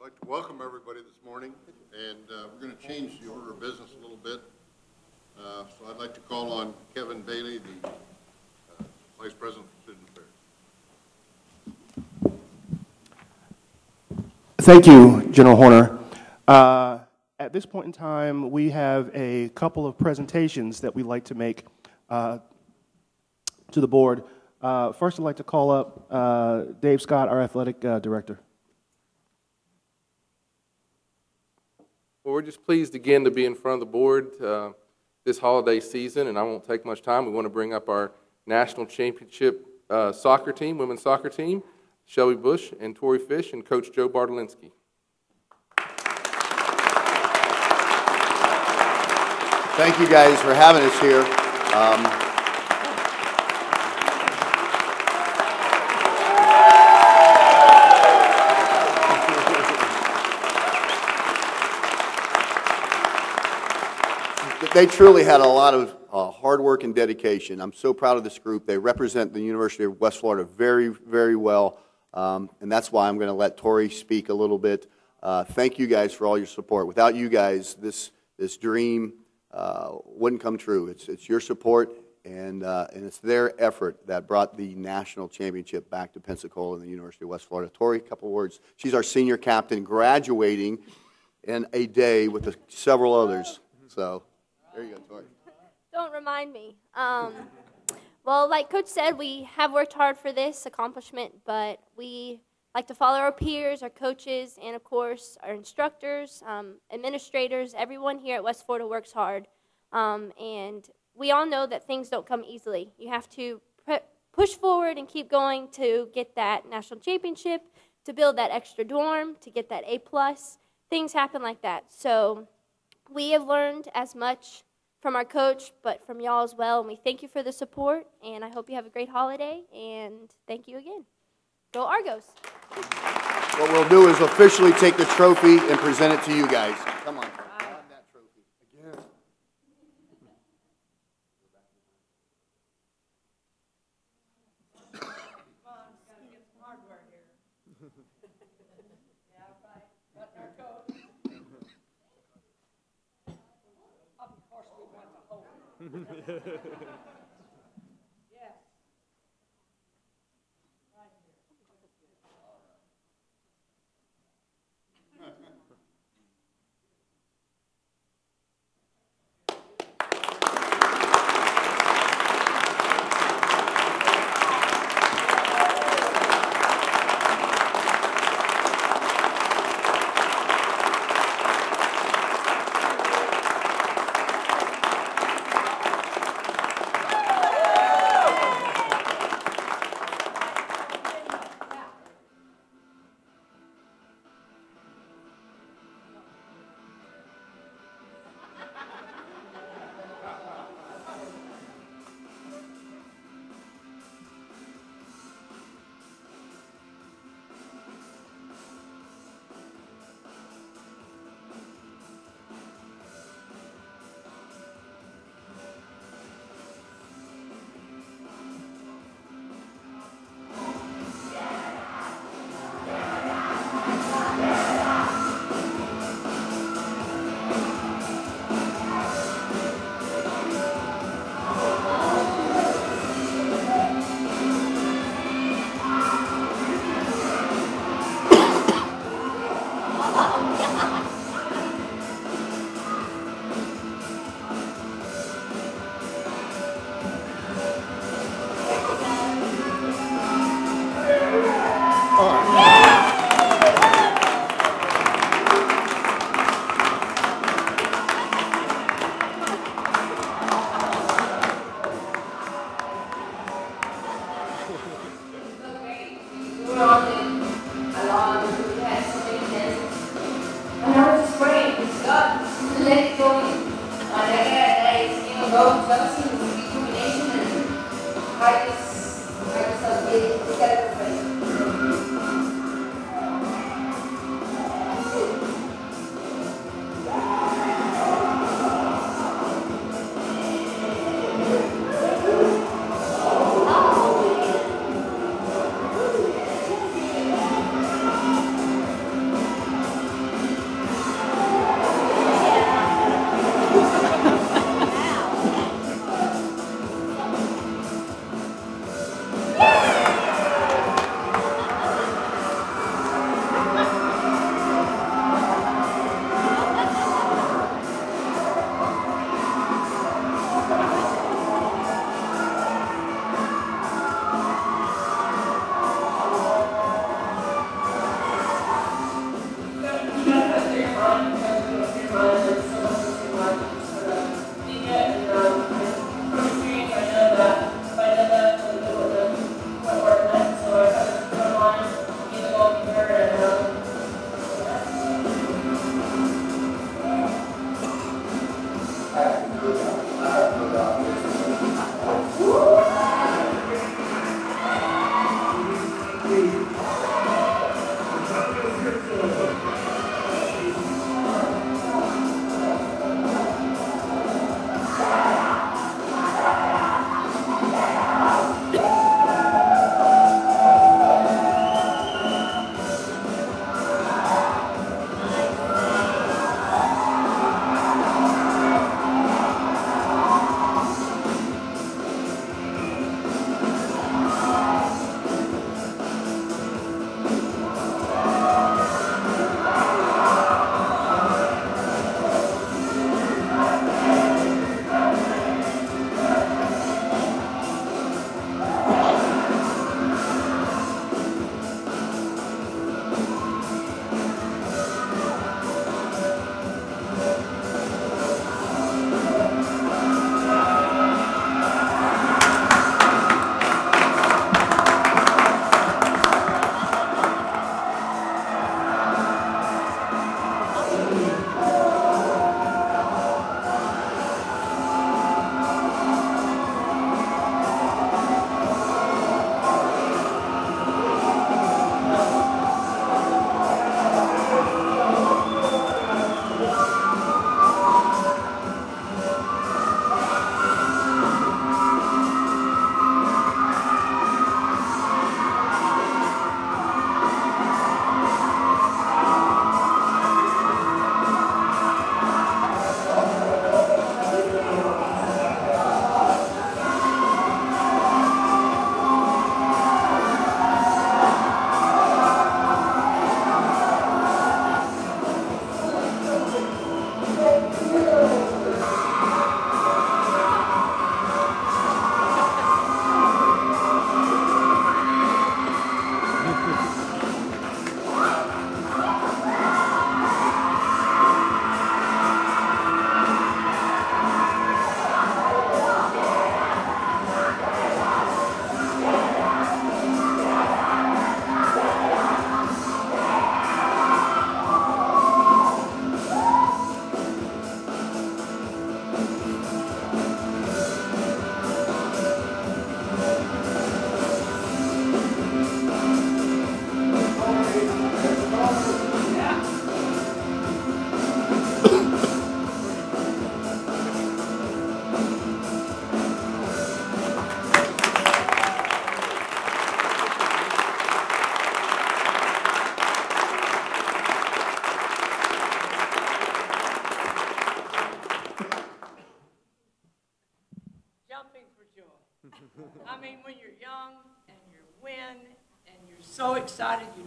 I'd like to welcome everybody this morning, and we're going to change the order of business a little bit. So I'd like to call on Kevin Bailey, the Vice President for Student Affairs. Thank you, General Horner. At this point in time, we have a couple of presentations that we'd like to make to the board. First, I'd like to call up Dave Scott, our athletic director. Well, we're just pleased again to be in front of the board this holiday season, and I won't take much time. We want to bring up our national championship soccer team, women's soccer team, Shelby Bush and Tori Fish and Coach Joe Bartolinsky. Thank you guys for having us here. They truly had a lot of hard work and dedication. I'm so proud of this group. They represent the University of West Florida very, very well, and that's why I'm going to let Tori speak a little bit. Thank you guys for all your support. Without you guys, this dream wouldn't come true. It's your support, and it's their effort that brought the national championship back to Pensacola and the University of West Florida. Tori, a couple words. She's our senior captain, graduating in a day with several others. So. There you go, Tori. Don't remind me. Well, like Coach said, we have worked hard for this accomplishment, but we like to follow our peers, our coaches, and, of course, our instructors, administrators. Everyone here at West Florida works hard, and we all know that things don't come easily. You have to push forward and keep going to get that national championship, to build that extra dorm, to get that A+. Things happen like that. So we have learned as much from our coach, but from y'all as well, and we thank you for the support, and I hope you have a great holiday, and thank you again. Go Argos. What we'll do is officially take the trophy and present it to you guys. Come on. Grab that trophy. Again. Come on, got to get some hardware here. Yeah, right. Got our coach. Of course, we want to hold it. Yes. Right here.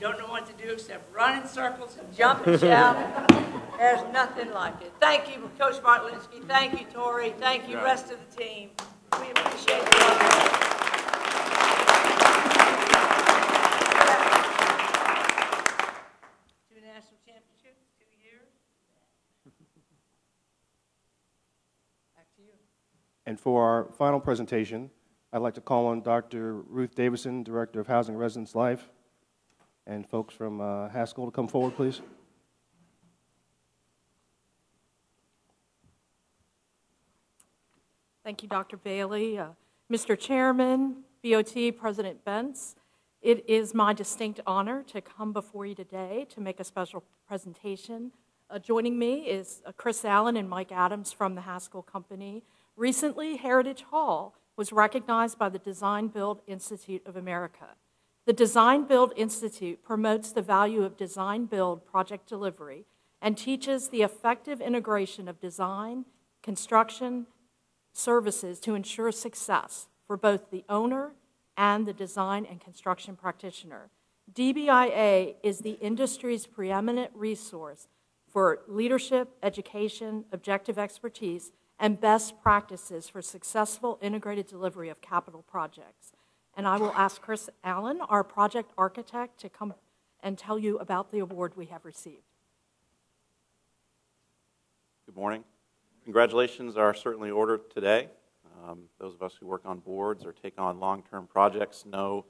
don't know what to do except run in circles and jump and shout. There's nothing like it. Thank you, Coach Bartlinski. Thank you, Tori. Thank you, rest of the team. We appreciate it. Two national championships, 2 years. Back to you. And for our final presentation, I'd like to call on Dr. Ruth Davison, Director of Housing and Residence Life, and folks from Haskell to come forward, please. Thank you, Dr. Bailey. Mr. Chairman, BOT President Bentz, it is my distinct honor to come before you today to make a special presentation. Joining me is Chris Allen and Mike Adams from the Haskell Company. Recently, Heritage Hall was recognized by the Design Build Institute of America. The Design Build Institute promotes the value of design build project delivery and teaches the effective integration of design, construction, services to ensure success for both the owner and the design and construction practitioner. DBIA is the industry's preeminent resource for leadership, education, objective expertise, and best practices for successful integrated delivery of capital projects. And I will ask Chris Allen, our project architect, to come and tell you about the award we have received. Good morning. Congratulations are certainly ordered today. Those of us who work on boards or take on long-term projects know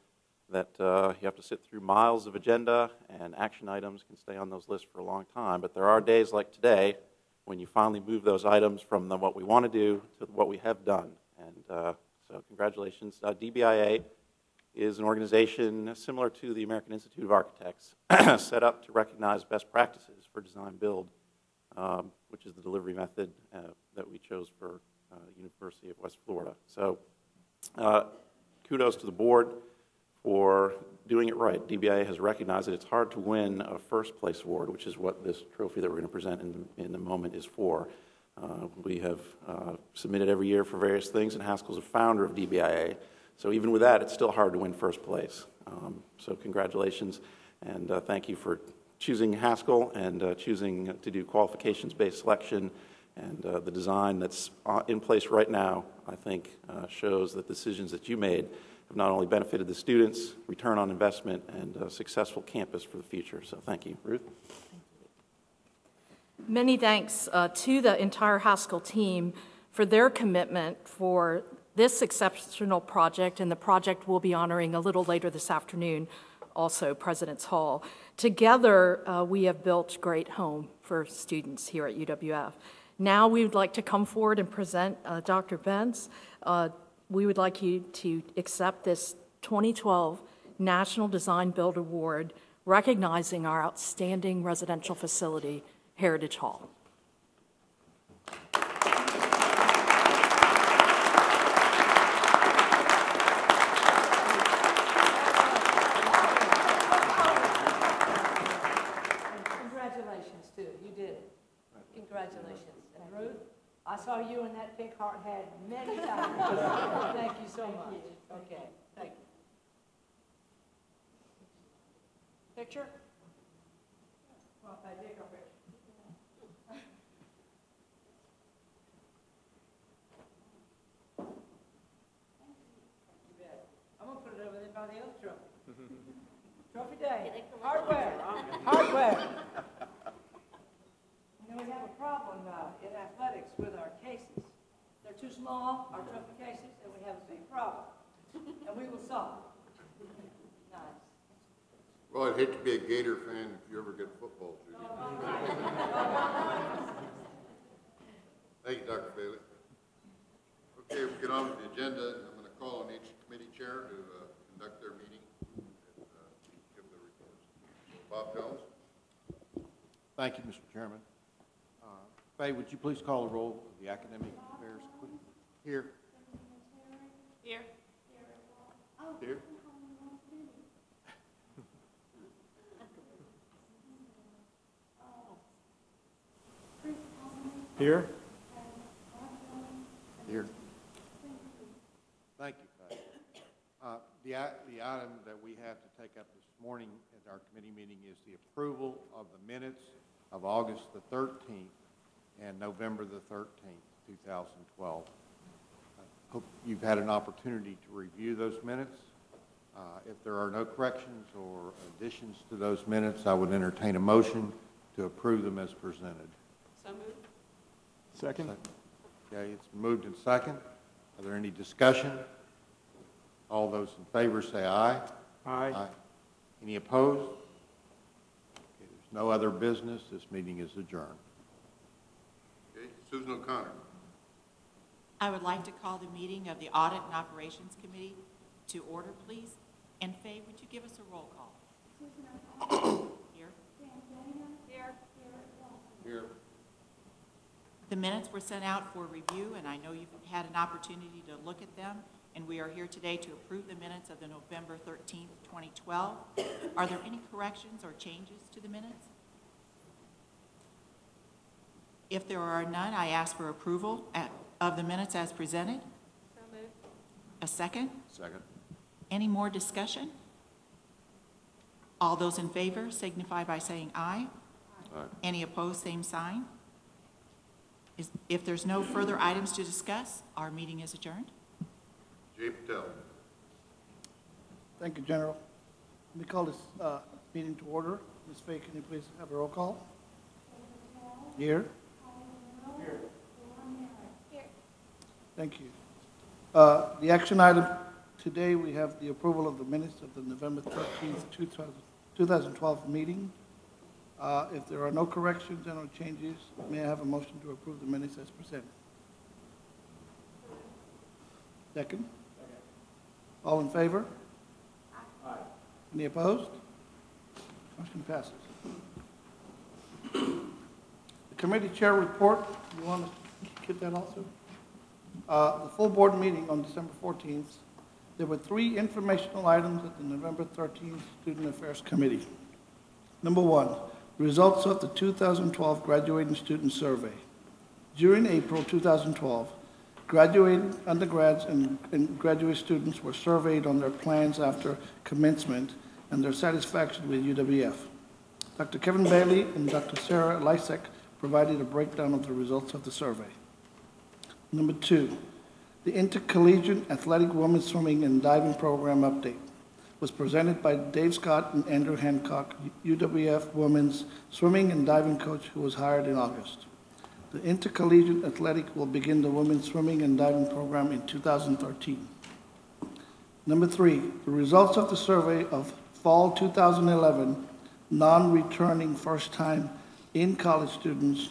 that you have to sit through miles of agenda, and action items can stay on those lists for a long time. But there are days like today when you finally move those items from what we want to do to what we have done. And so congratulations. DBIA is an organization similar to the American Institute of Architects, set up to recognize best practices for design build, which is the delivery method that we chose for University of West Florida. So kudos to the board for doing it right. DBIA has recognized that it's hard to win a first place award, which is what this trophy that we're going to present in a moment is for. We have submitted every year for various things, and Haskell's a founder of DBIA. So even with that, it's still hard to win first place. So congratulations, and thank you for choosing Haskell and choosing to do qualifications-based selection. And the design that's in place right now, I think, shows that decisions that you made have not only benefited the students, return on investment, and a successful campus for the future. So thank you. Ruth? Many thanks to the entire Haskell team for their commitment for this exceptional project, and the project we'll be honoring a little later this afternoon, also President's Hall. Together, we have built a great home for students here at UWF. Now we would like to come forward and present Dr. Bentz. We would like you to accept this 2012 National Design Build Award, recognizing our outstanding residential facility, Heritage Hall. Congratulations, too. You did it. Congratulations. And Ruth, I saw you in that pink heart hat many times. Thank you so much. Okay, thank you. Picture? Well, if I take a picture. You bet. I'm going to put it over there by the other trophy. Trophy day. Hardware. Hardware. You know, we have a problem in athletics with our cases. They're too small, our trophy cases, and we have a big problem. And we will solve it. Nice. Well, I'd hate to be a Gator fan if you ever get football, Judy. Thank you, Dr. Bailey. Okay, we'll get on with the agenda. I'm going to call on each committee chair to conduct their meeting and give the reports. So, Bob Jones. Thank you, Mr. Chairman. Faye, would you please call the roll of the academic affairs? Here. Here. Here. Here. Here. Thank you, Faye. The item that we have to take up this morning at our committee meeting is the approval of the minutes of August the 13th and November the 13th, 2012. I hope you've had an opportunity to review those minutes. If there are no corrections or additions to those minutes, I would entertain a motion to approve them as presented. So moved. Second. Okay, it's moved and second. Are there any discussion? All those in favor say aye. Aye. Any opposed? Okay, there's no other business. This meeting is adjourned. Okay, Susan O'Connor. I would like to call the meeting of the Audit and Operations Committee to order, please. And Faye, would you give us a roll call? Here. Here. The minutes were sent out for review, and I know you've had an opportunity to look at them, and we are here today to approve the minutes of the November 13th, 2012. Are there any corrections or changes to the minutes? If there are none, I ask for approval of the minutes as presented. So moved. A second? Second. Any more discussion? All those in favor signify by saying aye. Aye. Any opposed, same sign. If there's no further items to discuss, our meeting is adjourned. Jay Patel. Thank you, General. Let me call this meeting to order. Ms. Fay, can you please have a roll call? Here. Here. Thank you. The action item today, we have the approval of the minutes of the November 13th, 2012 meeting. If there are no corrections and no changes, may I have a motion to approve the minutes as presented? Second? All in favor? Aye. Any opposed? Motion passes. The committee chair report, you want to get that also? The full board meeting on December 14th, there were 3 informational items at the November 13th Student Affairs Committee. Number 1, results of the 2012 Graduating Student Survey. During April 2012, graduating undergrads and graduate students were surveyed on their plans after commencement and their satisfaction with UWF. Dr. Kevin Bailey and Dr. Sarah Lysek provided a breakdown of the results of the survey. Number 2, the Intercollegiate Athletic Women's Swimming and Diving Program update was presented by Dave Scott and Andrew Hancock, UWF Women's Swimming and Diving coach who was hired in August. The Intercollegiate Athletic will begin the Women's Swimming and Diving program in 2013. Number 3, the results of the survey of fall 2011 non-returning first-time in-college students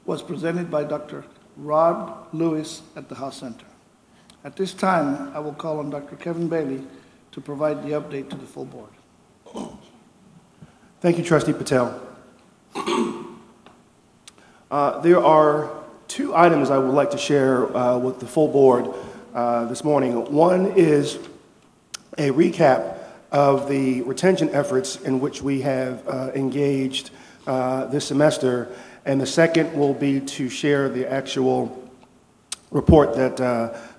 was presented by Dr. Rod Lewis at the House Center. At this time, I will call on Dr. Kevin Bailey to provide the update to the full board. Thank you, Trustee Patel. There are 2 items I would like to share with the full board this morning. One is a recap of the retention efforts in which we have engaged this semester, and the second will be to share the actual report that,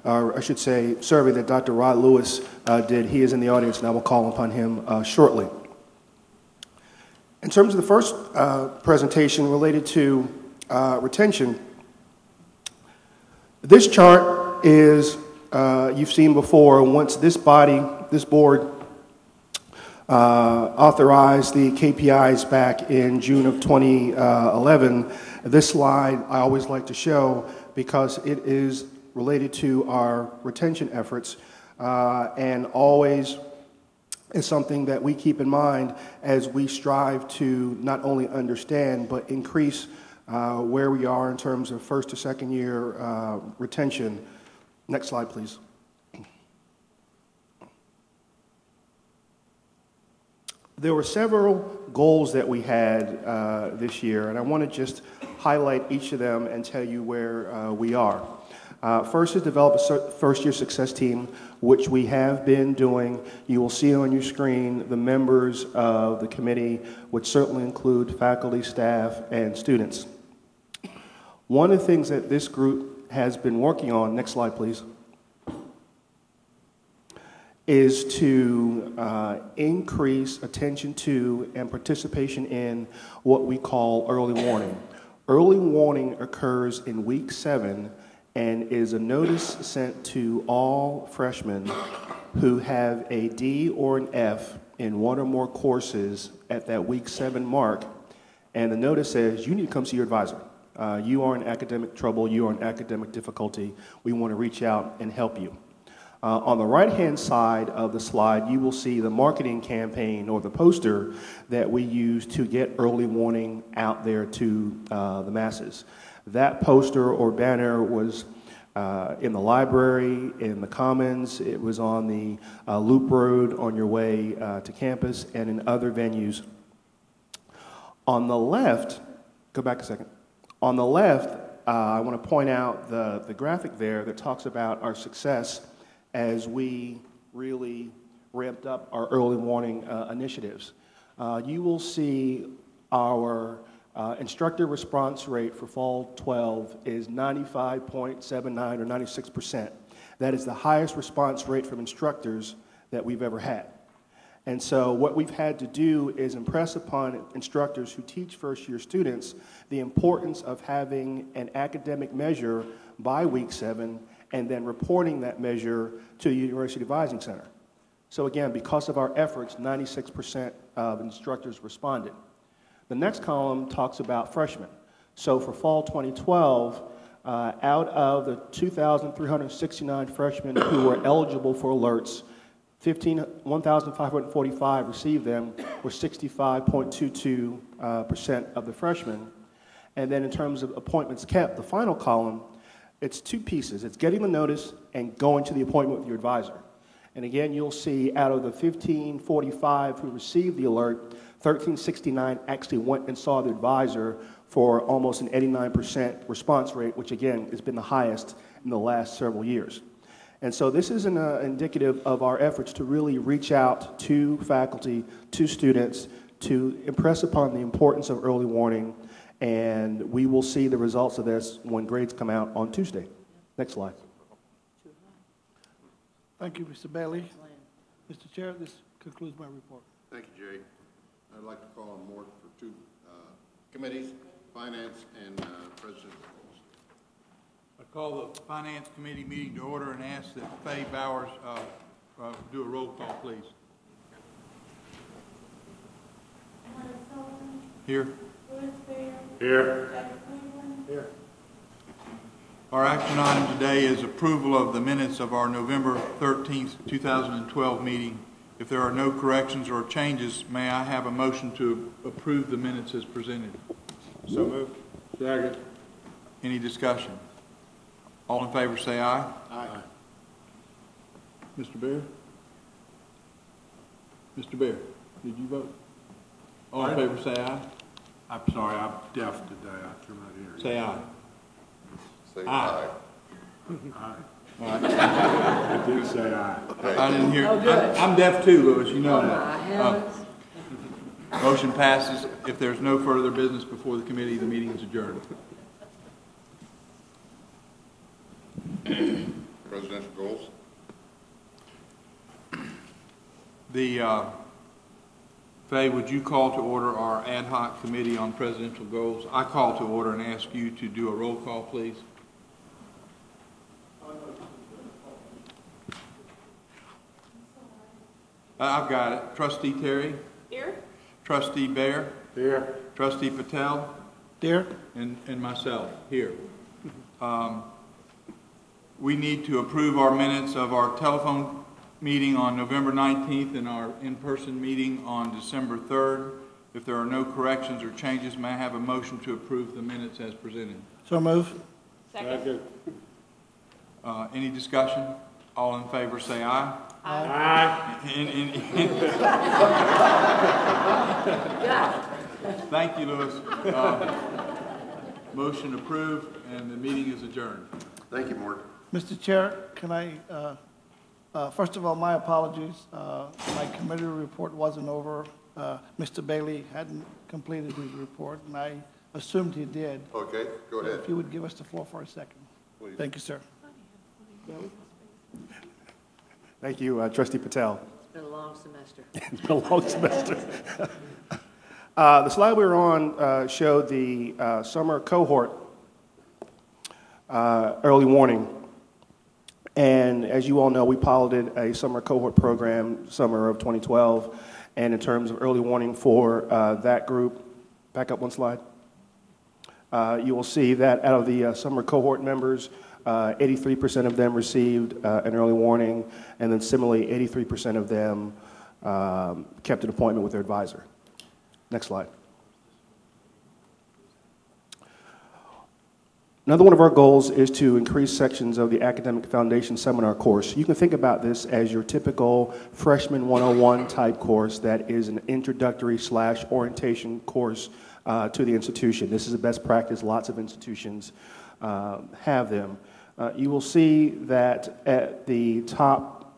or I should say, survey that Dr. Rod Lewis did. He is in the audience, and I will call upon him shortly. In terms of the first presentation related to retention, this chart is, you've seen before, once this board, authorized the KPIs back in June of 2011. This slide I always like to show because it is related to our retention efforts and always is something that we keep in mind as we strive to not only understand but increase where we are in terms of first to second year retention. Next slide, please. There were several goals that we had this year, and I want to just highlight each of them and tell you where we are. First is develop a first-year success team, which we have been doing. You will see on your screen the members of the committee, which certainly include faculty, staff, and students. One of the things that this group has been working on, next slide please, is to increase attention to and participation in what we call early warning. Early warning occurs in week 7 and is a notice sent to all freshmen who have a D or an F in one or more courses at that week 7 mark. And the notice says, you need to come see your advisor. You are in academic trouble, you are in academic difficulty. We want to reach out and help you. On the right-hand side of the slide, you will see the marketing campaign or the poster that we use to get early warning out there to the masses. That poster or banner was in the library, in the Commons, it was on the Loop Road on your way to campus, and in other venues. On the left, go back a second. On the left, I want to point out the graphic there that talks about our success as we really ramped up our early warning initiatives. You will see our instructor response rate for fall 12 is 95.79 or 96%. That is the highest response rate from instructors that we've ever had. And so what we've had to do is impress upon instructors who teach first-year students the importance of having an academic measure by week 7 and then reporting that measure to the University Advising Center. So again, because of our efforts, 96% of instructors responded. The next column talks about freshmen. So for fall 2012, out of the 2,369 freshmen who were eligible for alerts, 1,545 received them, were 65.22% of the freshmen. And then in terms of appointments kept, the final column, it's 2 pieces. It's getting the notice and going to the appointment with your advisor. And again, you'll see out of the 1,545 who received the alert, 1,369 actually went and saw the advisor for almost an 89% response rate, which again has been the highest in the last several years. And so this is indicative of our efforts to really reach out to faculty, to students, to impress upon the importance of early warning, and we will see the results of this when grades come out on Tuesday. Next slide. Thank you, Mr. Bailey. Mr. Chair, this concludes my report. Thank you, Jay. I'd like to call on Mort for 2 committees, Finance and Presidential Goals. I call the Finance Committee meeting to order and ask that Faye Bowers do a roll call, please. Here. Here. Here. Our action item today is approval of the minutes of our November 13th, 2012 meeting. If there are no corrections or changes, may I have a motion to approve the minutes as presented? So moved. Second. Any discussion? All in favor say aye. Aye. Mr. Bear? Mr. Bear, did you vote? All in favor say aye. I'm sorry, I'm deaf today. I cannot hear you. Say aye. Say aye. Aye. All right. I did say aye. I didn't hear. Oh, good. I'm deaf too, Louis, you know that. My heavens. Motion passes. If there's no further business before the committee, the meeting is adjourned. Presidential Goals. Faye, would you call to order our ad hoc committee on presidential goals? I call to order and ask you to do a roll call, please. I've got it. Trustee Terry? Here. Trustee Bear? Here. Trustee Patel? Here. And myself, here. We need to approve our minutes of our telephone meeting on November 19th and our in-person meeting on December 3rd. If there are no corrections or changes, may I have a motion to approve the minutes as presented? So move. Second. Any discussion? All in favor say aye. Aye. Thank you, Louis. Motion approved, and the meeting is adjourned. Thank you, Mort. Mr. Chair, can I, first of all, my apologies. My committee report wasn't over. Mr. Bailey hadn't completed his report, and I assumed he did. Okay, go ahead. If you would give us the floor for a second. Please. Thank you, sir. Thank you, Trustee Patel. It's been a long semester. It's been a long semester. The slide we were on showed the summer cohort early warning. And as you all know, we piloted a summer cohort program summer of 2012. And in terms of early warning for that group, back up one slide. You will see that out of the summer cohort members, 83% of them received an early warning, and then similarly, 83% of them kept an appointment with their advisor. Next slide. Another one of our goals is to increase sections of the Academic Foundation Seminar course. You can think about this as your typical freshman 101 type course that is an introductory / orientation course to the institution. This is a best practice. Lots of institutions have them. You will see that at the top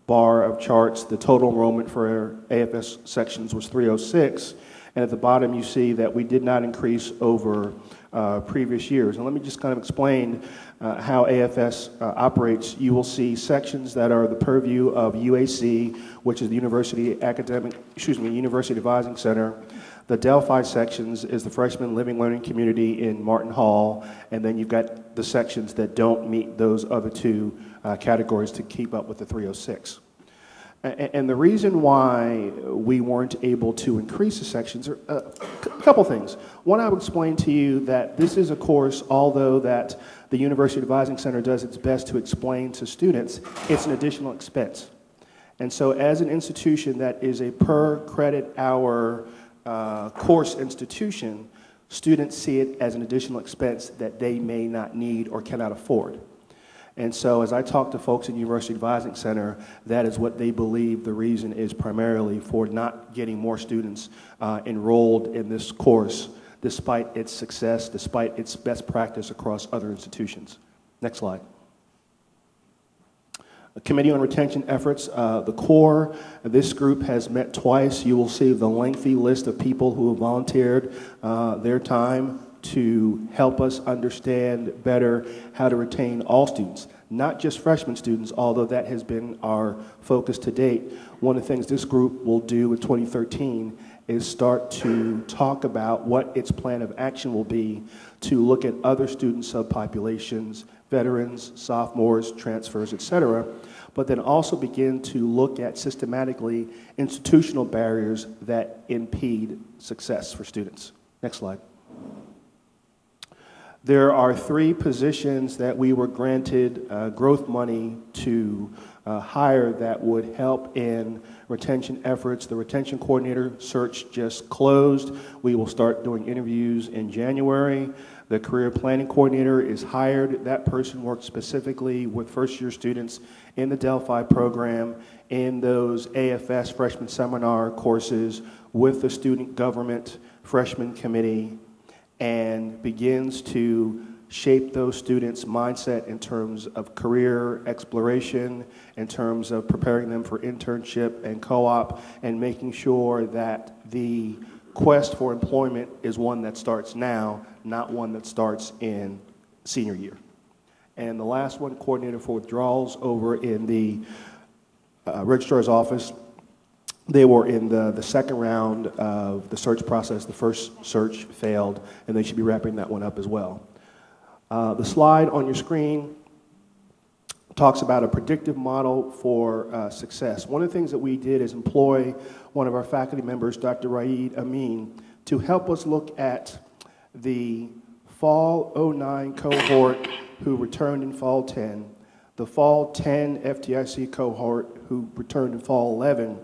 bar of charts, the total enrollment for AFS sections was 306. And at the bottom, you see that we did not increase over previous years. And let me just kind of explain how AFS operates. You will see sections that are the purview of UAC, which is the University Advising Center. The Delphi sections is the freshman living learning community in Martin Hall, and then you've got the sections that don't meet those other two categories to keep up with the 306. And the reason why we weren't able to increase the sections are a couple things. One, I would explain to you that this is a course, although that the University Advising Center does its best to explain to students, it's an additional expense. And so as an institution that is a per credit hour course institution, students see it as an additional expense that they may not need or cannot afford. And so as I talk to folks in University Advising Center, that is what they believe the reason is primarily for not getting more students enrolled in this course, despite its success, despite its best practice across other institutions. Next slide. The Committee on Retention Efforts, the C.O.R.E. This group has met twice. You will see the lengthy list of people who have volunteered their time to help us understand better how to retain all students, not just freshman students, although that has been our focus to date. One of the things this group will do in 2013 is start to talk about what its plan of action will be to look at other student subpopulations, veterans, sophomores, transfers, et cetera, but then also begin to look at systematically institutional barriers that impede success for students. Next slide. There are 3 positions that we were granted growth money to hire that would help in retention efforts. The retention coordinator search just closed. We will start doing interviews in January. The career planning coordinator is hired. That person works specifically with first-year students in the Delphi program, in those AFS freshman seminar courses with the student government freshman committee, and begins to shape those students' mindset in terms of career exploration, in terms of preparing them for internship and co-op, and making sure that the quest for employment is one that starts now, not one that starts in senior year. And the last one, coordinator for withdrawals over in the registrar's office. They were in the second round of the search process. The first search failed, and they should be wrapping that one up as well. The slide on your screen talks about a predictive model for success. One of the things that we did is employ one of our faculty members, Dr. Raed Amin, to help us look at the fall 09 cohort who returned in fall 10, the fall 10 FDIC cohort who returned in fall 11,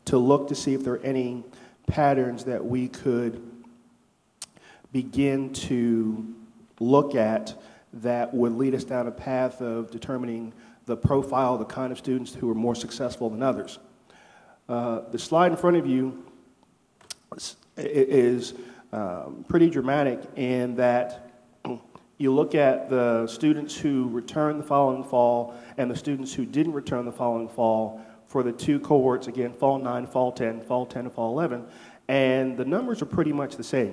to look to see if there are any patterns that we could begin to look at that would lead us down a path of determining the profile, the kind of students who are more successful than others. The slide in front of you is pretty dramatic in that you look at the students who returned the following fall and the students who didn't return the following fall for the 2 cohorts, again, fall 9, fall 10, and fall 11, and the numbers are pretty much the same.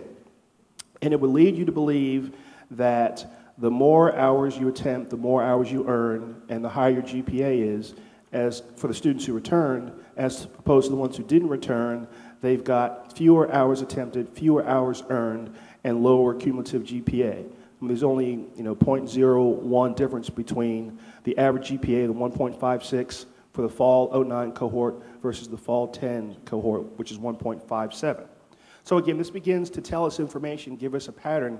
And it would lead you to believe that the more hours you attempt, the more hours you earn, and the higher your GPA is, as for the students who returned, as opposed to the ones who didn't return, they've got fewer hours attempted, fewer hours earned, and lower cumulative GPA. There's only 0.01 difference between the average GPA, the 1.56 for the fall 09 cohort versus the fall 10 cohort, which is 1.57. So again, this begins to tell us information, give us a pattern,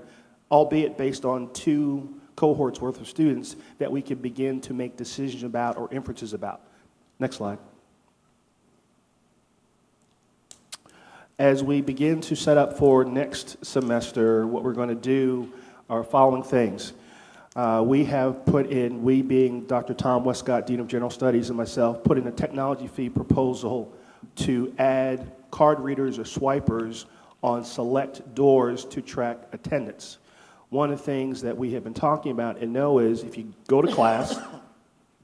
albeit based on 2 cohorts worth of students that we can begin to make decisions about or inferences about. Next slide. As we begin to set up for next semester, what we're going to do are following things. We have put in, we being Dr. Tom Westcott, Dean of General Studies, and myself, put in a technology fee proposal to add card readers or swipers on select doors to track attendance. One of the things that we have been talking about and know is if you go to class,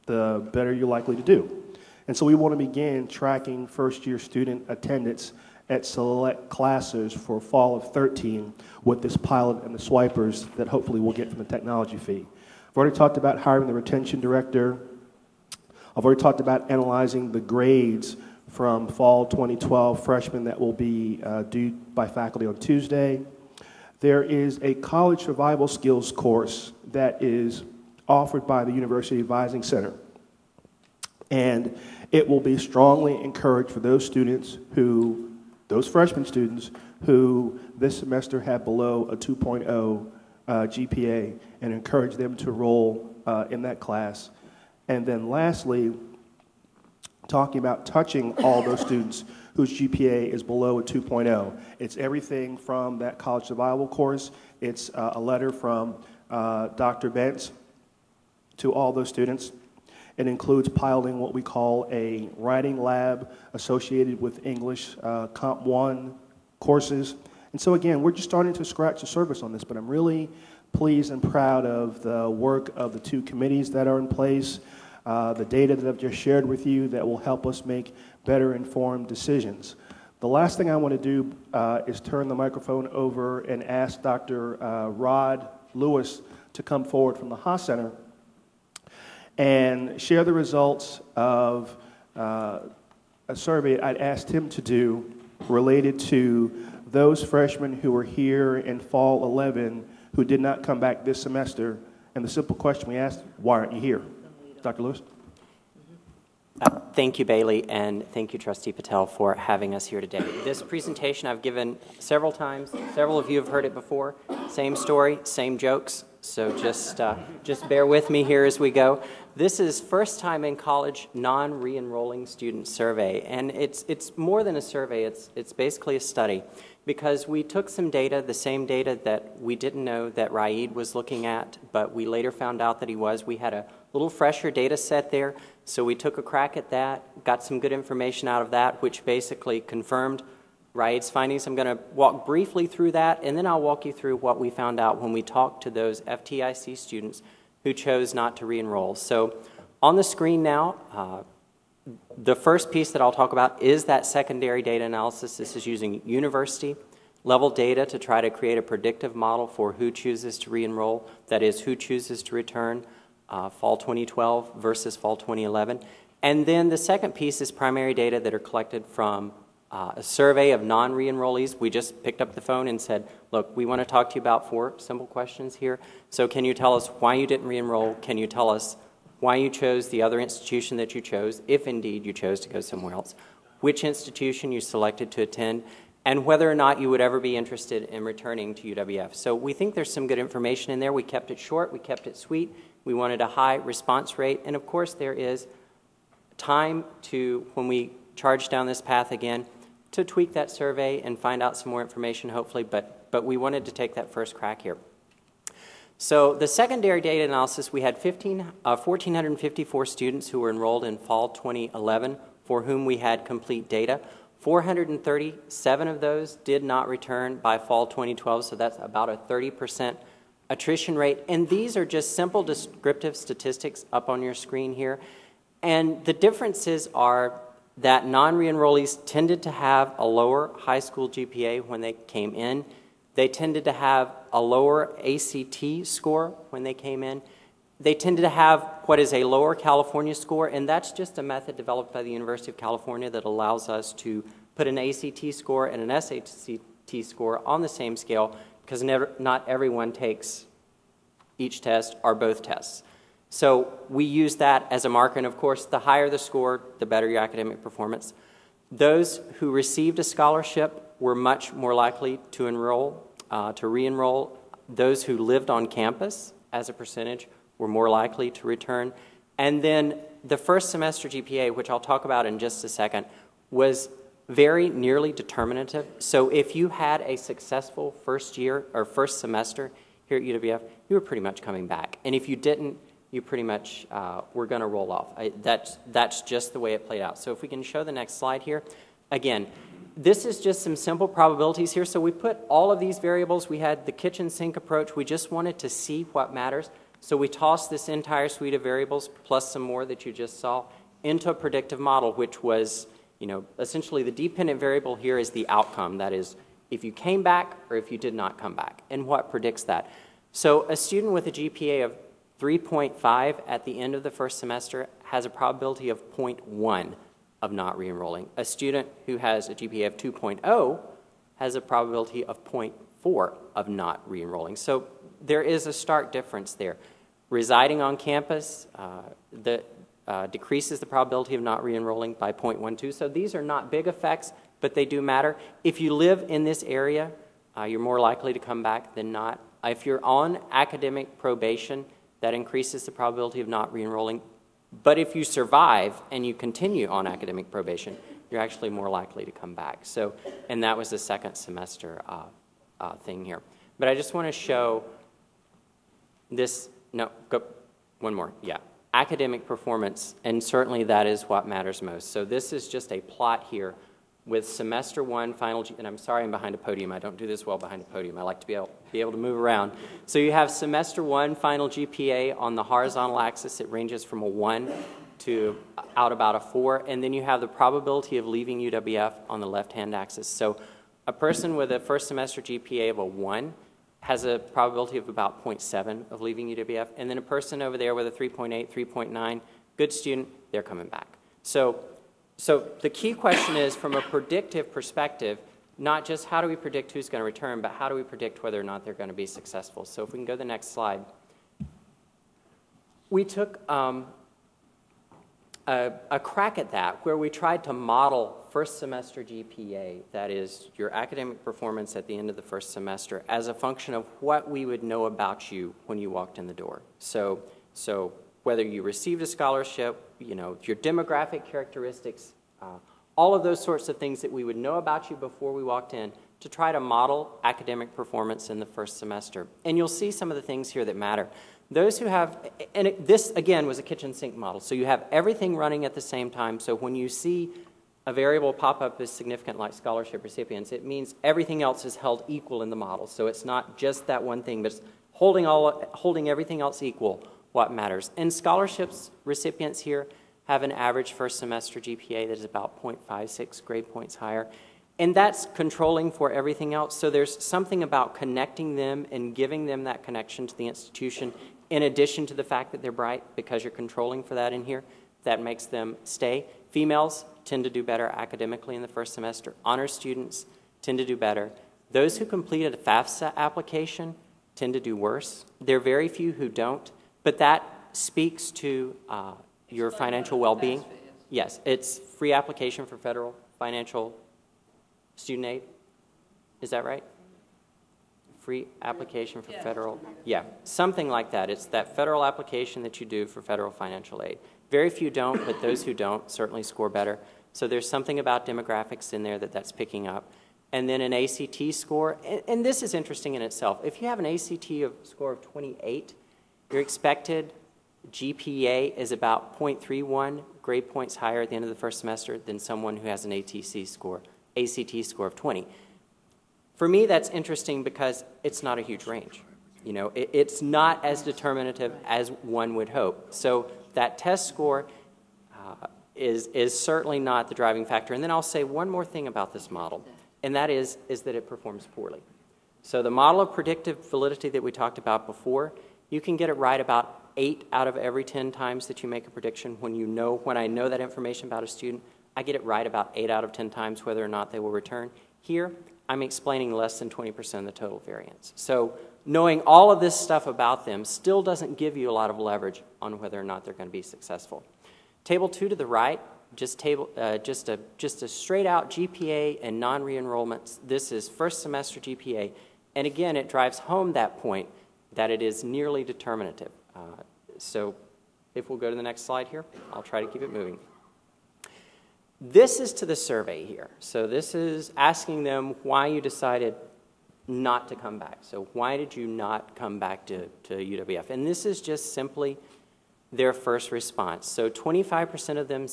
the better you're likely to do. And so we want to begin tracking first-year student attendance at select classes for fall of 13 with this pilot and the swipers that hopefully we'll get from the technology fee. I've already talked about hiring the retention director. I've already talked about analyzing the grades from fall 2012 freshmen that will be due by faculty on Tuesday. There is a college survival skills course that is offered by the University Advising Center. And it will be strongly encouraged for those students who, those freshman students who this semester have below a 2.0 GPA, and encourage them to enroll in that class. And then lastly, talking about touching all those students whose GPA is below a 2.0. It's everything from that college survival course. It's a letter from Dr. Bentz to all those students. It includes piloting what we call a writing lab associated with English Comp 1 courses. And so again, we're just starting to scratch the surface on this, but I'm really pleased and proud of the work of the 2 committees that are in place, the data that I've just shared with you that will help us make better informed decisions. The last thing I want to do is turn the microphone over and ask Dr. Rod Lewis to come forward from the Haas Center and share the results of a survey I'd asked him to do related to those freshmen who were here in fall 11 who did not come back this semester. And the simple question we asked, why aren't you here? Dr. Lewis? Thank you, Bailey, and thank you, Trustee Patel, for having us here today. This presentation I've given several times. Several of you have heard it before. Same story, same jokes, so just bear with me here as we go. This is first time in college non-re-enrolling student survey, and it's more than a survey, it's basically a study, because we took some data, the same data that we didn't know that Raed was looking at, but we later found out that he was. We had a little fresher data set there, so we took a crack at that, got some good information out of that, which basically confirmed Raed's findings. I'm going to walk briefly through that, and then I'll walk you through what we found out when we talked to those FTIC students who chose not to re-enroll. So on the screen now, the first piece that I'll talk about is that secondary data analysis. This is using university-level data to try to create a predictive model for who chooses to re-enroll, that is, who chooses to return fall 2012 versus fall 2011. And then the second piece is primary data that are collected from a survey of non-re-enrollees. We just picked up the phone and said, look, we want to talk to you about 4 simple questions here. So can you tell us why you didn't re-enroll? Can you tell us why you chose the other institution that you chose, if indeed you chose to go somewhere else, which institution you selected to attend, and whether or not you would ever be interested in returning to UWF. So we think there's some good information in there. We kept it short. We kept it sweet. We wanted a high response rate. And of course, there is time to, when we charge down this path again, to tweak that survey and find out some more information, hopefully, but we wanted to take that first crack here. So the secondary data analysis, we had 1,454 students who were enrolled in fall 2011 for whom we had complete data. 437 of those did not return by fall 2012, so that's about a 30% attrition rate. And these are just simple descriptive statistics up on your screen here. And the differences are that non-re-enrollees tended to have a lower high school GPA when they came in. They tended to have a lower ACT score when they came in. they tend to have what is a lower California score, and that's just a method developed by the University of California that allows us to put an ACT score and an SAT score on the same scale, because not everyone takes each test or both tests. So we use that as a marker, and of course, the higher the score, the better your academic performance. Those who received a scholarship were much more likely to enroll, to re-enroll. Those who lived on campus, as a percentage, were more likely to return. And then the first semester GPA, which I'll talk about in just a second, was very nearly determinative. So if you had a successful first year or first semester here at UWF, you were pretty much coming back. And if you didn't, you pretty much were going to roll off. That's just the way it played out. So if we can show the next slide here. Again, this is just some simple probabilities here. So we put all of these variables. We had the kitchen sink approach. We just wanted to see what matters. So we tossed this entire suite of variables, plus some more that you just saw, into a predictive model, which was, essentially the dependent variable here is the outcome. That is, if you came back or if you did not come back, and what predicts that. So a student with a GPA of 3.5 at the end of the first semester has a probability of 0.1 of not re-enrolling. A student who has a GPA of 2.0 has a probability of 0.4 of not re-enrolling. So there is a stark difference there. Residing on campus decreases the probability of not re-enrolling by 0.12. So these are not big effects, but they do matter. If you live in this area, you're more likely to come back than not. If you're on academic probation, that increases the probability of not re-enrolling. But if you survive and you continue on academic probation, you're actually more likely to come back. So, and that was the second semester thing here. But I just want to show this. No, go one more. Yeah, academic performance, and certainly that is what matters most. So this is just a plot here with semester one final, and I'm sorry I'm behind a podium. I don't do this well behind a podium. I like to be able to move around. So you have semester one final GPA on the horizontal axis. It ranges from a 1 to out about a 4, and then you have the probability of leaving UWF on the left-hand axis. So a person with a first semester GPA of a 1 has a probability of about 0.7 of leaving UWF, and then a person over there with a 3.8, 3.9, good student, they're coming back. So the key question is, from a predictive perspective, not just how do we predict who's going to return, but how do we predict whether or not they're going to be successful. So if we can go to the next slide. We took a crack at that, where we tried to model first semester GPA, that is your academic performance at the end of the first semester, as a function of what we would know about you when you walked in the door. So whether you received a scholarship, your demographic characteristics, all of those sorts of things that we would know about you before we walked in, to try to model academic performance in the first semester. And you'll see some of the things here that matter. Those who have, this again was a kitchen sink model, so you have everything running at the same time. So when you see a variable pop up as significant like scholarship recipients, it means everything else is held equal in the model. So it's not just that one thing, but it's holding everything else equal what matters. And scholarships recipients here have an average first semester GPA that is about 0.56 grade points higher. And that's controlling for everything else. So there's something about connecting them and giving them that connection to the institution, in addition to the fact that they're bright, because you're controlling for that in here, that makes them stay. Females tend to do better academically in the first semester. Honor students tend to do better. Those who completed a FAFSA application tend to do worse. There are very few who don't, but that speaks to your financial well-being. Yes, it's free application for federal financial student aid. Is that right? Free application for federal, yeah, something like that. It's that federal application that you do for federal financial aid. Very few don't, but those who don't certainly score better. So there's something about demographics in there that's picking up. And then an ACT score, and this is interesting in itself. If you have an ACT score of 28, your expected GPA is about 0.31 grade points higher at the end of the first semester than someone who has an ACT score of 20. For me, that's interesting because it's not a huge range. It's not as determinative as one would hope. So that test score is certainly not the driving factor. And then I'll say one more thing about this model, and that is that it performs poorly. So the model of predictive validity that we talked about before, you can get it right about 8 out of every 10 times that you make a prediction. When I know that information about a student, I get it right about 8 out of 10 times whether or not they will return. Here, I'm explaining less than 20% of the total variance. So knowing all of this stuff about them still doesn't give you a lot of leverage on whether or not they're going to be successful. Table 2 to the right, just a straight out GPA and non-reenrollments. This is first semester GPA. And again, it drives home that point that it is nearly determinative. So if we'll go to the next slide here, I'll try to keep it moving. This is to the survey here. So this is asking them why you decided not to come back. So why did you not come back to UWF? And this is just simply their first response. So 25% of them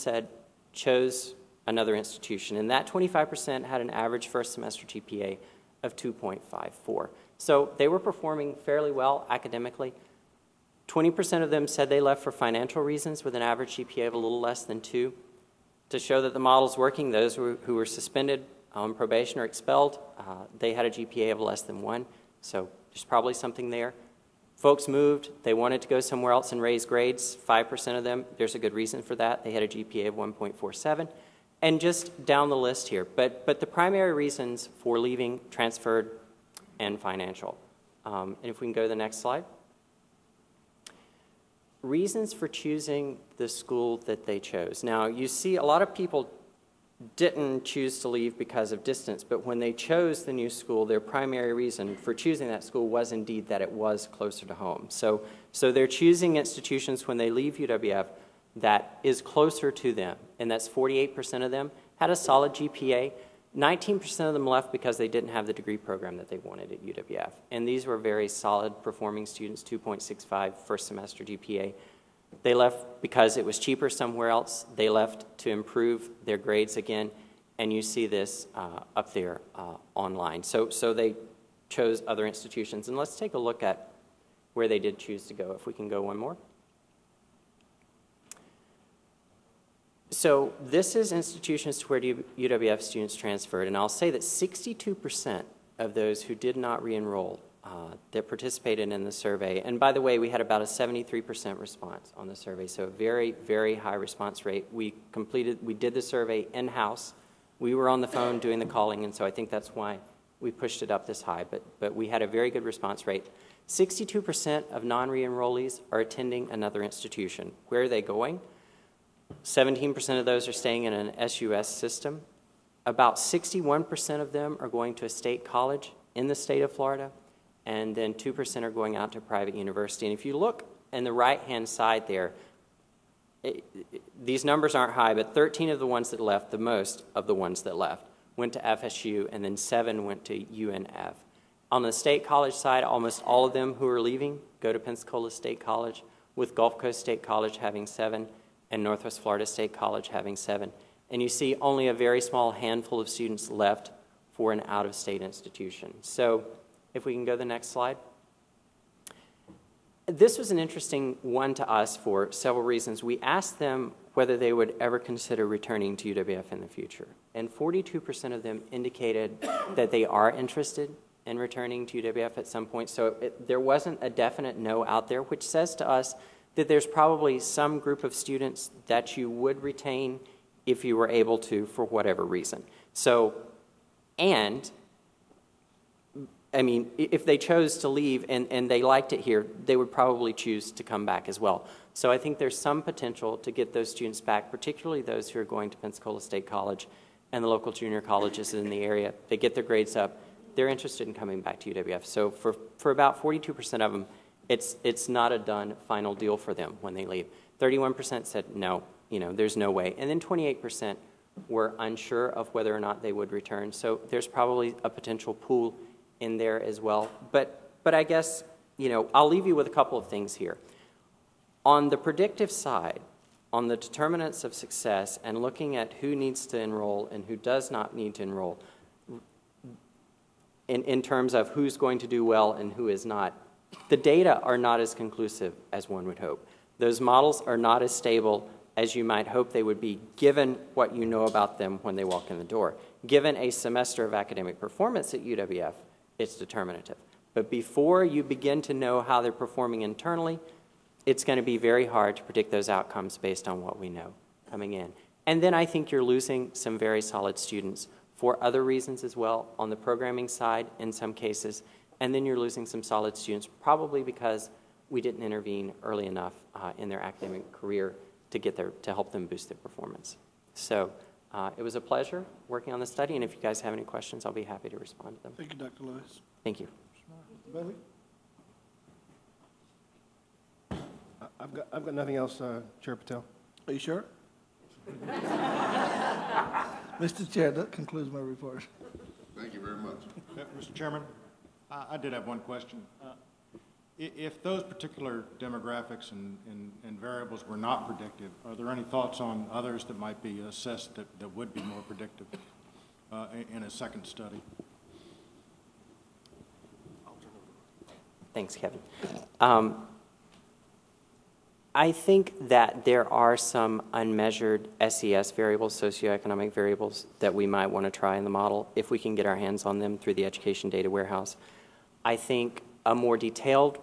chose another institution, and that 25% had an average first semester GPA of 2.54. So they were performing fairly well academically. 20% of them said they left for financial reasons with an average GPA of a little less than 2. To show that the model's working, those who were suspended on probation or expelled, they had a GPA of less than 1. So there's probably something there. Folks moved. They wanted to go somewhere else and raise grades. 5% of them, there's a good reason for that. They had a GPA of 1.47. And just down the list here. But the primary reasons for leaving, transferred, and financial. And if we can go to the next slide. Reasons for choosing the school that they chose. Now, you see a lot of people didn't choose to leave because of distance, but when they chose the new school, their primary reason for choosing that school was indeed that it was closer to home. So they're choosing institutions when they leave UWF that is closer to them, and that's 48% of them had a solid GPA. 19% of them left because they didn't have the degree program that they wanted at UWF. And these were very solid performing students, 2.65 first semester GPA. They left because it was cheaper somewhere else. They left to improve their grades again. And you see this up there online. So they chose other institutions. And let's take a look at where they did choose to go. If we can go one more. So this is institutions to where UWF students transferred, and I'll say that 62% of those who did not re-enroll that participated in the survey, and by the way, we had about a 73% response on the survey, so a very, very high response rate. We did the survey in-house. We were on the phone doing the calling, and so I think that's why we pushed it up this high, but we had a very good response rate. 62% of non-re-enrollees are attending another institution. Where are they going? 17% of those are staying in an SUS system. About 61% of them are going to a state college in the state of Florida, and then 2% are going out to a private university. And if you look on the right-hand side there, these numbers aren't high, but 13 of the ones that left, the most of the ones that left, went to FSU, and then 7 went to UNF. On the state college side, almost all of them who are leaving go to Pensacola State College, with Gulf Coast State College having 7, and Northwest Florida State College having 7. And you see only a very small handful of students left for an out-of-state institution. So if we can go to the next slide. This was an interesting one to us for several reasons. We asked them whether they would ever consider returning to UWF in the future. And 42% of them indicated that they are interested in returning to UWF at some point. So there wasn't a definite no out there, which says to us that there's probably some group of students that you would retain if you were able to for whatever reason. So, and, I mean, if they chose to leave and they liked it here, they would probably choose to come back as well. So I think there's some potential to get those students back, particularly those who are going to Pensacola State College and the local junior colleges in the area. They get their grades up. They're interested in coming back to UWF. So for about 42% of them, it's not a done final deal for them when they leave. 31% said no, there's no way. And then 28% were unsure of whether or not they would return. So there's probably a potential pool in there as well. But I guess, I'll leave you with a couple of things here. On the predictive side, on the determinants of success and looking at who needs to enroll and who does not need to enroll, in terms of who's going to do well and who is not, the data are not as conclusive as one would hope. Those models are not as stable as you might hope they would be, given what you know about them when they walk in the door. Given a semester of academic performance at UWF, it's determinative. But before you begin to know how they're performing internally, it's going to be very hard to predict those outcomes based on what we know coming in. And then I think you're losing some very solid students for other reasons as well, on the programming side in some cases, and then you're losing some solid students probably because we didn't intervene early enough in their academic career to help them boost their performance. So it was a pleasure working on the study, and if you guys have any questions, I'll be happy to respond to them. Thank you, Dr. Lewis. Thank you. Mr. Bailey? I've got nothing else, Chair Patel. Are you sure? Mr. Chair, that concludes my report. Thank you very much. Mr. Chairman, I did have one question. If those particular demographics and variables were not predictive, are there any thoughts on others that might be assessed that would be more predictive in a second study? Thanks, Kevin. I think that there are some unmeasured SES variables, socioeconomic variables, that we might want to try in the model if we can get our hands on them through the Education Data Warehouse. I think a more detailed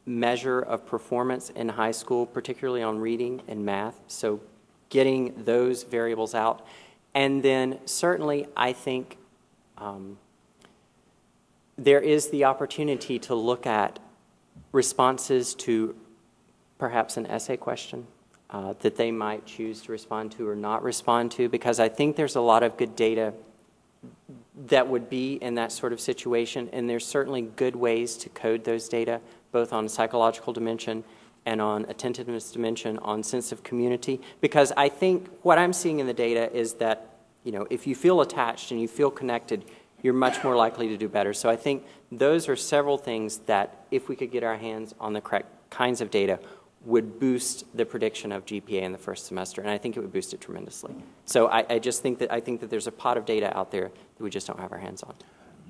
measure of performance in high school, particularly on reading and math, so getting those variables out. And then certainly I think there is the opportunity to look at responses to perhaps an essay question that they might choose to respond to or not respond to, because I think there's a lot of good data that would be in that sort of situation, and there's certainly good ways to code those data, both on psychological dimension and on attentiveness dimension, on sense of community, because I think what I'm seeing in the data is that, you know, if you feel attached and you feel connected, you're much more likely to do better. So I think those are several things that, if we could get our hands on the correct kinds of data, would boost the prediction of GPA in the first semester, and I think it would boost it tremendously. So I just think that there's a pot of data out there that we just don't have our hands on.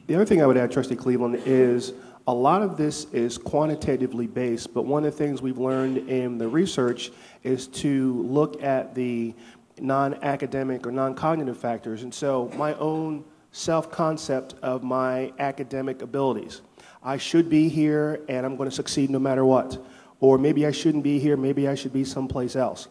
The other thing I would add, Trustee Cleveland, is a lot of this is quantitatively based, but one of the things we've learned in the research is to look at the non-academic or non-cognitive factors. And so my own self-concept of my academic abilities. I should be here and I'm going to succeed no matter what. Or maybe I shouldn't be here, maybe I should be someplace else.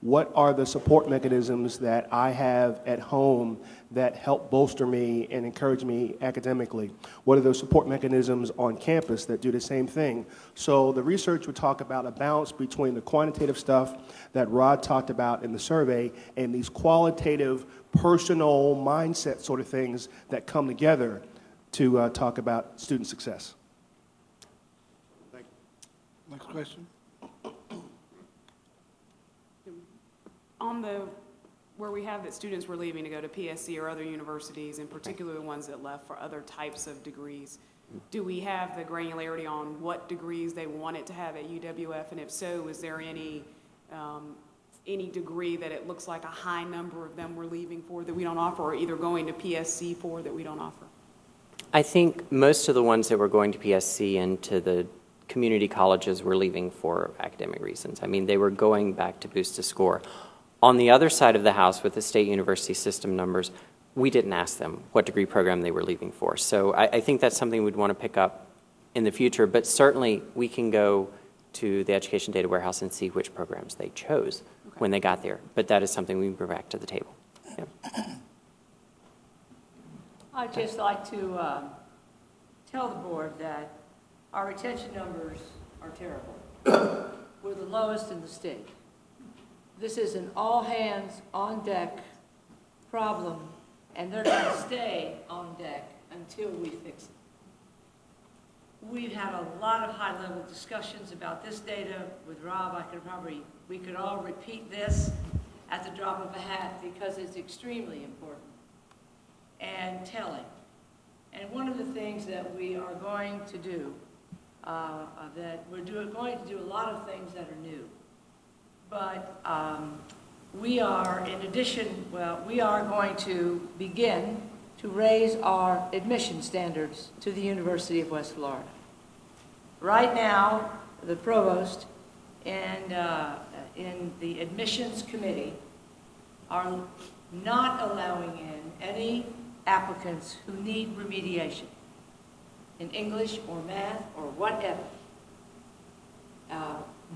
What are the support mechanisms that I have at home that help bolster me and encourage me academically? What are those support mechanisms on campus that do the same thing? So the research would talk about a balance between the quantitative stuff that Rod talked about in the survey and these qualitative, personal mindset sort of things that come together to talk about student success. Next question. On where we have that students were leaving to go to PSC or other universities, in particular the ones that left for other types of degrees, do we have the granularity on what degrees they wanted to have at UWF? And if so, is there any degree that it looks like a high number of them were leaving for that we don't offer, or either going to PSC for that we don't offer? I think most of the ones that were going to PSC and to the community colleges were leaving for academic reasons. I mean, they were going back to boost a score. On the other side of the house, with the state university system numbers, we didn't ask them what degree program they were leaving for. So I think that's something we'd want to pick up in the future, but certainly we can go to the Education Data Warehouse and see which programs they chose when they got there. But that is something we can bring back to the table. Yeah. I'd just like to tell the board that our retention numbers are terrible. We're the lowest in the state. This is an all-hands-on-deck problem, and they're going to stay on deck until we fix it. We've had a lot of high-level discussions about this data with Rob. We could all repeat this at the drop of a hat because it's extremely important and telling. And one of the things that we are going to do, going to do a lot of things that are new. But we are, in addition, we are going to begin to raise our admission standards to the University of West Florida. Right now, the provost and in the admissions committee are not allowing in any applicants who need remediation in English or math or whatever.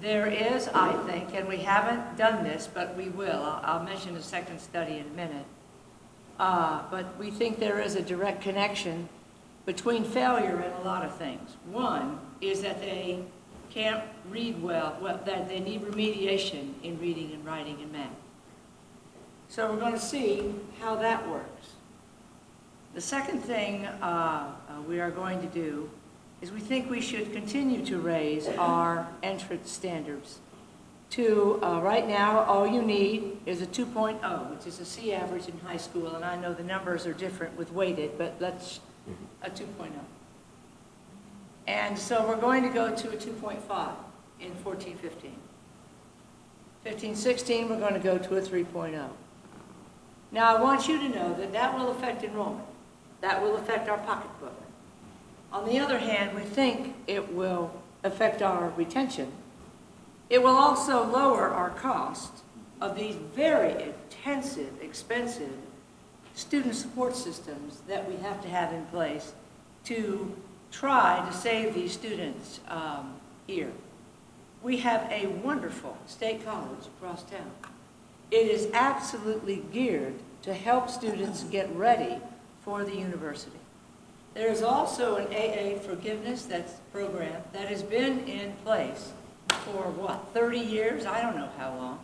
There is, I think, and we haven't done this, but we will. I'll mention a second study in a minute. But we think there is a direct connection between failure and a lot of things. One is that they can't read well, that they need remediation in reading and writing and math. So we're going to see how that works. The second thing we are going to do is we think we should continue to raise our entrance standards to, right now, all you need is a 2.0, which is a C average in high school, and I know the numbers are different with weighted, but let's, a 2.0. And so we're going to go to a 2.5 in 14-15. 15-16, we're going to go to a 3.0. Now, I want you to know that that will affect enrollment. That will affect our pocketbook. On the other hand, we think it will affect our retention. It will also lower our cost of these very intensive, expensive student support systems that we have to have in place to try to save these students here. We have a wonderful state college across town. It is absolutely geared to help students get ready for the university. There is also an AA forgiveness program that has been in place for, what, 30 years? I don't know how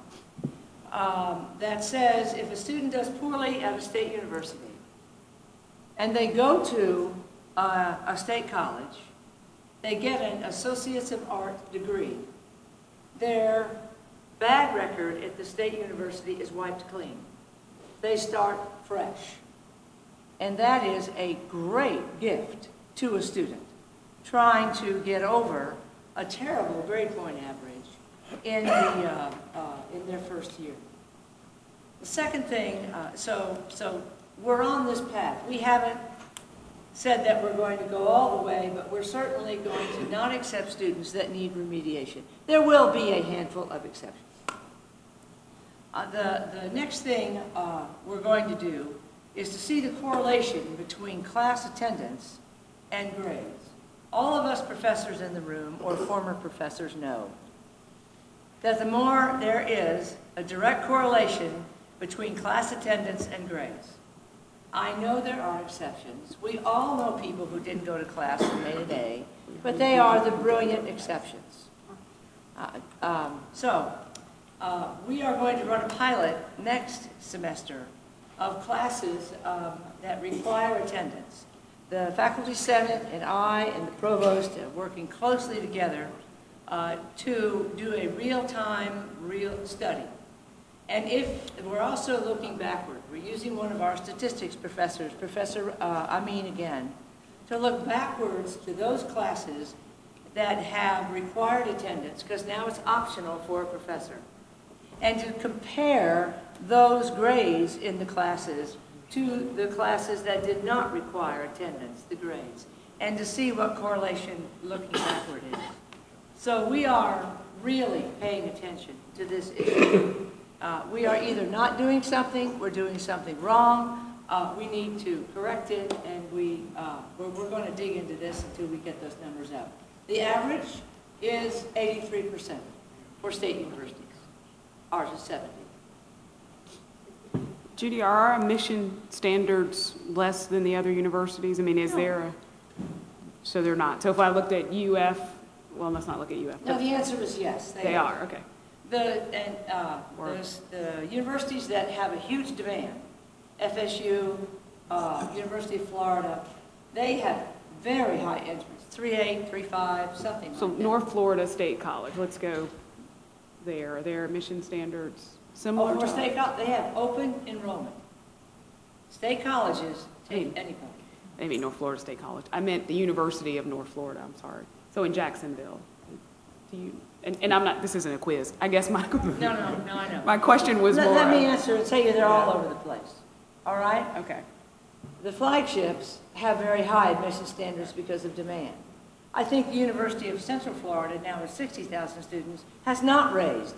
long. That says if a student does poorly at a state university and they go to a state college, they get an Associates of Art degree. Their bad record at the state university is wiped clean. They start fresh. And that is a great gift to a student trying to get over a terrible grade point average in their first year. The second thing, so we're on this path. We haven't said that we're going to go all the way, but we're certainly going to not accept students that need remediation. There will be a handful of exceptions. The next thing we're going to do is to see the correlation between class attendance and grades. All of us professors in the room, or former professors, know that the more there is a direct correlation between class attendance and grades. I know there are exceptions. We all know people who didn't go to class and made an A, but they are the brilliant exceptions. We are going to run a pilot next semester of classes that require attendance. The Faculty Senate and I and the Provost are working closely together to do a real-time, real study. And if we're also looking backward, we're using one of our statistics professors, Professor Amin again, to look backwards to those classes that have required attendance, because now it's optional for a professor, and to compare those grades in the classes to the classes that did not require attendance, the grades, and to see what correlation looking backward is. So we are really paying attention to this issue. We are either not doing something, we're doing something wrong, we need to correct it, and we're going to dig into this until we get those numbers out. The average is 83% for state universities. Ours is 70. Judy, are our admission standards less than the other universities? I mean, is there a, so they're not. So if I looked at UF, well, let's not look at UF. No, the answer is yes. They are, okay. The universities that have a huge demand, FSU, University of Florida, they have very high entrance, 3.8, 3.5, something like that. So North Florida State College, let's go there. Are their admission standards similar to State College, they have open enrollment. State colleges take anybody. Maybe North Florida State College. I meant the University of North Florida, I'm sorry. So in Jacksonville. Do you, and I'm not, this isn't a quiz. I guess my... No, I know. My question was more... Let me answer and tell you they're all over the place. All right? Okay. The flagships have very high admission standards because of demand. I think the University of Central Florida, now with 60,000 students, has not raised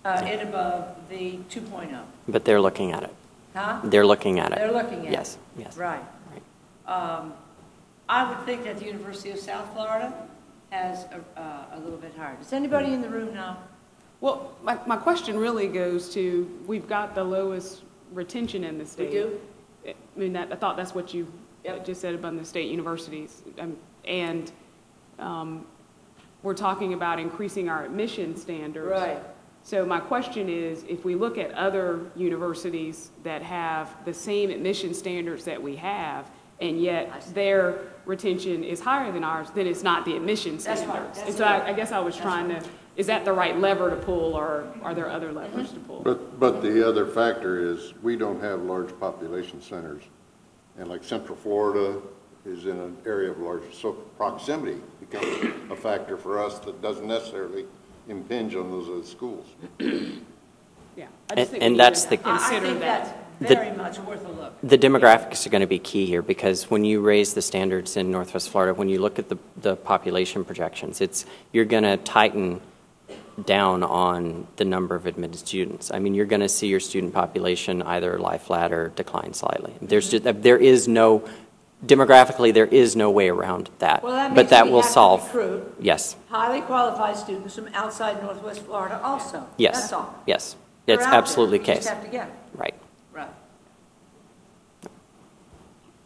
it above the 2.0. But they're looking at it. Huh? They're looking at it. They're looking at yes. it. Yes. Right. I would think that the University of South Florida has a little bit higher. Does anybody in the room know? Well, my question really goes to, we've got the lowest retention in the state. We do? I mean, I thought that's what you just said about the state universities. And we're talking about increasing our admission standards. Right. So my question is, if we look at other universities that have the same admission standards that we have, and yet their retention is higher than ours, then it's not the admission That's standards. right. That's And so right. I guess I was trying to, is that the right lever to pull, or are there other levers to pull? But the other factor is, we don't have large population centers. And like Central Florida is in an area of large, so proximity becomes a factor for us that doesn't necessarily impinge on those other schools. Yeah. I just think we And need that's to the consider I think that. that's very much worth a look. The demographics are going to be key here, because when you raise the standards in Northwest Florida, when you look at the population projections, you're going to tighten down on the number of admitted students. I mean, you're going to see your student population either lie flat or decline slightly. Demographically, there is no way around that. Well, that means but that we will have to solve. recruit Yes. highly qualified students from outside Northwest Florida also. Yes. That's all. Yes. They're It's out there. absolutely the You case. just have to get them. Right. Right.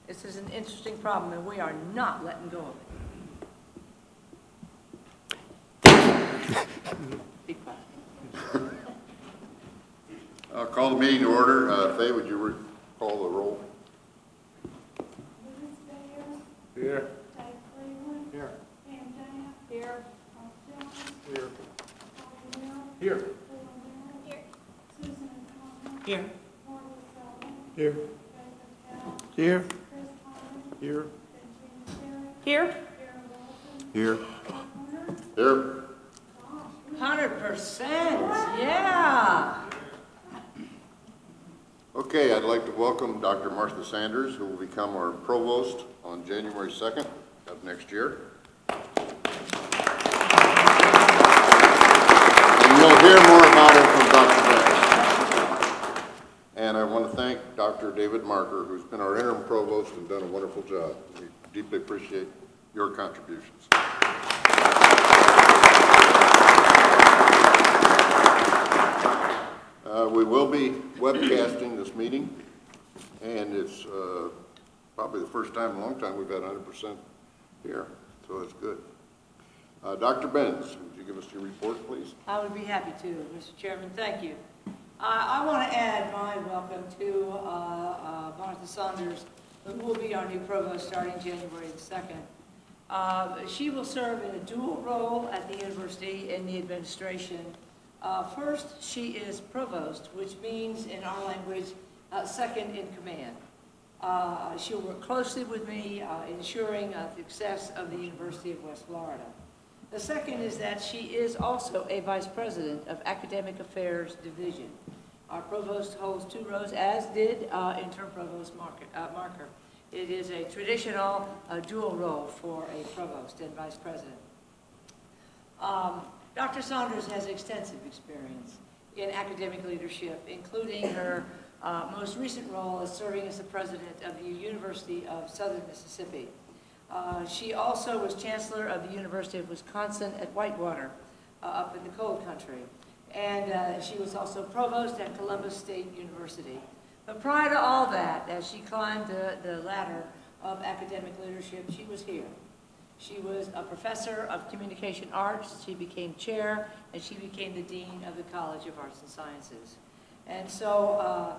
This is an interesting problem, and we are not letting go of it. Be quiet. I'll call the meeting to order. Faye, would you call the roll? Here. Here. Here. Here. Here. Here. Here. Here. Here? Here. Here. 100%, yeah. Okay, I'd like to welcome Dr. Martha Sanders, who will become our provost on January 2nd of next year. And you'll hear more about it from Dr. Benz. And I want to thank Dr. David Marker, who's been our interim provost and done a wonderful job. We deeply appreciate your contributions. We will be webcasting this meeting, and it's probably the first time in a long time we've had 100% here, so it's good. Dr. Benz, would you give us your report, please? I would be happy to, Mr. Chairman. Thank you. I want to add my welcome to Martha Saunders, who will be our new provost starting January the 2nd. She will serve in a dual role at the university in the administration. First, she is provost, which means in our language, second in command. She'll work closely with me, ensuring the success of the University of West Florida. The second is that she is also a vice president of Academic Affairs Division. Our provost holds 2 roles, as did interim provost Marker. It is a traditional dual role for a provost and vice president. Dr. Saunders has extensive experience in academic leadership, including her most recent role as serving as the president of the University of Southern Mississippi. She also was chancellor of the University of Wisconsin at Whitewater, up in the cold country. And she was also provost at Columbus State University. But prior to all that, as she climbed the ladder of academic leadership, she was here. She was a professor of communication arts, she became chair, and she became the dean of the College of Arts and Sciences. And so,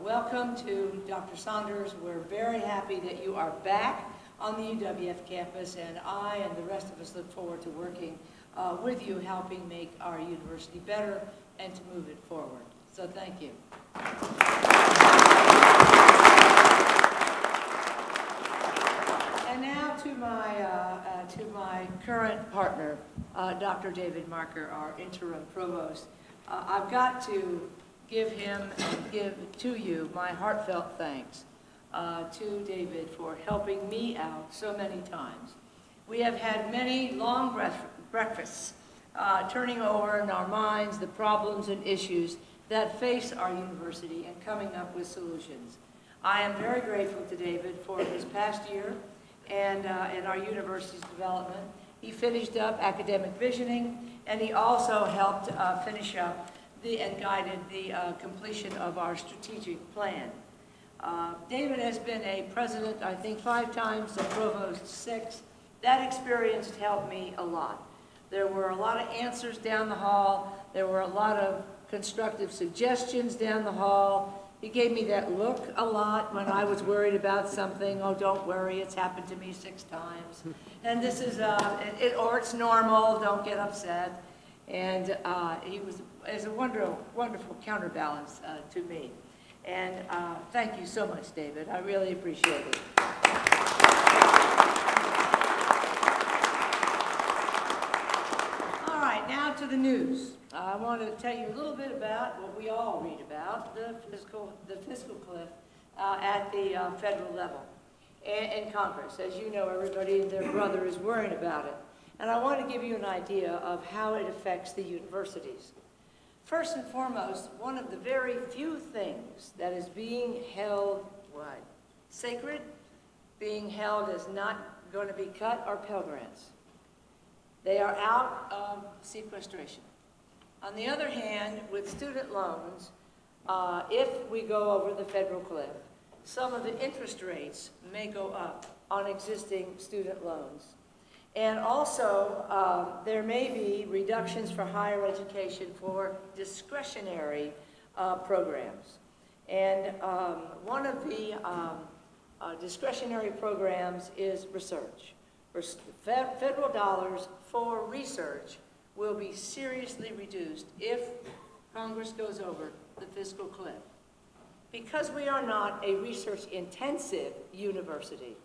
welcome to Dr. Saunders. We're very happy that you are back on the UWF campus, and I and the rest of us look forward to working with you, helping make our university better and to move it forward. So thank you. And now to my current partner, Dr. David Marker, our interim provost. I've got to give him and give to you my heartfelt thanks to David for helping me out so many times. We have had many long breakfasts turning over in our minds the problems and issues that face our university and coming up with solutions. I am very grateful to David for his past year and our university's development. He finished up academic visioning, and he also helped finish up and guided the completion of our strategic plan. David has been a president, I think, 5 times, and provost 6. That experience helped me a lot. There were a lot of answers down the hall. There were a lot of constructive suggestions down the hall. He gave me that look a lot when I was worried about something. Oh, don't worry, it's happened to me 6 times. And this is, or it's normal, don't get upset. And he was a wonderful counterbalance to me. And thank you so much, David. I really appreciate it. All right, now to the news. I want to tell you a little bit about what we all read about, the fiscal cliff at the federal level in Congress. As you know, everybody and their brother is worrying about it. And I want to give you an idea of how it affects the universities. First and foremost, one of the very few things that is being held, sacred, being held as not going to be cut are Pell Grants. They are out of sequestration. On the other hand, with student loans, if we go over the federal cliff, some of the interest rates may go up on existing student loans. And also, there may be reductions for higher education for discretionary programs. And one of the discretionary programs is research. Federal dollars for research will be seriously reduced if Congress goes over the fiscal cliff. Because we are not a research-intensive university,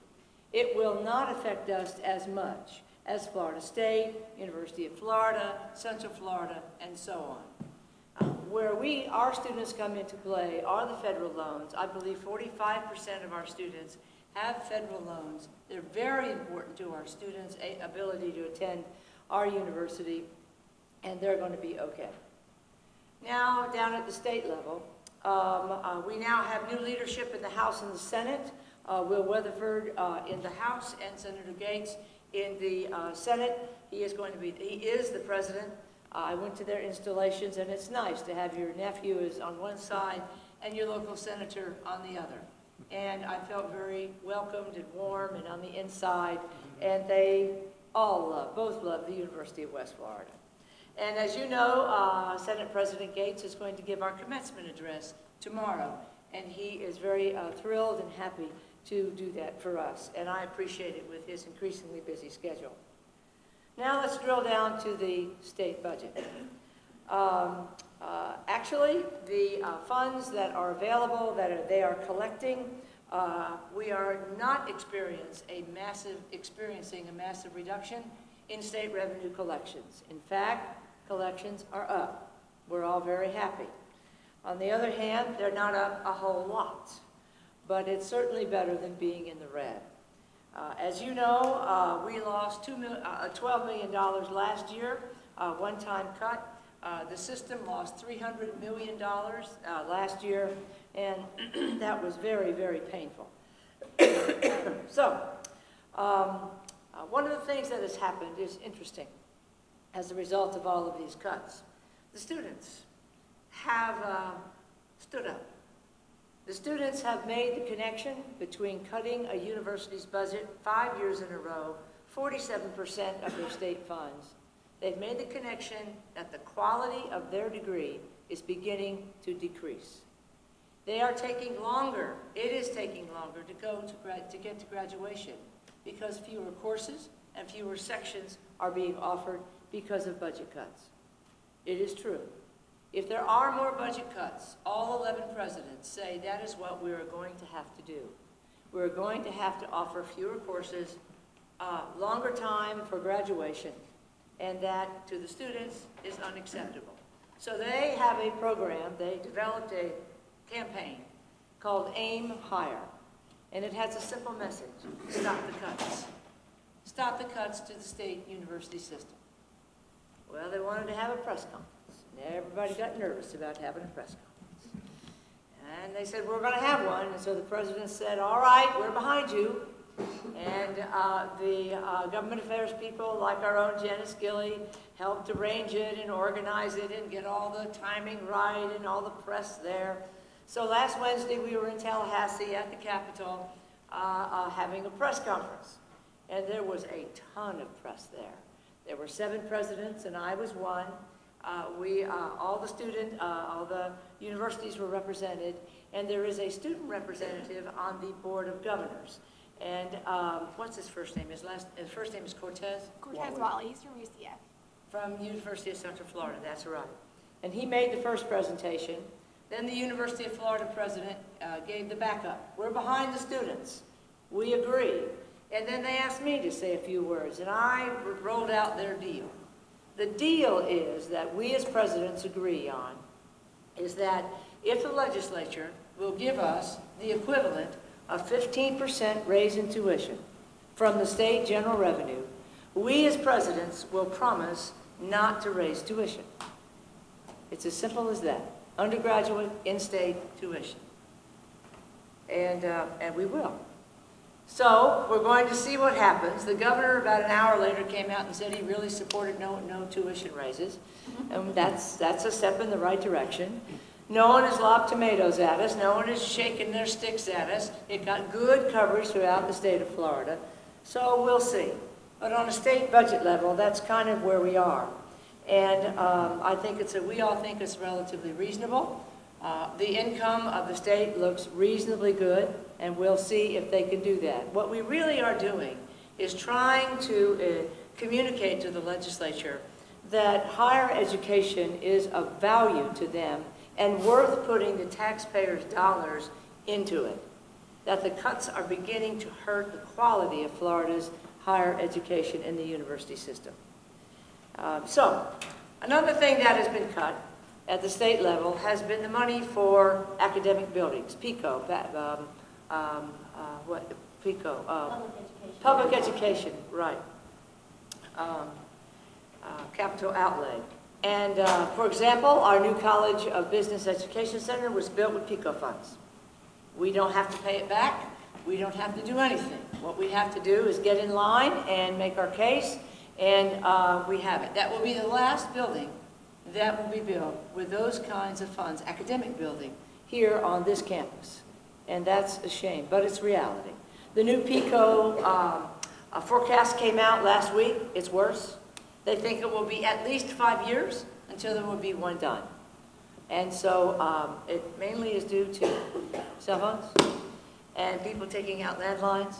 it will not affect us as much as Florida State, University of Florida, Central Florida, and so on. Where our students come into play are the federal loans. I believe 45% of our students have federal loans. They're very important to our students' ability to attend our university, and they're going to be okay. Now, down at the state level, we now have new leadership in the House and the Senate. Will Weatherford in the House and Senator Gates in the Senate. He is the president. I went to their installations, and it's nice to have your nephew is on one side and your local senator on the other. And I felt very welcomed and warm and on the inside, and they all both love the University of West Florida. And as you know, Senate President Gates is going to give our commencement address tomorrow, and he is very thrilled and happy to do that for us, and I appreciate it with his increasingly busy schedule. Now let's drill down to the state budget. Actually, the funds that are available, they are collecting, we are not experiencing a massive reduction in state revenue collections. In fact, collections are up. We're all very happy. On the other hand, they're not up a whole lot, but it's certainly better than being in the red. As you know, we lost $12 million last year, one-time cut. The system lost $300 million last year, and that was very, very painful. So, one of the things that has happened is interesting as a result of all of these cuts. The students have stood up. The students have made the connection between cutting a university's budget 5 years in a row, 47% of their state funds. They've made the connection that the quality of their degree is beginning to decrease. They are taking longer. It is taking longer to get to graduation because fewer courses and fewer sections are being offered because of budget cuts. It is true. If there are more budget cuts, all 11 presidents say that is what we are going to have to do. We're going to have to offer fewer courses, longer time for graduation, and that to the students is unacceptable. So they have a program, they developed a campaign called Aim Higher, and it has a simple message: stop the cuts. Stop the cuts to the state university system. Well, they wanted to have a press conference. Everybody got nervous about having a press conference. And they said, we're going to have one. And so the president said, all right, we're behind you. And the government affairs people, like our own Janice Gilley, helped arrange it and organize it and get all the timing right and all the press there. So last Wednesday, we were in Tallahassee at the Capitol having a press conference. And there was a ton of press there. There were 7 presidents, and I was one. All the universities were represented, and there is a student representative on the Board of Governors. And what's his first name? His first name is Cortez? Cortez Wally, he's from UCF. From University of Central Florida, that's right. And he made the first presentation. Then the University of Florida president gave the backup. We're behind the students. We agree. And then they asked me to say a few words, and I rolled out their deal. The deal is that we as presidents agree on is that if the legislature will give us the equivalent of 15% raise in tuition from the state general revenue, we as presidents will promise not to raise tuition. It's as simple as that. Undergraduate, in-state tuition. And we will. So we're going to see what happens. The governor about an hour later came out and said he really supported no tuition raises. And that's a step in the right direction. No one has lobbed tomatoes at us. No one has shaken their sticks at us. It got good coverage throughout the state of Florida. So we'll see. But on a state budget level, that's kind of where we are. And I think we all think it's relatively reasonable. The income of the state looks reasonably good, and we'll see if they can do that. What we really are doing is trying to communicate to the legislature that higher education is of value to them and worth putting the taxpayers' dollars into it. That the cuts are beginning to hurt the quality of Florida's higher education in the university system. So, another thing that has been cut at the state level has been the money for academic buildings, PICO, public education, right, capital outlay. And for example, our new College of Business Education Center was built with PICO funds. We don't have to pay it back. We don't have to do anything. What we have to do is get in line and make our case, and we have it. That will be the last building that will be built with those kinds of funds, academic building, here on this campus. And that's a shame, but it's reality. The new PICO forecast came out last week. It's worse. They think it will be at least 5 years until there will be one done. And so it mainly is due to cell phones and people taking out landlines,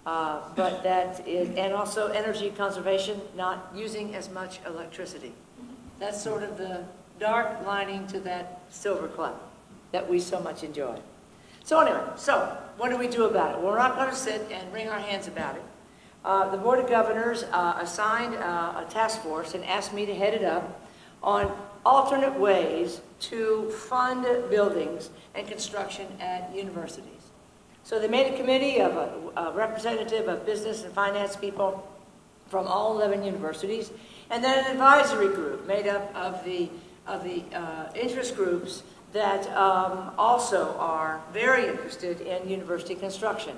and also energy conservation, not using as much electricity. That's sort of the dark lining to that silver cloud that we so much enjoy. So anyway, what do we do about it? We're not going to sit and wring our hands about it. The Board of Governors assigned a task force and asked me to head it up on alternate ways to fund buildings and construction at universities. So they made a committee of a representative of business and finance people from all 11 universities, and then an advisory group made up of the interest groups that also are very interested in university construction.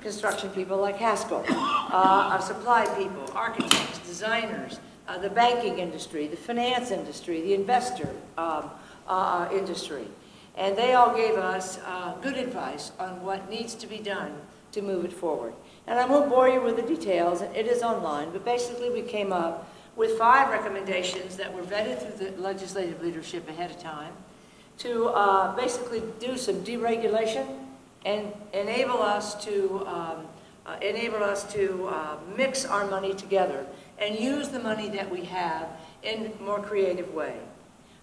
Construction people like Haskell, supply people, architects, designers, the banking industry, the finance industry, the investor industry. And they all gave us good advice on what needs to be done to move it forward. And I won't bore you with the details, it is online, but basically we came up with 5 recommendations that were vetted through the legislative leadership ahead of time to basically do some deregulation and enable us to mix our money together and use the money that we have in a more creative way.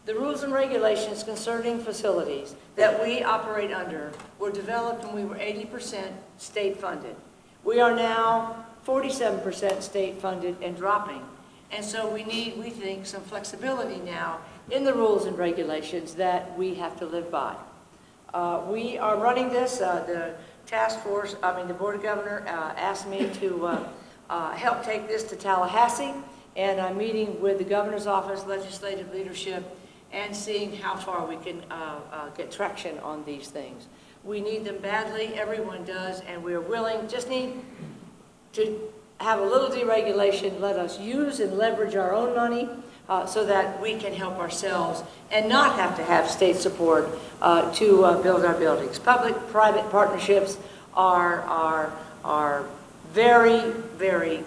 The rules and regulations concerning facilities that we operate under were developed when we were 80% state funded. We are now 47% state funded and dropping. And so we think, some flexibility now in the rules and regulations that we have to live by. We are running this, the Board of Governors asked me to help take this to Tallahassee, and I'm meeting with the Governor's Office, legislative leadership, and seeing how far we can get traction on these things. We need them badly, everyone does, and we're willing, just need to have a little deregulation, let us use and leverage our own money so that we can help ourselves and not have to have state support to build our buildings. Public-private partnerships are very, very,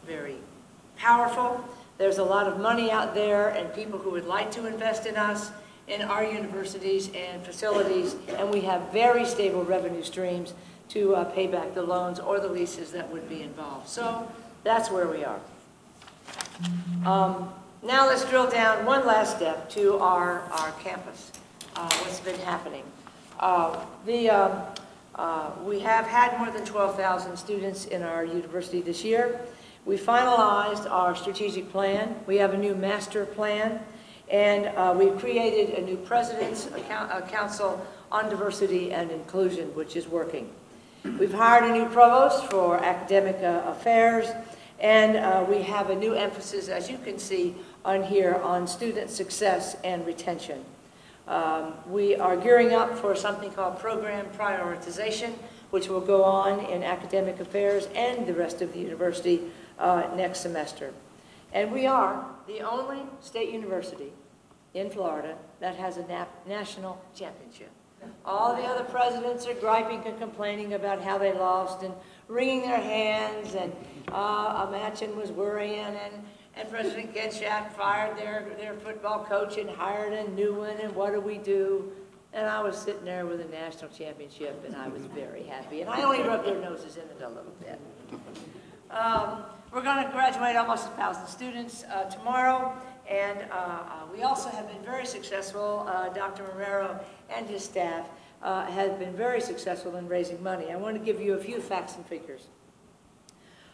very powerful. There's a lot of money out there and people who would like to invest in us, in our universities and facilities, and we have very stable revenue streams to pay back the loans or the leases that would be involved. So that's where we are. Now let's drill down one last step to our campus, what's been happening. We have had more than 12,000 students in our university this year. We finalized our strategic plan. We have a new master plan, and we've created a new president's council on diversity and inclusion, which is working. We've hired a new provost for academic affairs, and we have a new emphasis, as you can see on here, on student success and retention. We are gearing up for something called program prioritization, which will go on in academic affairs and the rest of the university next semester. And we are the only state university in Florida that has a national championship. All the other presidents are griping and complaining about how they lost and wringing their hands, and Amachin was worrying, and President Genshat fired their football coach and hired a new one, and what do we do? And I was sitting there with a national championship, and I was very happy. And I only rubbed their noses in it a little bit. We're going to graduate almost 1,000 students tomorrow, and we also have been very successful. Dr. Marrero and his staff have been very successful in raising money. I want to give you a few facts and figures.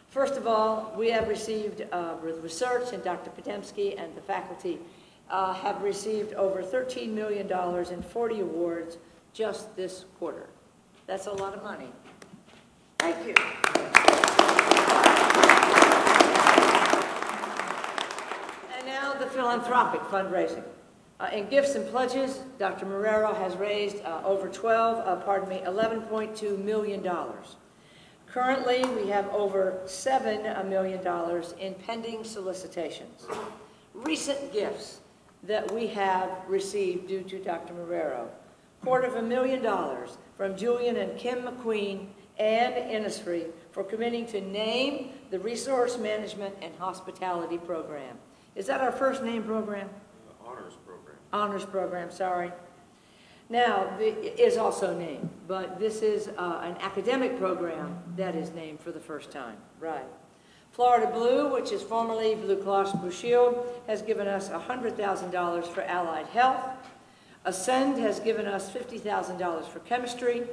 First of all, we have received with research, and Dr. Podemsky and the faculty have received over $13 million in 40 awards just this quarter. That's a lot of money. Thank you. And now the philanthropic fundraising. In gifts and pledges, Dr. Marrero has raised over $11.2 million. Currently, we have over $7 million in pending solicitations. Recent gifts that we have received due to Dr. Marrero: $250,000 from Julian and Kim McQueen and Innisfree for committing to name the Resource Management and Hospitality Program. Is that our first name program? Honors program. Honors program, sorry. Now, it is also named, but this is an academic program that is named for the first time. Right. Florida Blue, which is formerly Blue Cross Blue Shield, has given us $100,000 for allied health. Ascend has given us $50,000 for chemistry.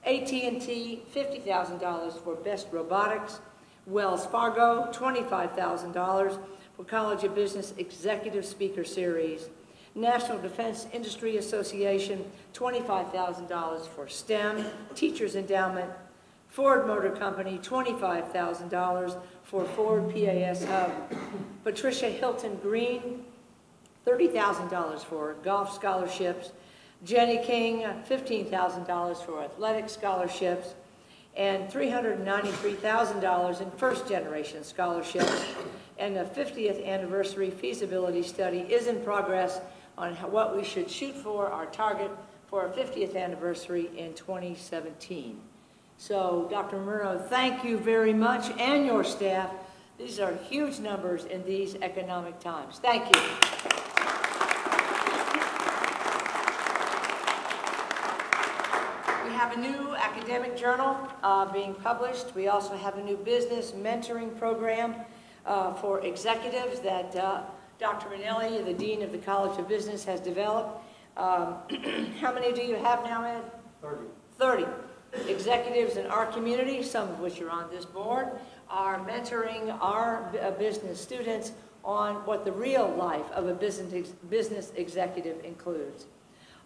AT&T, $50,000 for best robotics. Wells Fargo, $25,000 for College of Business Executive Speaker Series. National Defense Industry Association, $25,000 for STEM, Teachers Endowment. Ford Motor Company, $25,000 for Ford PAS Hub. Patricia Hilton Green, $30,000 for golf scholarships. Jenny King, $15,000 for athletic scholarships, and $393,000 in first-generation scholarships. And the 50th anniversary feasibility study is in progress on what we should shoot for, our target for our 50th anniversary in 2017. So, Dr. Marrero, thank you very much, and your staff. These are huge numbers in these economic times. Thank you. We have a new academic journal being published. We also have a new business mentoring program for executives that Dr. Minnelli, the Dean of the College of Business, has developed. How many do you have now, Ed? 30 executives in our community, some of which are on this board, are mentoring our business students on what the real life of a business executive includes.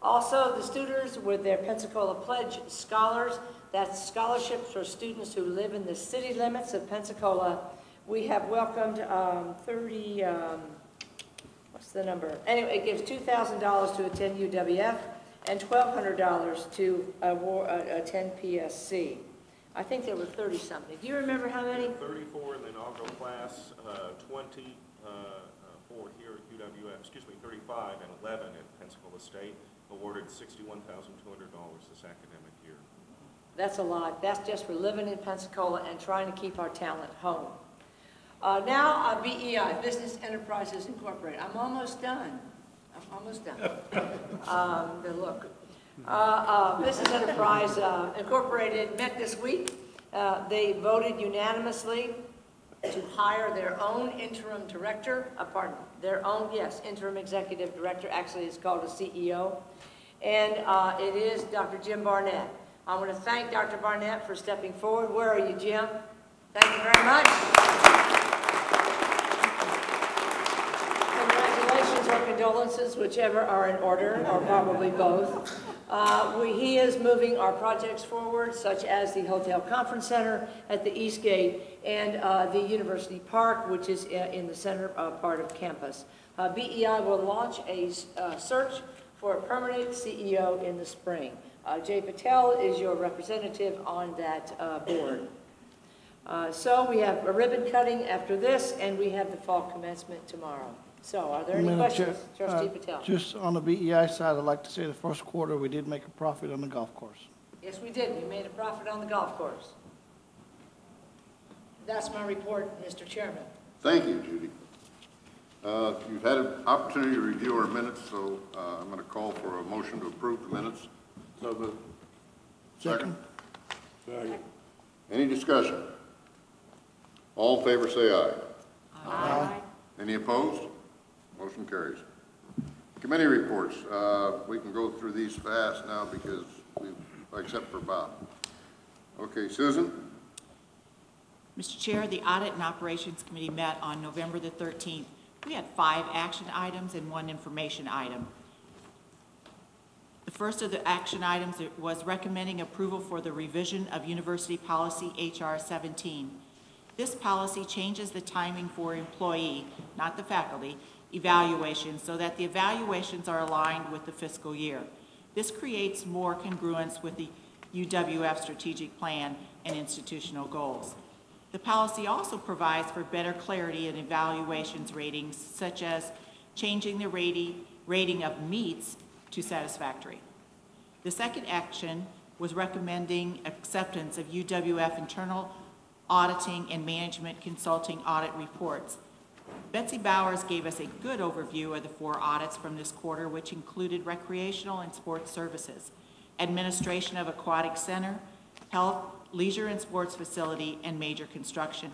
Also, the students with their Pensacola Pledge Scholars, that's scholarships for students who live in the city limits of Pensacola. We have welcomed 30, what's the number? Anyway, it gives $2,000 to attend UWF and $1,200 to attend PSC. I think there were 30-something. Do you remember how many? 34 in the inaugural class, 20 for here at UWF, 35 and 11 at Pensacola State, awarded $61,200 this academic year. That's a lot. That's just for living in Pensacola and trying to keep our talent home. Now, BEI, Business Enterprises Incorporated. I'm almost done. Look. Business Enterprise Incorporated met this week. They voted unanimously to hire their own interim director, interim executive director. Actually, it's called a CEO. And it is Dr. Jim Barnett. I want to thank Dr. Barnett for stepping forward. Where are you, Jim? Thank you very much. Congratulations or condolences, whichever are in order, or probably both. He is moving our projects forward, such as the Hotel Conference Center at the East Gate and the University Park, which is in the center part of campus. BEI will launch a search for a permanent CEO in the spring. Jay Patel is your representative on that board. So we have a ribbon cutting after this, and we have the fall commencement tomorrow. So are there any questions, Trustee Patel? Just on the BEI side, I'd like to say the first quarter we did make a profit on the golf course. Yes, we did. We made a profit on the golf course. That's my report, Mr. Chairman. Thank you, Judy. You've had an opportunity to review our minutes, so I'm going to call for a motion to approve the minutes. So moved. Second? Second. Any discussion? All in favor say aye. Aye. Any opposed? Motion carries. Committee reports. We can go through these fast now because except for Bob. Okay, Susan? Mr. Chair, the Audit and Operations Committee met on November the 13th. We had 5 action items and 1 information item. The first of the action items was recommending approval for the revision of University Policy HR 17. This policy changes the timing for employee, not the faculty, evaluations so that the evaluations are aligned with the fiscal year. This creates more congruence with the UWF strategic plan and institutional goals. The policy also provides for better clarity in evaluations ratings, such as changing the rating of meets to satisfactory. The second action was recommending acceptance of UWF internal auditing and management consulting audit reports. Betsy Bowers gave us a good overview of the 4 audits from this quarter, which included recreational and sports services, administration of aquatic center, health, leisure and sports facility, and major construction.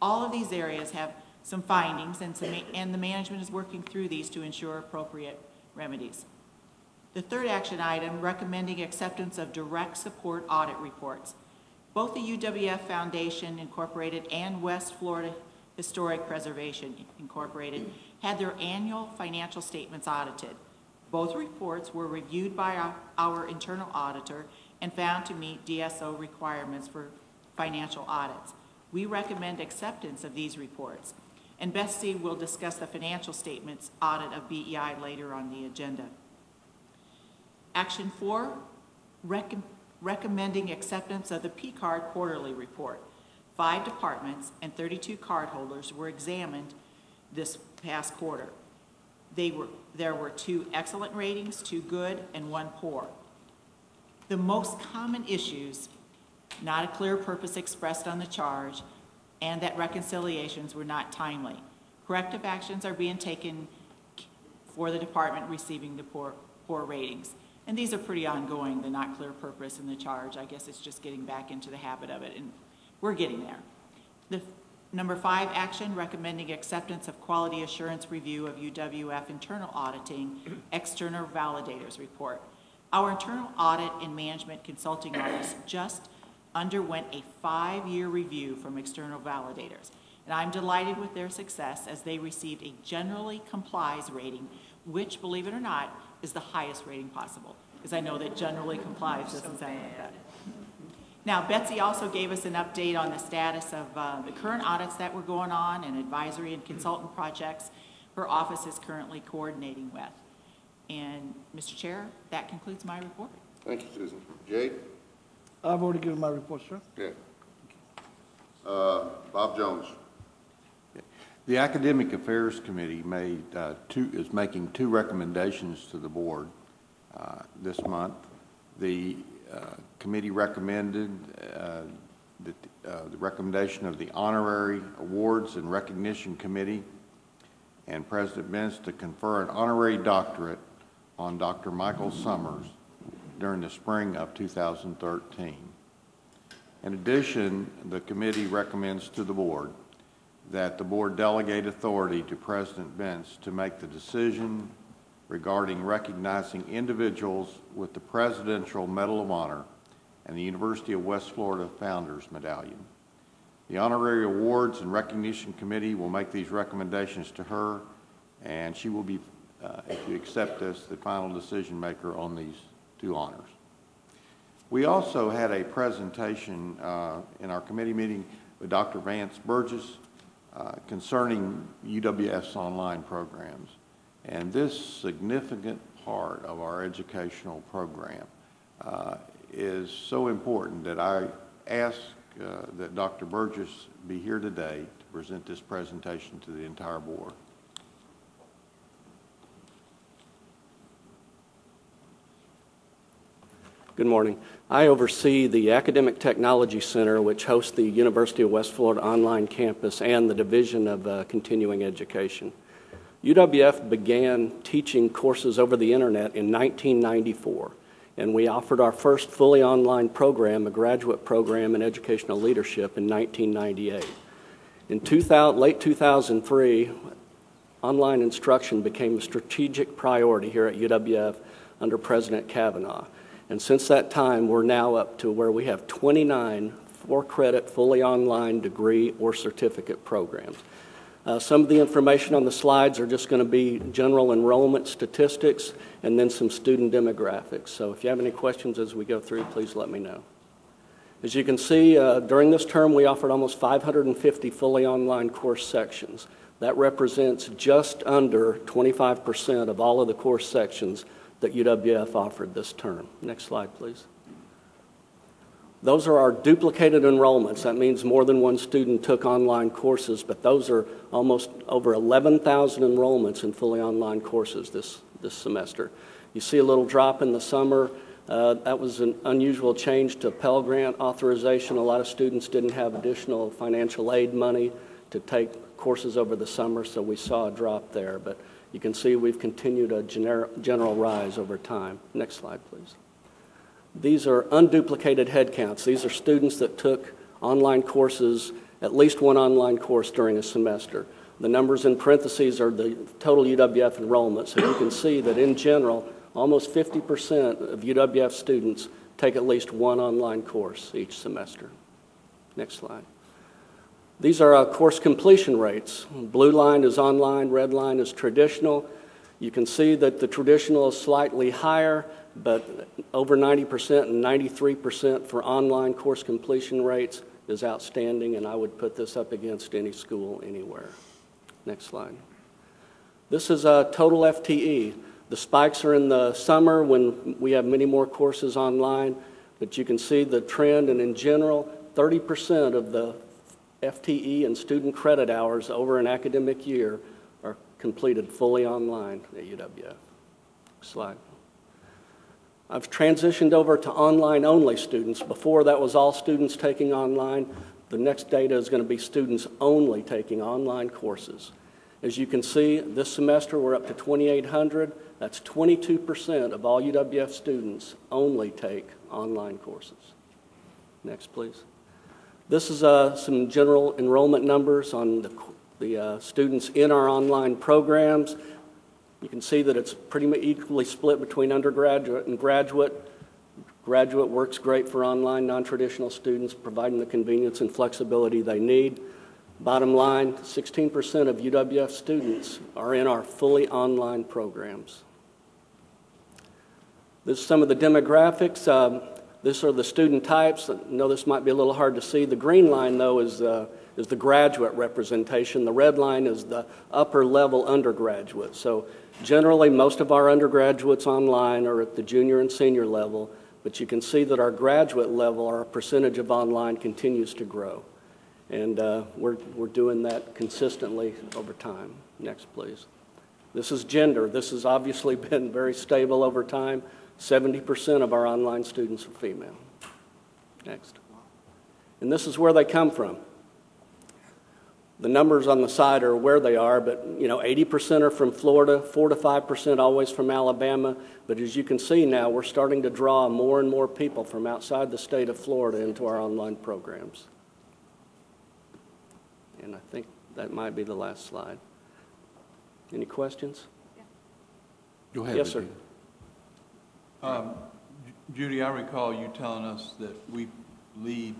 All of these areas have some findings, and the management is working through these to ensure appropriate remedies. The third action item, recommending acceptance of direct support audit reports. Both the UWF Foundation Incorporated and West Florida Historic Preservation Incorporated had their annual financial statements audited. Both reports were reviewed by our internal auditor and found to meet DSO requirements for financial audits. We recommend acceptance of these reports, and Betsy will discuss the financial statements audit of BEI later on the agenda. Action 4, recommending acceptance of the P-Card quarterly report. 5 departments and 32 cardholders were examined this past quarter. There were 2 excellent ratings, 2 good, and 1 poor. The most common issues, not a clear purpose expressed on the charge, and that reconciliations were not timely. Corrective actions are being taken for the department receiving the poor ratings. And these are pretty ongoing, the not clear purpose and the charge. I guess it's just getting back into the habit of it, and we're getting there. The number 5 action, recommending acceptance of quality assurance review of UWF internal auditing external validators report. Our internal audit and management consulting office just underwent a 5-year review from external validators. And I'm delighted with their success as they received a generally complies rating, which, believe it or not, is the highest rating possible, because I know that generally complies doesn't sound like that. Now, Betsy also gave us an update on the status of the current audits that were going on and advisory and consultant projects her office is currently coordinating with. And, Mr. Chair, that concludes my report. Thank you, Susan. Jade? I've already given my report, sir. Okay. Bob Jones. The Academic Affairs Committee is making two recommendations to the board this month. The committee recommended the recommendation of the Honorary Awards and Recognition Committee and President Bentz to confer an honorary doctorate on Dr. Michael Summers during the spring of 2013. In addition, the committee recommends to the board that the board delegate authority to President Bentz to make the decision regarding recognizing individuals with the Presidential Medal of Honor and the University of West Florida Founders Medallion. The Honorary Awards and Recognition Committee will make these recommendations to her, and she will be, if you accept this, the final decision maker on these two honors. We also had a presentation in our committee meeting with Dr. Vance Burgess concerning UWF's online programs. And this significant part of our educational program is so important that I ask that Dr. Burgess be here today to present this presentation to the entire board. Good morning. I oversee the Academic Technology Center, which hosts the University of West Florida online campus and the Division of Continuing Education. UWF began teaching courses over the internet in 1994, and we offered our first fully online program, a graduate program in educational leadership, in 1998. In late 2003, online instruction became a strategic priority here at UWF under President Kavanaugh. And since that time, we're now up to where we have 29 4-credit fully online degree or certificate programs. Some of the information on the slides are just going to be general enrollment statistics and then some student demographics. So if you have any questions as we go through, please let me know. As you can see, during this term, we offered almost 550 fully online course sections. That represents just under 25% of all of the course sections that UWF offered this term. Next slide, please. Those are our duplicated enrollments. That means more than one student took online courses, but those are almost over 11,000 enrollments in fully online courses this semester. You see a little drop in the summer. That was an unusual change to Pell Grant authorization. A lot of students didn't have additional financial aid money to take courses over the summer, so we saw a drop there. But you can see we've continued a general rise over time. Next slide, please. These are unduplicated headcounts. These are students that took online courses, at least one online course during a semester. The numbers in parentheses are the total UWF enrollment. So you can see that in general, almost 50% of UWF students take at least one online course each semester. Next slide. These are our course completion rates. Blue line is online, red line is traditional. You can see that the traditional is slightly higher, but over 90% and 93% for online course completion rates is outstanding, and I would put this up against any school anywhere. Next slide. This is a total FTE. The spikes are in the summer when we have many more courses online, but you can see the trend, and in general, 30% of the FTE and student credit hours over an academic year are completed fully online at UWF. Next slide. I've transitioned over to online-only students. Before, that was all students taking online. The next data is going to be students only taking online courses. As you can see, this semester we're up to 2,800. That's 22% of all UWF students only take online courses. Next, please. This is some general enrollment numbers on the students in our online programs. You can see that it's pretty much equally split between undergraduate and graduate. Graduate works great for online, non-traditional students, providing the convenience and flexibility they need. Bottom line, 16% of UWF students are in our fully online programs. This is some of the demographics. These are the student types. I know this might be a little hard to see. The green line, though, is the graduate representation. The red line is the upper-level undergraduate. So generally, most of our undergraduates online are at the junior and senior level, but you can see that our graduate level, our percentage of online continues to grow. And we're doing that consistently over time. Next, please. This is gender. This has obviously been very stable over time. 70% of our online students are female. Next. And this is where they come from. The numbers on the side are where they are, but 80% are from Florida, 4 to 5% always from Alabama. But as you can see now, we're starting to draw more and more people from outside the state of Florida into our online programs. And I think that might be the last slide. Any questions? Yeah. Go ahead. Yes, sir. Judy, I recall you telling us that we lead,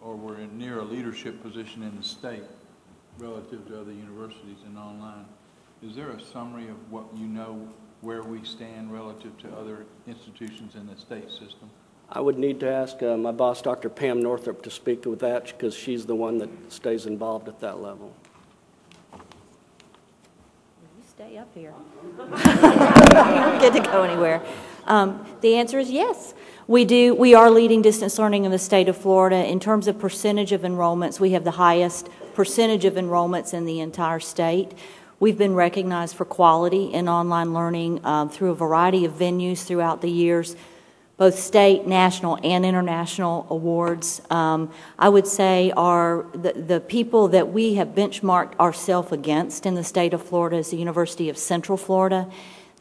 or we're near a leadership position in the state relative to other universities and online. Is there a summary of what you know where we stand relative to other institutions in the state system? I would need to ask my boss, Dr. Pam Northrup, to speak with that because she's the one that stays involved at that level. You stay up here. You don't get to go anywhere. The answer is yes. We are leading distance learning in the state of Florida. In terms of percentage of enrollments, we have the highest percentage of enrollments in the entire state. We've been recognized for quality in online learning through a variety of venues throughout the years, both state, national, and international awards. I would say the people that we have benchmarked ourselves against in the state of Florida is the University of Central Florida.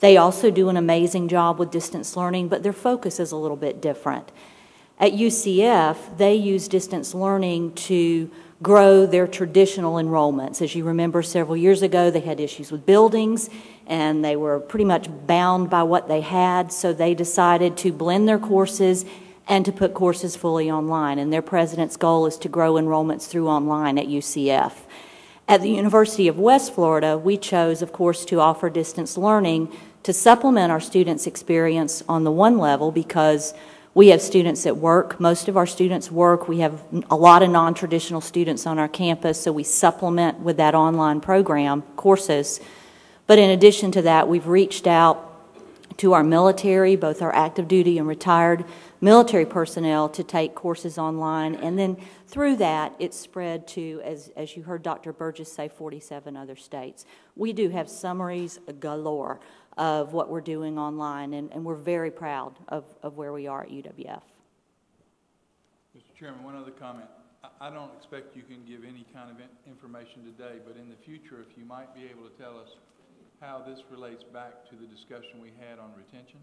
They also do an amazing job with distance learning, but their focus is a little bit different. At UCF, they use distance learning to grow their traditional enrollments. As you remember, several years ago, they had issues with buildings, and they were pretty much bound by what they had, so they decided to blend their courses and to put courses fully online. And their president's goal is to grow enrollments through online at UCF. At the University of West Florida, we chose, of course, to offer distance learning to supplement our students' experience on the one level because we have students that work. Most of our students work. We have a lot of non-traditional students on our campus, so we supplement with that online program, courses. But in addition to that, we've reached out to our military, both our active duty and retired military personnel, to take courses online. And then through that, it's spread to, as you heard Dr. Burgess say, 47 other states. We do have summaries galore of what we're doing online, and we're very proud of where we are at UWF. Mr. Chairman, one other comment. I don't expect you can give any kind of information today, but in the future, if you might be able to tell us how this relates back to the discussion we had on retention,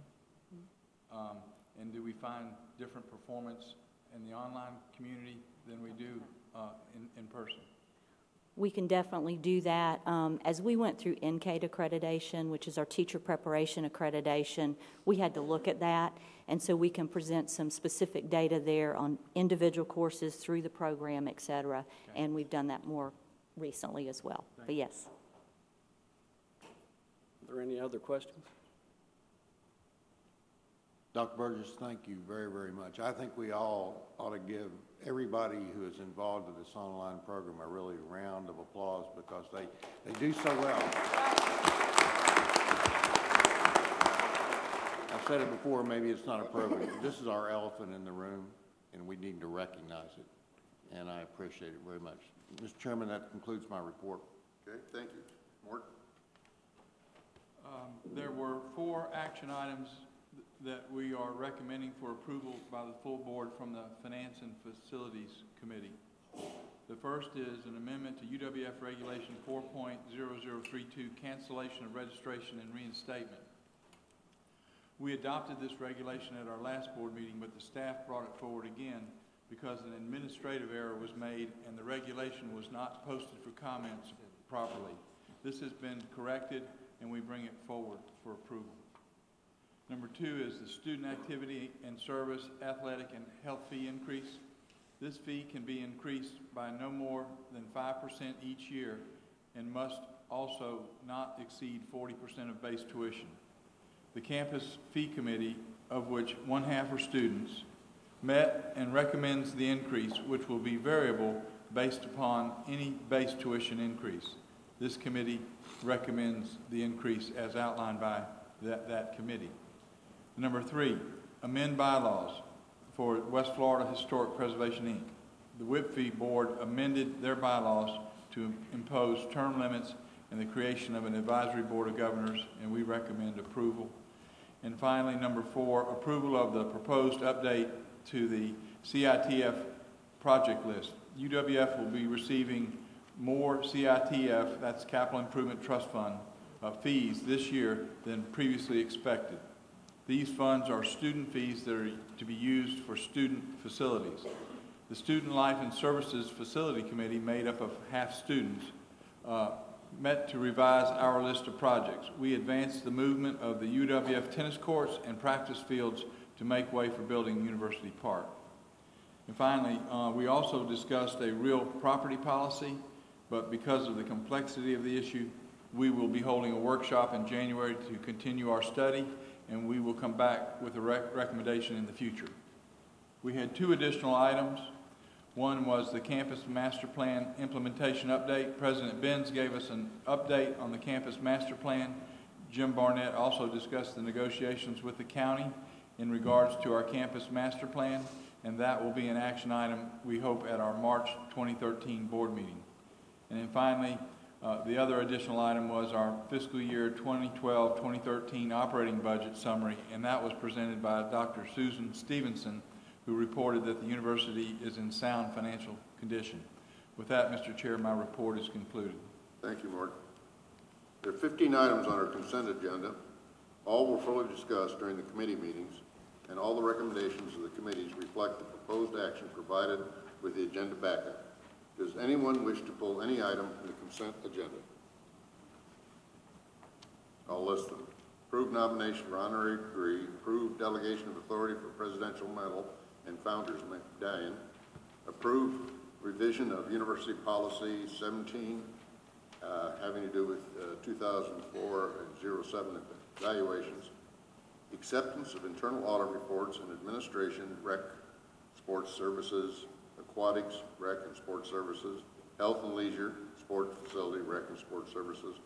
and do we find different performance in the online community than we do in person? We can definitely do that. As we went through NCATE accreditation, which is our teacher preparation accreditation, we had to look at that, and so we can present some specific data there on individual courses through the program, et cetera, okay. And we've done that more recently as well. But yes. Are there any other questions? Dr. Burgess, thank you very, very much. I think we all ought to give everybody who is involved in this online program a really round of applause because they do so well. I've said it before, maybe it's not appropriate, but this is our elephant in the room, and we need to recognize it, and I appreciate it very much. Mr. Chairman, that concludes my report. Okay, thank you. Mort? There were 4 action items that we are recommending for approval by the full board from the Finance and Facilities Committee. The first is an amendment to UWF Regulation 4.0032, cancellation of registration and reinstatement. We adopted this regulation at our last board meeting, but the staff brought it forward again because an administrative error was made and the regulation was not posted for comments properly. This has been corrected and we bring it forward for approval. Number 2 is the student activity and service, athletic, and health fee increase. This fee can be increased by no more than 5% each year and must also not exceed 40% of base tuition. The campus fee committee, of which 1/2 are students, met and recommends the increase, which will be variable based upon any base tuition increase. This committee recommends the increase as outlined by that committee. Number 3, amend bylaws for West Florida Historic Preservation, Inc. The WIPFE board amended their bylaws to impose term limits and the creation of an advisory board of governors, and we recommend approval. And finally, number 4, approval of the proposed update to the CITF project list. UWF will be receiving more CITF, that's Capital Improvement Trust Fund, fees this year than previously expected. These funds are student fees that are to be used for student facilities. The Student Life and Services Facility Committee, made up of half students, met to revise our list of projects. We advanced the movement of the UWF tennis courts and practice fields to make way for building University Park. And finally, we also discussed a real property policy, but because of the complexity of the issue, we will be holding a workshop in January to continue our study, and we will come back with a recommendation in the future. We had 2 additional items. One was the campus master plan implementation update. President Benz gave us an update on the campus master plan. Jim Barnett also discussed the negotiations with the county in regards to our campus master plan, and that will be an action item, we hope, at our March 2013 board meeting. And then finally, the other additional item was our fiscal year 2012-2013 operating budget summary, and that was presented by Dr. Susan Stevenson, who reported that the university is in sound financial condition. With that, Mr. Chair, my report is concluded. Thank you, Mark. There are 15 items on our consent agenda. All were fully discussed during the committee meetings, and all the recommendations of the committees reflect the proposed action provided with the agenda backup. Does anyone wish to pull any item from the consent agenda? I'll list them. Approved nomination for honorary degree, approved delegation of authority for presidential medal and founder's medallion, approved revision of University Policy 17 having to do with 2004 and 07 evaluations, acceptance of internal audit reports and administration, rec, sports services, aquatics, rec and sports services, health and leisure, sport facility, rec and sports services,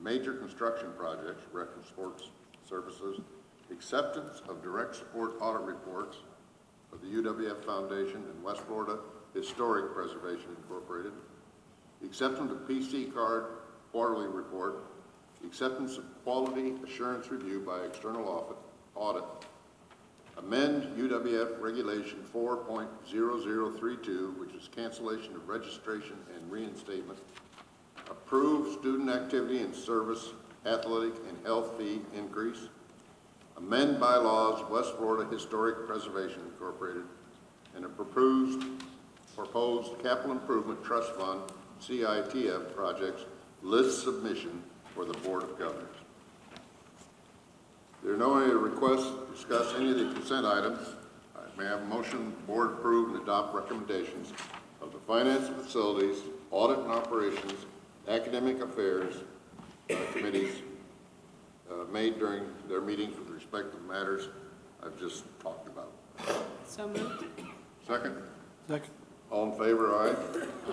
major construction projects, rec and sports services, acceptance of direct support audit reports of the UWF Foundation and West Florida Historic Preservation Incorporated, acceptance of C.O.R.E quarterly report, acceptance of quality assurance review by external audit, amend UWF Regulation 4.0032, which is cancellation of registration and reinstatement, approve student activity and service, athletic and health fee increase, amend bylaws West Florida Historic Preservation Incorporated, and a proposed Capital Improvement Trust Fund, CITF projects list submission for the Board of Governors. There are no other requests to discuss any of the consent items. May I have a motion the Board approve and adopt recommendations of the Finance and Facilities, Audit and Operations, Academic Affairs committees made during their meetings with respect to the matters I've just talked about. So moved. Second? Second. All in favor, aye?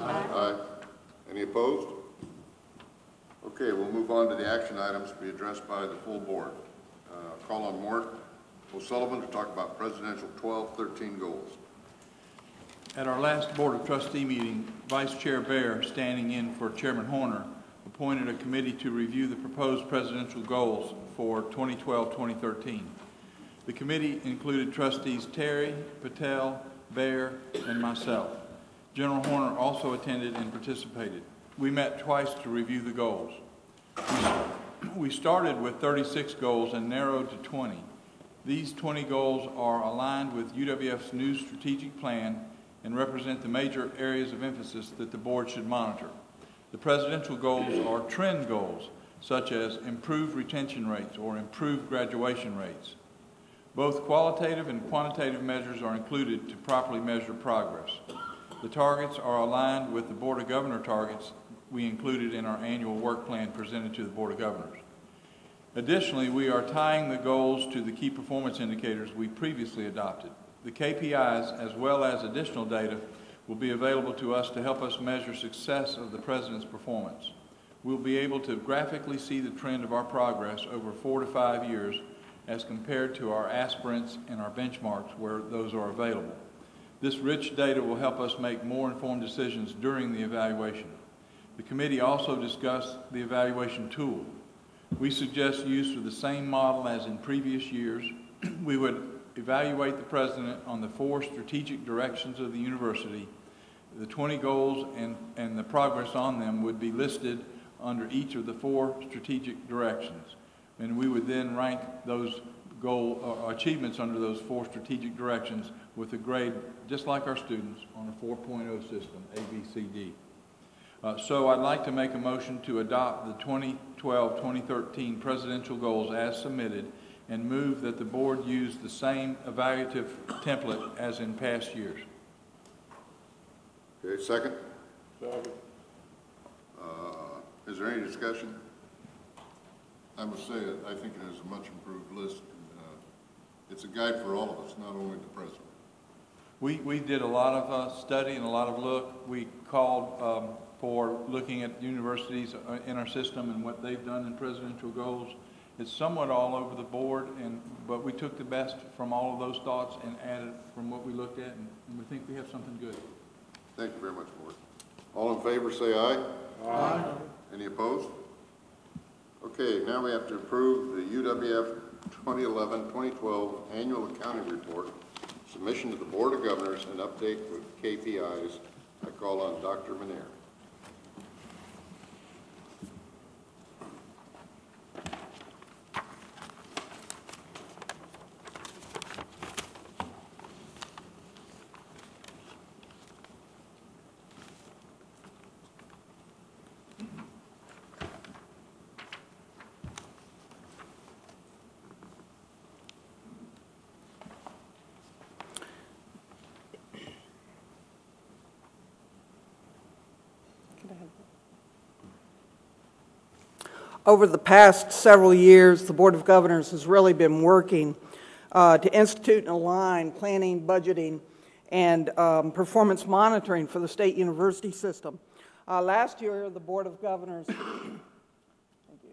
Aye. Aye. Any opposed? Okay, we'll move on to the action items to be addressed by the full board. Call on Mort O'Sullivan to talk about presidential 12-13 goals. At our last Board of Trustee meeting, Vice Chair Baer, standing in for Chairman Horner, appointed a committee to review the proposed presidential goals for 2012-2013. The committee included trustees Terry, Patel, Baer, and myself. General Horner also attended and participated. We met twice to review the goals. We started with 36 goals and narrowed to 20. These 20 goals are aligned with UWF's new strategic plan and represent the major areas of emphasis that the board should monitor. The presidential goals are trend goals, such as improved retention rates or improved graduation rates. Both qualitative and quantitative measures are included to properly measure progress. The targets are aligned with the Board of Governors targets we included in our annual work plan presented to the Board of Governors. Additionally, we are tying the goals to the key performance indicators we previously adopted. The KPIs, as well as additional data, will be available to us to help us measure success of the President's performance. We'll be able to graphically see the trend of our progress over 4 to 5 years as compared to our aspirants and our benchmarks where those are available. This rich data will help us make more informed decisions during the evaluation. The committee also discussed the evaluation tool. We suggest use of the same model as in previous years. We would evaluate the President on the 4 strategic directions of the university. The 20 goals and the progress on them would be listed under each of the 4 strategic directions. And we would then rank those goal achievements under those 4 strategic directions with a grade just like our students on a 4.0 system, A, B, C, D. So I'd like to make a motion to adopt the 2012-2013 presidential goals as submitted and move that the board use the same evaluative template as in past years. Okay, second? Second. Is there any discussion? I must say, I think it is a much improved list. It's a guide for all of us, not only the president. We did a lot of study and a lot of look. We called for looking at universities in our system and what they've done in presidential goals. It's somewhat all over the board, but we took the best from all of those thoughts and added from what we looked at, and we think we have something good. Thank you very much, Board. All in favor, say aye. Aye. Any opposed? Okay, now we have to approve the UWF 2011-2012 Annual Accounting Report, submission to the Board of Governors, and update with KPIs. I call on Dr. Minier. Over the past several years, the Board of Governors has really been working to institute and align planning, budgeting, and performance monitoring for the state university system. Last year, the Board of Governors thank you.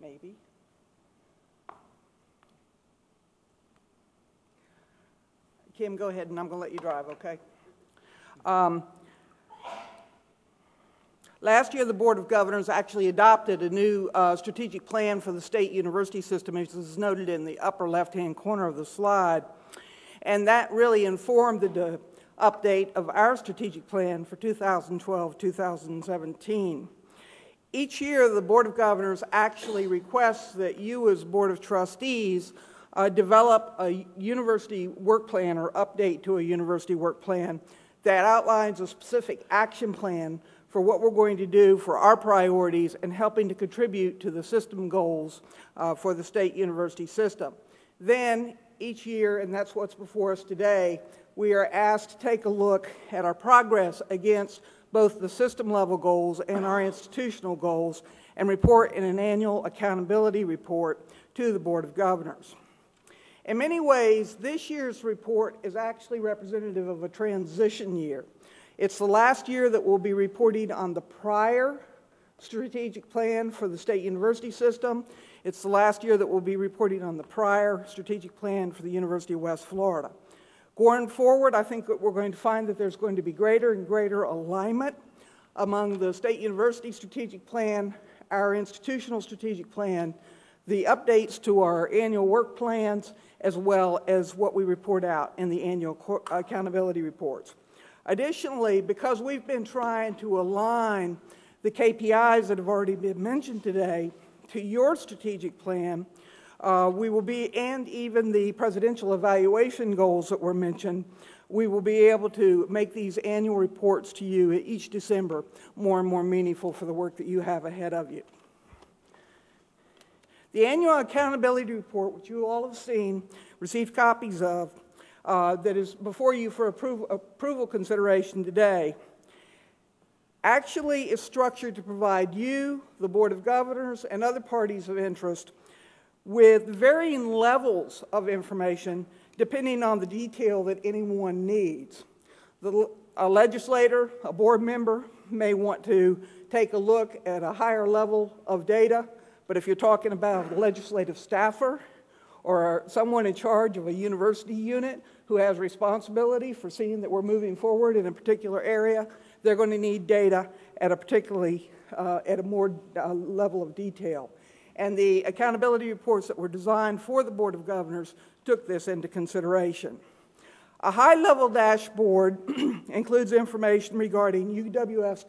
Maybe. Kim, go ahead, and I'm going to let you drive, okay? Last year, the Board of Governors actually adopted a new strategic plan for the state university system, as is noted in the upper left-hand corner of the slide. And that really informed the update of our strategic plan for 2012-2017. Each year, the Board of Governors actually requests that you, as Board of Trustees, develop a university work plan or update to a university work plan that outlines a specific action plan for what we're going to do for our priorities and helping to contribute to the system goals for the state university system. Then, each year, and that's what's before us today, we are asked to take a look at our progress against both the system-level goals and our institutional goals and report in an annual accountability report to the Board of Governors. In many ways, this year's report is actually representative of a transition year. It's the last year that we'll be reporting on the prior strategic plan for the state university system. It's the last year that we'll be reporting on the prior strategic plan for the University of West Florida. Going forward, I think that we're going to find that there's going to be greater and greater alignment among the state university strategic plan, our institutional strategic plan, the updates to our annual work plans, as well as what we report out in the annual accountability reports. Additionally, because we've been trying to align the KPIs that have already been mentioned today to your strategic plan, we will be, and even the presidential evaluation goals that were mentioned, we will be able to make these annual reports to you each December more and more meaningful for the work that you have ahead of you. The annual accountability report, which you all have seen, received copies of, that is before you for approval consideration today, actually is structured to provide you, the Board of Governors, and other parties of interest with varying levels of information depending on the detail that anyone needs. A legislator, a board member may want to take a look at a higher level of data, but if you're talking about a legislative staffer or someone in charge of a university unit who has responsibility for seeing that we're moving forward in a particular area, they're going to need data at a more level of detail. And the accountability reports that were designed for the Board of Governors took this into consideration. A high-level dashboard includes information regarding UWF's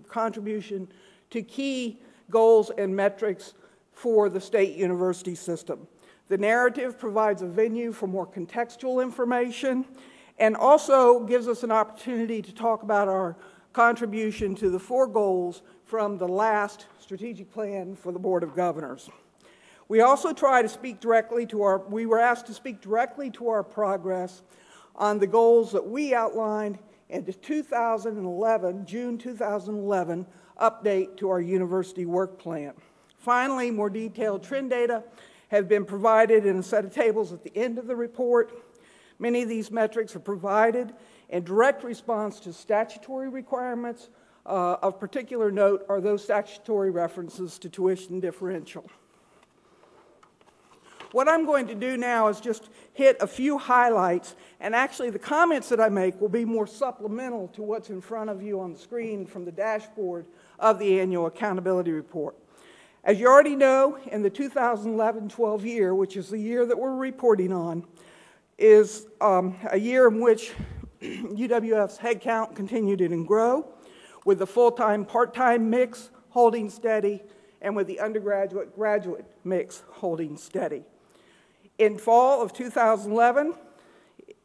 contribution to key goals and metrics for the state university system. The narrative provides a venue for more contextual information and also gives us an opportunity to talk about our contribution to the 4 goals from the last strategic plan for the Board of Governors. We also try to speak directly to we were asked to speak directly to our progress on the goals that we outlined in the 2011, June 2011, update to our university work plan. Finally, more detailed trend data have been provided in a set of tables at the end of the report. Many of these metrics are provided in direct response to statutory requirements. Of particular note are those statutory references to tuition differential. What I'm going to do now is just hit a few highlights, and actually the comments that I make will be more supplemental to what's in front of you on the screen from the dashboard of the annual accountability report. As you already know, in the 2011-12 year, which is the year that we're reporting on, is a year in which UWF's headcount continued to grow, with the full-time, part-time mix holding steady, and with the undergraduate-graduate mix holding steady. In fall of 2011,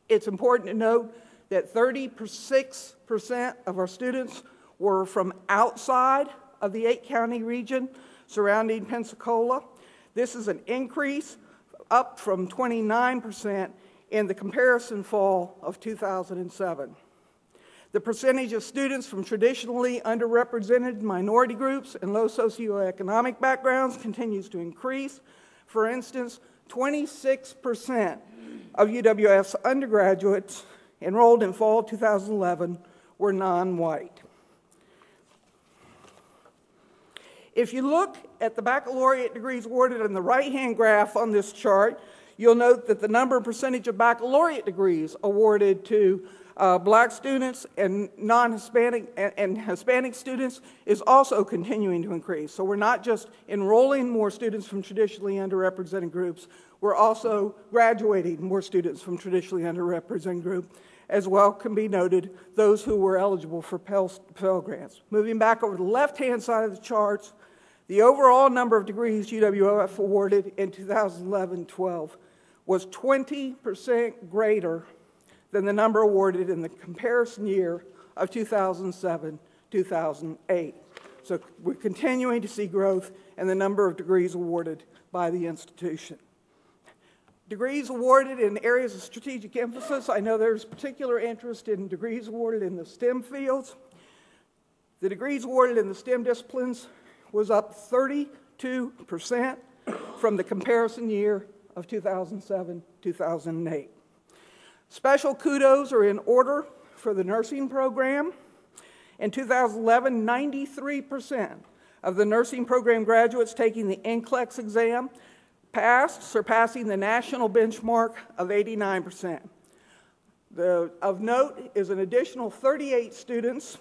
it's important to note that 36% of our students were from outside of the 8-county region surrounding Pensacola. This is an increase up from 29% in the comparison fall of 2007. The percentage of students from traditionally underrepresented minority groups and low socioeconomic backgrounds continues to increase. For instance, 26% of UWF's undergraduates enrolled in fall 2011 were non-white. If you look at the baccalaureate degrees awarded in the right-hand graph on this chart, you'll note that the number and percentage of baccalaureate degrees awarded to Black students and non-Hispanic and Hispanic students is also continuing to increase. So we're not just enrolling more students from traditionally underrepresented groups, we're also graduating more students from traditionally underrepresented groups. As well can be noted, those who were eligible for Pell Grants. Moving back over to the left-hand side of the charts, the overall number of degrees UWF awarded in 2011-12 was 20% greater than the number awarded in the comparison year of 2007-2008. So we're continuing to see growth in the number of degrees awarded by the institution. Degrees awarded in areas of strategic emphasis. I know there's particular interest in degrees awarded in the STEM fields. The degrees awarded in the STEM disciplines was up 32% from the comparison year of 2007-2008. Special kudos are in order for the nursing program. In 2011, 93% of the nursing program graduates taking the NCLEX exam passed, surpassing the national benchmark of 89%. Of note is an additional 38 students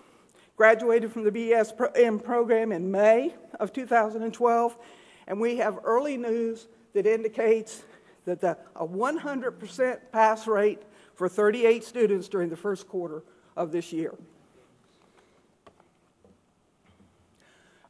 graduated from the BSM program in May of 2012, and we have early news that indicates that a 100% pass rate for 38 students during the first quarter of this year.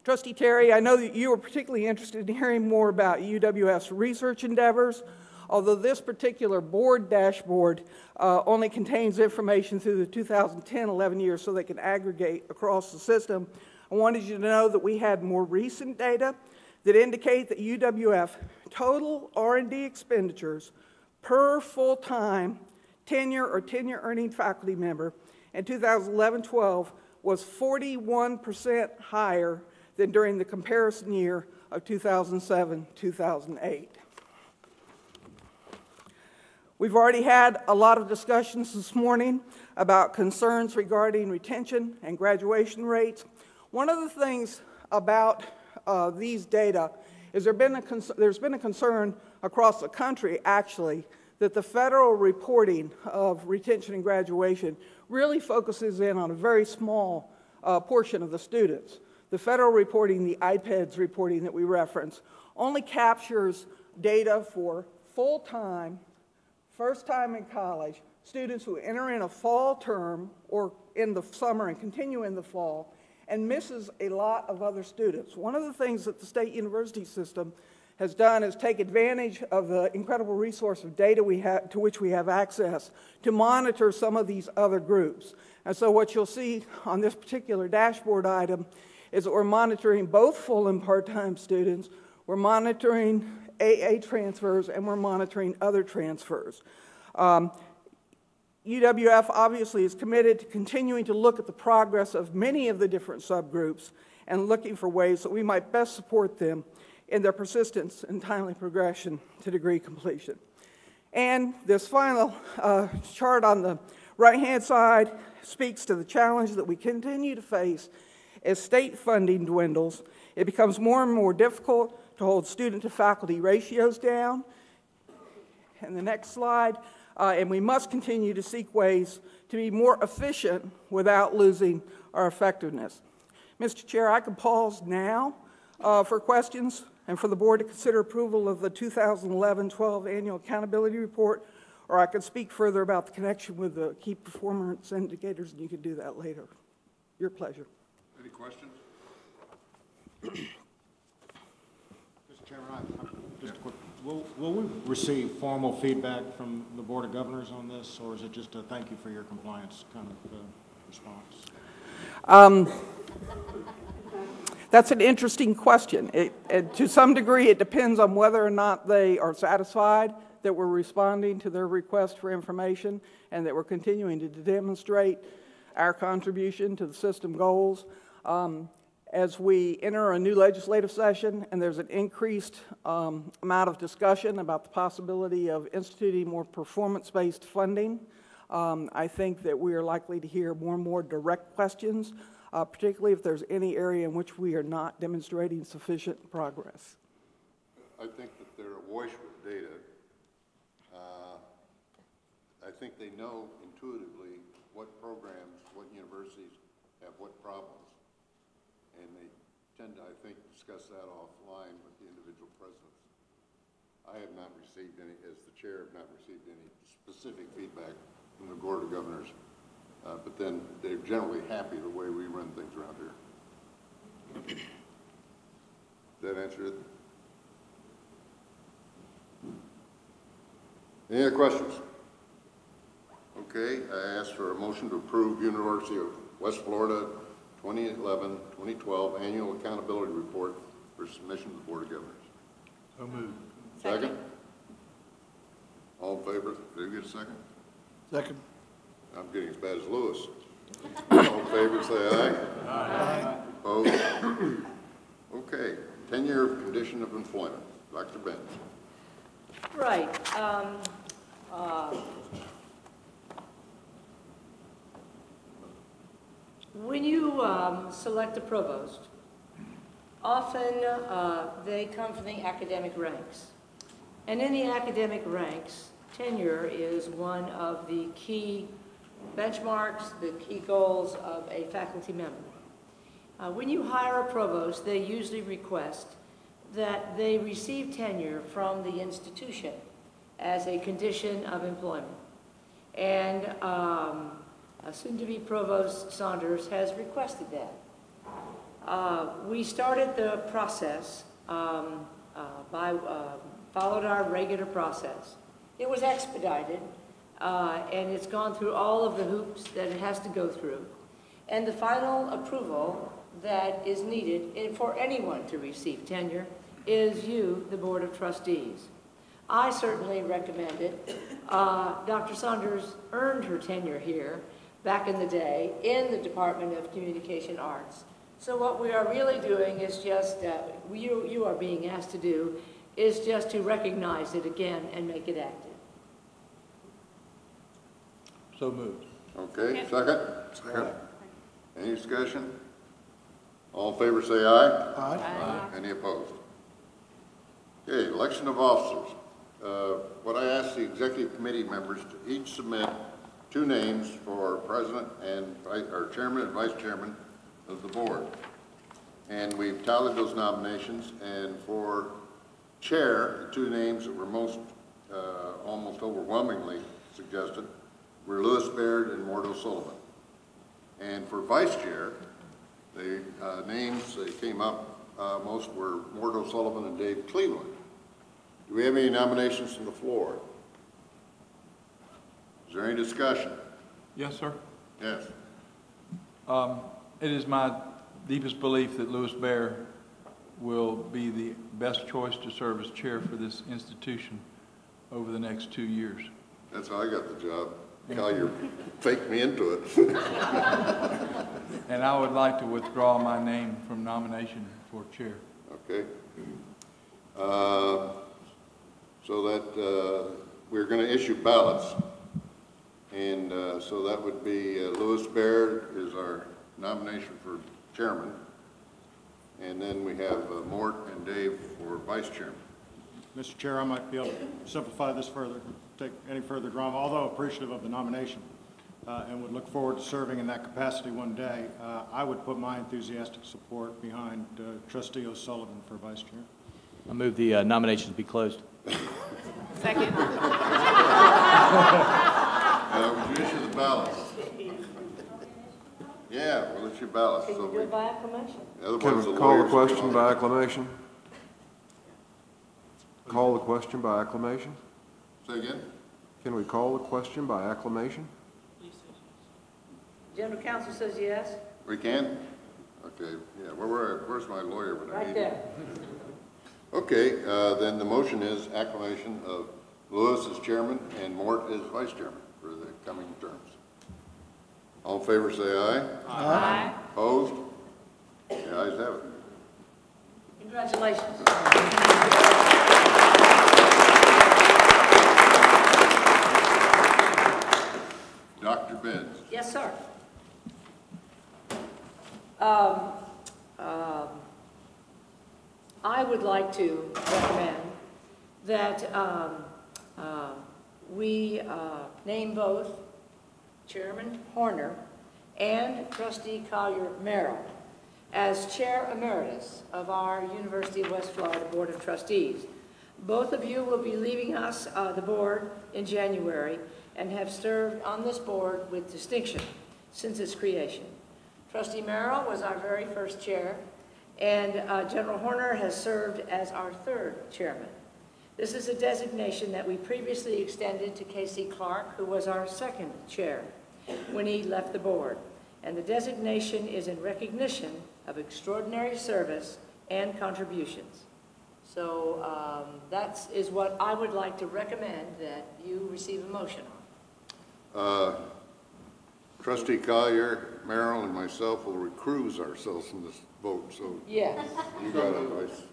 Trustee Terry, I know that you are particularly interested in hearing more about UWF's research endeavors. Although this particular board dashboard only contains information through the 2010-11 year so they can aggregate across the system, I wanted you to know that we had more recent data that indicate that UWF total R&D expenditures per full-time tenure or tenure-earning faculty member in 2011-12 was 41% higher than during the comparison year of 2007-2008. We've already had a lot of discussions this morning about concerns regarding retention and graduation rates. One of the things about these data is there's been a concern across the country, actually, that the federal reporting of retention and graduation really focuses in on a very small portion of the students. The federal reporting, the IPEDS reporting that we reference, only captures data for full-time, first time in college, students who enter in a fall term or in the summer and continue in the fall, and misses a lot of other students. One of the things that the state university system has done is take advantage of the incredible resource of data to which we have access to monitor some of these other groups. And so what you'll see on this particular dashboard item is that we're monitoring both full and part-time students, we're monitoring AA transfers, and we're monitoring other transfers. UWF obviously is committed to continuing to look at the progress of many of the different subgroups and looking for ways that we might best support them in their persistence and timely progression to degree completion. And this final chart on the right-hand side speaks to the challenge that we continue to face as state funding dwindles. It becomes more and more difficult to hold student-to-faculty ratios down. And the next slide, and we must continue to seek ways to be more efficient without losing our effectiveness. Mr. Chair, I can pause now for questions and for the board to consider approval of the 2011-12 Annual Accountability Report, or I could speak further about the connection with the key performance indicators, and you can do that later. Your pleasure. Any questions? Mr. Chairman, just a quick, will we receive formal feedback from the Board of Governors on this, or is it just a thank you for your compliance kind of response? That's an interesting question. To some degree, it depends on whether or not they are satisfied that we're responding to their request for information and that we're continuing to demonstrate our contribution to the system goals. As we enter a new legislative session and there's an increased amount of discussion about the possibility of instituting more performance-based funding, I think that we are likely to hear more and more direct questions, particularly if there's any area in which we are not demonstrating sufficient progress. I think that they're awash with data. I think they know intuitively what programs, what universities have what problems, and they tend to, I think, discuss that offline with the individual presidents. I have not received any, as the chair, have not received any specific feedback from the Board of Governors, but then they're generally happy the way we run things around here. Does that answer it? Any other questions? Okay, I ask for a motion to approve University of West Florida 2011-2012 Annual Accountability Report for submission to the Board of Governors. So moved. Second? All in favor? Did I get a second? Second. I'm getting as bad as Lewis. All in favor, say aye. Aye. Opposed? Okay, 10-year condition of employment. Dr. Benz. Right. When you select a provost, often they come from the academic ranks. And in the academic ranks, tenure is one of the key benchmarks, the key goals of a faculty member. When you hire a provost, they usually request that they receive tenure from the institution as a condition of employment. And soon-to-be Provost Saunders has requested that. We started the process followed our regular process. It was expedited, and it's gone through all of the hoops that it has to go through. And the final approval that is needed for anyone to receive tenure is you, the Board of Trustees. I certainly recommend it. Dr. Saunders earned her tenure here back in the day in the Department of Communication Arts. So what we are really doing is just, you are being asked to do, is just to recognize it again and make it active. So moved. Okay, second? Second. Any discussion? All in favor say aye. Aye. Any opposed? Okay, election of officers. What I asked the executive committee members to each submit 2 names for president and, or chairman and vice chairman of the board. And we've tallied those nominations, and for chair, the 2 names that were most, almost overwhelmingly suggested were Louis Baird and Mort O'Sullivan. And for vice chair, the names that came up most were Mort O'Sullivan and Dave Cleveland. Do we have any nominations from the floor? Is there any discussion? Yes, sir. Yes. It is my deepest belief that Louis Baird will be the best choice to serve as chair for this institution over the next 2 years. That's how I got the job. Collier faked me into it. And I would like to withdraw my name from nomination for chair. Okay. So that we're going to issue ballots. And so that would be Louis Baird is our nomination for chairman. And then we have Mort and Dave for vice chairman. Mr. Chair, I might be able to simplify this further, take any further drama, although appreciative of the nomination and would look forward to serving in that capacity one day. I would put my enthusiastic support behind Trustee O'Sullivan for vice chair. I move the nominations be closed. Second. Would you issue the ballots? Yeah, we'll issue ballots. Can you do it by acclamation? Can we call the question by acclamation? Call the question by acclamation? Say again? Can we call the question by acclamation? General counsel says yes. We can? Okay, yeah, where's my lawyer when I need Right him? there. Okay, then the motion is acclamation of Louis as chairman and Mort as vice chairman for the coming terms. All in favor say aye. Aye. Opposed? The ayes have it. Congratulations. Dr. Benz. Yes, sir. I would like to recommend that we name both Chairman Horner and Trustee Collier Merrill as Chair Emeritus of our University of West Florida Board of Trustees. Both of you will be leaving us, the board, in January and have served on this board with distinction since its creation. Trustee Merrill was our very first chair, and General Horner has served as our 3rd chairman. This is a designation that we previously extended to Casey Clark, who was our 2nd chair when he left the board. And the designation is in recognition of extraordinary service and contributions. So that is what I would like to recommend that you receive a motion on. Trustee Collier, Merrill, and myself will recuse ourselves from this vote, so yes. You got it, Vice.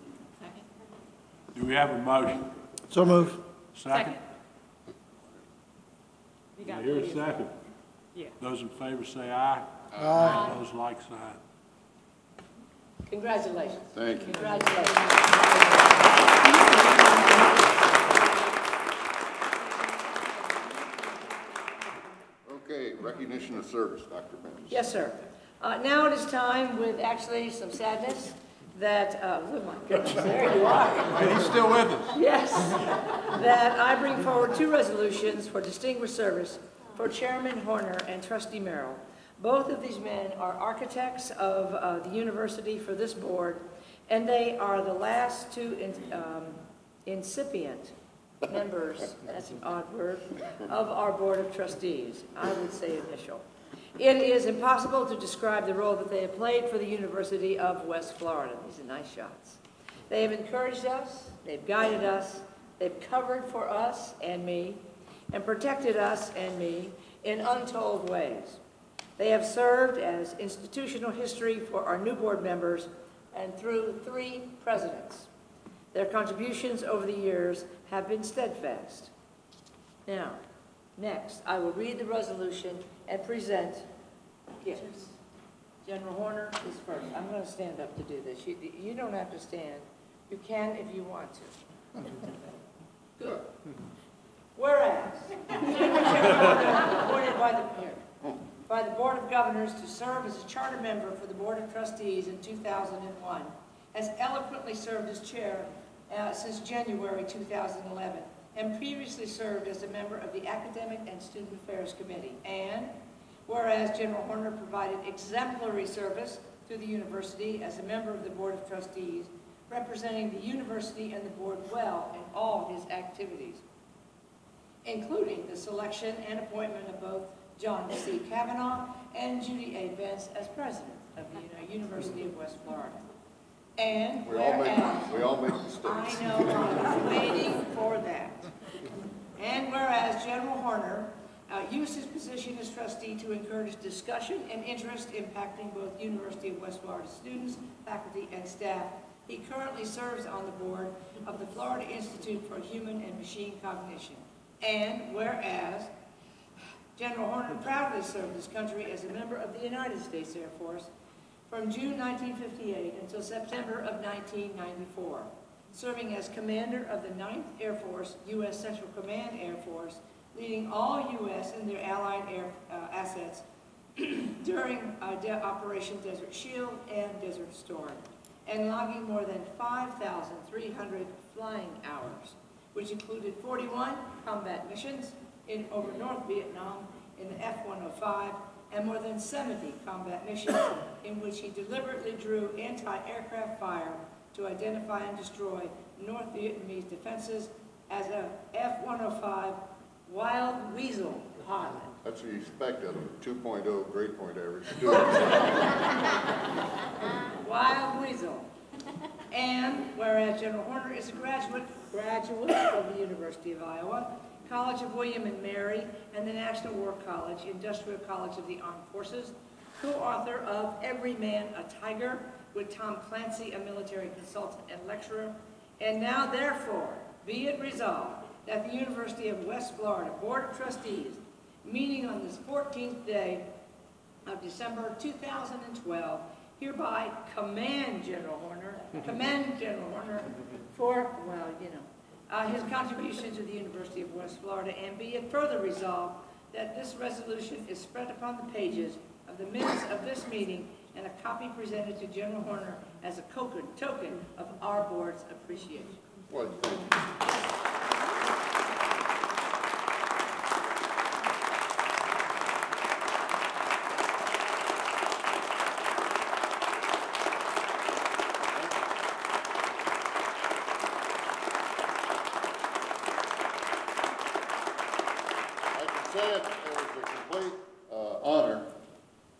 Do we have a motion? So move. Second? You got Hear a it. second? Yeah. Those in favor say aye. Aye. Those like sign. Congratulations. Thank you. Okay, recognition of service, Dr. Benz. Yes, sir. Now it is time, with actually some sadness, that, oh my goodness, there you are. He's still with us. Yes, that I bring forward 2 resolutions for distinguished service for Chairman Horner and Trustee Merrill. Both of these men are architects of the university for this board, and they are the last 2 incipient members, that's an odd word, of our Board of Trustees. I would say initial. It is impossible to describe the role that they have played for the University of West Florida. These are nice shots. They have encouraged us, they've guided us, they've covered for us and me, and protected us and me in untold ways. They have served as institutional history for our new board members and through 3 presidents. Their contributions over the years have been steadfast. Now, next, I will read the resolution and present gifts. General Horner is first. I'm going to stand up to do this. You don't have to stand. You can if you want to. Good. Whereas, appointed by the Board of Governors to serve as a charter member for the Board of Trustees in 2001, has eloquently served as chair since January 2011, and previously served as a member of the Academic and Student Affairs Committee. And whereas General Horner provided exemplary service to the university as a member of the Board of Trustees, representing the university and the board well in all his activities, including the selection and appointment of both John C. Kavanaugh and Judy A. Bentz as president of the University of West Florida. And we all make mistakes. I know, I was waiting for that. And whereas General Horner used his position as trustee to encourage discussion and interest impacting both University of West Florida students, faculty, and staff, he currently serves on the board of the Florida Institute for Human and Machine Cognition. And whereas General Horner proudly served his country as a member of the United States Air Force from June 1958 until September of 1994, serving as commander of the 9th Air Force, U.S. Central Command Air Force, leading all U.S. and their allied air assets during Operation Desert Shield and Desert Storm, and logging more than 5,300 flying hours, which included 41 combat missions over North Vietnam in the F-105, and more than 70 combat missions in which he deliberately drew anti-aircraft fire to identify and destroy North Vietnamese defenses as a F-105 Wild Weasel pilot. That's what you expect out of a 2.0 grade point average student. Wild Weasel. And whereas General Horner is a graduate of the University of Iowa, College of William and Mary, and the National War College, Industrial College of the Armed Forces, co-author of Every Man a Tiger with Tom Clancy, a military consultant and lecturer, and now therefore be it resolved that the University of West Florida Board of Trustees, meeting on this 14th day of December 2012, hereby commend General Horner for, well, his contribution to the University of West Florida, and be it further resolved that this resolution is spread upon the pages of the minutes of this meeting and a copy presented to General Horner as a token of our board's appreciation. Well, thank you. It was a complete honor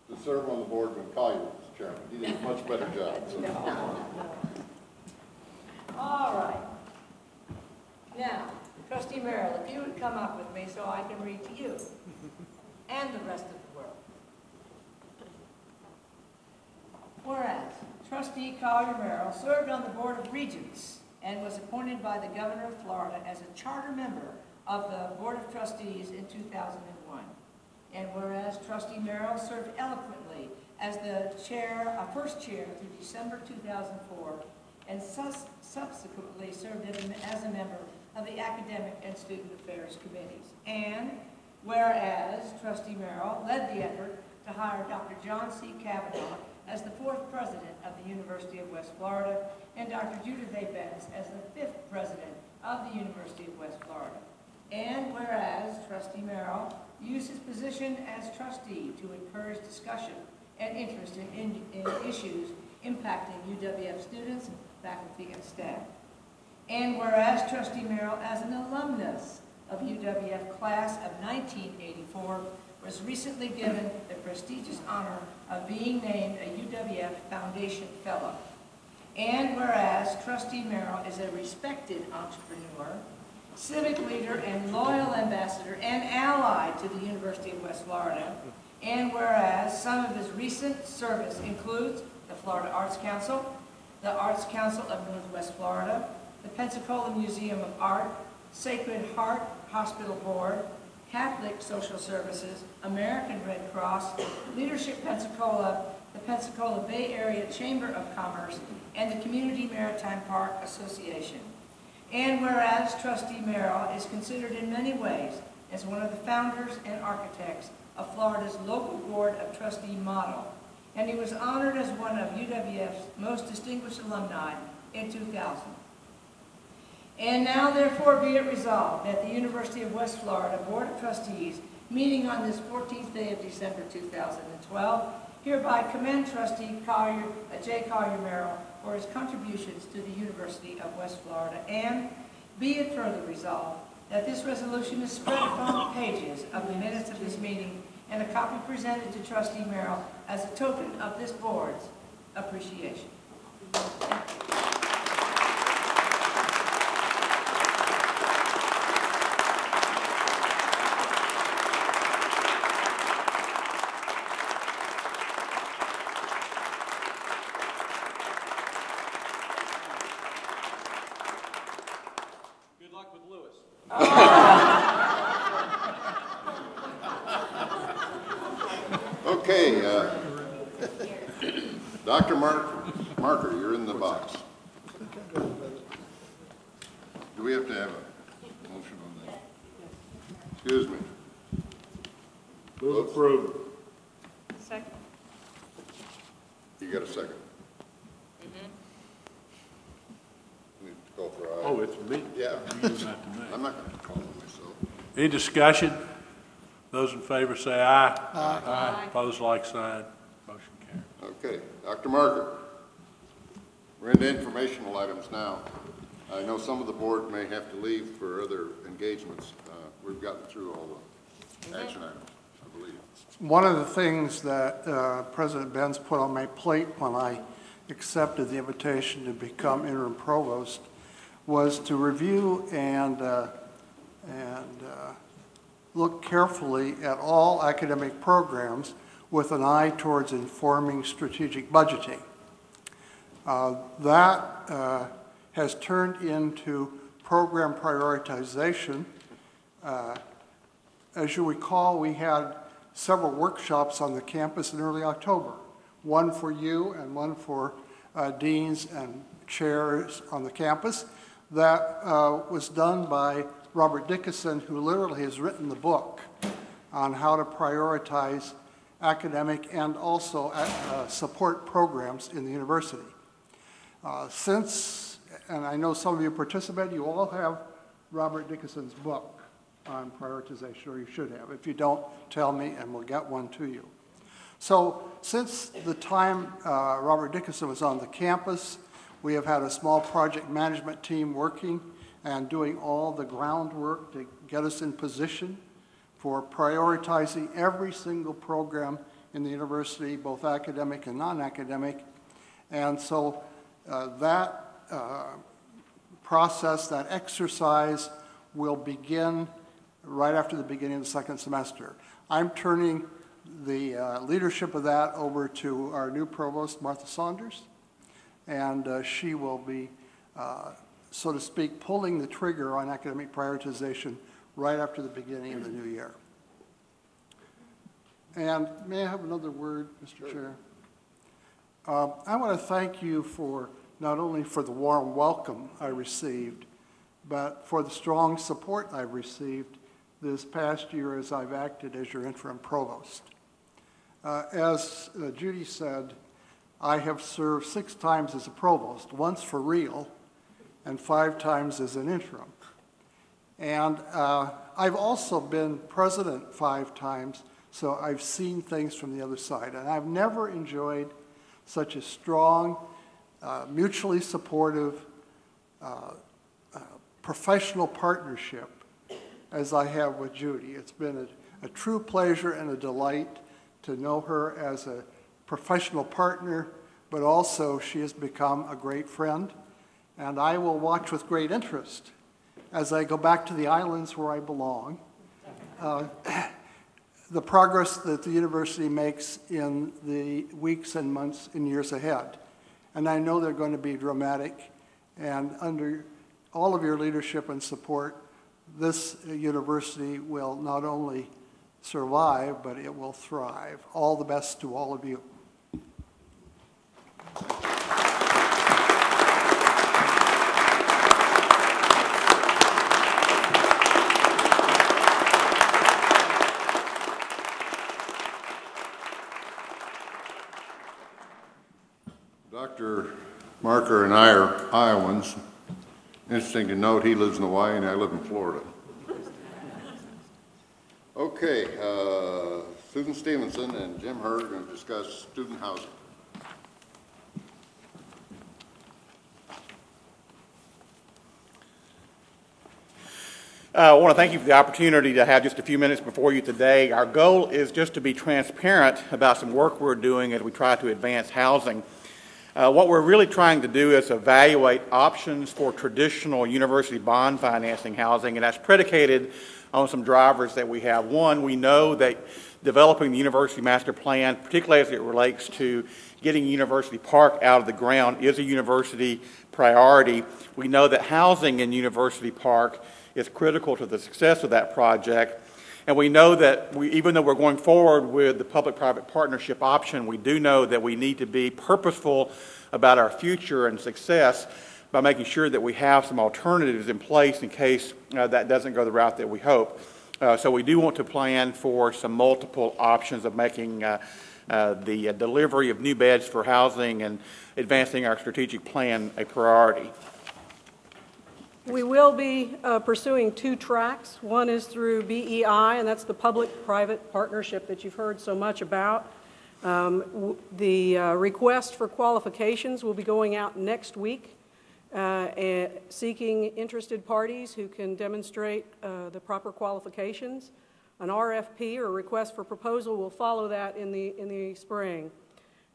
to serve on the board when Collier was chairman. He did a much better job. So. All right. Now, Trustee Merrill, if you would come up with me so I can read to you and the rest of the world. Whereas Trustee Collier Merrill served on the Board of Regents and was appointed by the Governor of Florida as a charter member of the Board of Trustees in 2001. And whereas Trustee Merrill served eloquently as the first chair through December 2004, and subsequently served as a member of the Academic and Student Affairs Committees. And whereas Trustee Merrill led the effort to hire Dr. John C. Kavanaugh as the 4th president of the University of West Florida, and Dr. Judith A. Bentz as the 5th president of the University of West Florida. And whereas Trustee Merrill used his position as trustee to encourage discussion and interest in issues impacting UWF students, faculty, and staff. And whereas Trustee Merrill, as an alumnus of UWF class of 1984, was recently given the prestigious honor of being named a UWF Foundation Fellow. And whereas Trustee Merrill is a respected entrepreneur, civic leader, and loyal ambassador and ally to the University of West Florida, And whereas some of his recent service includes the Florida Arts Council, the Arts Council of Northwest Florida, the Pensacola Museum of Art, Sacred Heart Hospital Board, Catholic Social Services, American Red Cross, Leadership Pensacola, the Pensacola Bay Area Chamber of Commerce, and the Community Maritime Park Association. And whereas Trustee Merrill is considered in many ways as one of the founders and architects of Florida's local Board of Trustee model, and he was honored as one of UWF's most distinguished alumni in 2000. And now, therefore, be it resolved that the University of West Florida Board of Trustees, meeting on this 14th day of December 2012, hereby commend Trustee J. Collier Merrill for his contributions to the University of West Florida, and be it further resolved that this resolution is spread upon the pages of the minutes of this meeting and a copy presented to Trustee Merrill as a token of this board's appreciation. Good luck with Lewis. Okay, Dr. Marker, you're in the box. Do we have to have a motion on that? Excuse me. Move approval. Second. You got a second? Need to call for aye. Oh, it's me? Yeah. You do that to me. I'm not going to call on myself. Any discussion? Those in favor say aye. Aye. Aye. Opposed, like sign. Motion carried. Okay, Dr. Marker, we're into informational items now. I know some of the board may have to leave for other engagements. We've gotten through all the action items, I believe. One of the things that President Benz put on my plate when I accepted the invitation to become interim provost was to review and look carefully at all academic programs with an eye towards informing strategic budgeting. That has turned into program prioritization. As you recall, we had several workshops on the campus in early October, one for you and one for deans and chairs on the campus. That was done by Robert Dickinson, who literally has written the book on how to prioritize academic and also support programs in the university. And I know some of you participated, you all have Robert Dickinson's book on prioritization, or you should have. If you don't, tell me and we'll get one to you. So since the time Robert Dickinson was on the campus, we have had a small project management team working and doing all the groundwork to get us in position for prioritizing every single program in the university, both academic and non-academic. And so that process, that exercise will begin right after the beginning of the second semester. I'm turning the leadership of that over to our new provost, Martha Saunders, and she will be, so to speak, pulling the trigger on academic prioritization right after the beginning of the new year. And may I have another word, Mr. Chair? I want to thank you for not only for the warm welcome I received, but for the strong support I've received this past year as I've acted as your interim provost. As Judy said, I have served 6 times as a provost, once for real, and 5 times as an interim. And I've also been president 5 times, so I've seen things from the other side. And I've never enjoyed such a strong, mutually supportive, professional partnership as I have with Judy. It's been a true pleasure and a delight to know her as a professional partner, but also she has become a great friend. And I will watch with great interest as I go back to the islands where I belong, the progress that the university makes in the weeks and months and years ahead. And I know they're going to be dramatic, and under all of your leadership and support, this university will not only survive, but it will thrive. All the best to all of you. Dr. Marker and I are Iowans. Interesting to note, he lives in Hawaii and I live in Florida. Okay, Susan Stevenson and Jim Hurd are going to discuss student housing. I want to thank you for the opportunity to have just a few minutes before you today. Our goal is just to be transparent about some work we're doing as we try to advance housing. What we're really trying to do is evaluate options for traditional university bond financing housing, and that's predicated on some drivers that we have. One, we know that developing the university master plan, particularly as it relates to getting University Park out of the ground, is a university priority. We know that housing in University Park is critical to the success of that project. And we know that even though we're going forward with the public-private partnership option, we do know that we need to be purposeful about our future and success by making sure that we have some alternatives in place in case that doesn't go the route that we hope. So we do want to plan for some multiple options of making the delivery of new beds for housing and advancing our strategic plan a priority. We will be pursuing two tracks. One is through BEI, and that's the public-private partnership that you've heard so much about. The request for qualifications will be going out next week, seeking interested parties who can demonstrate the proper qualifications. An RFP, or request for proposal, will follow that in the spring.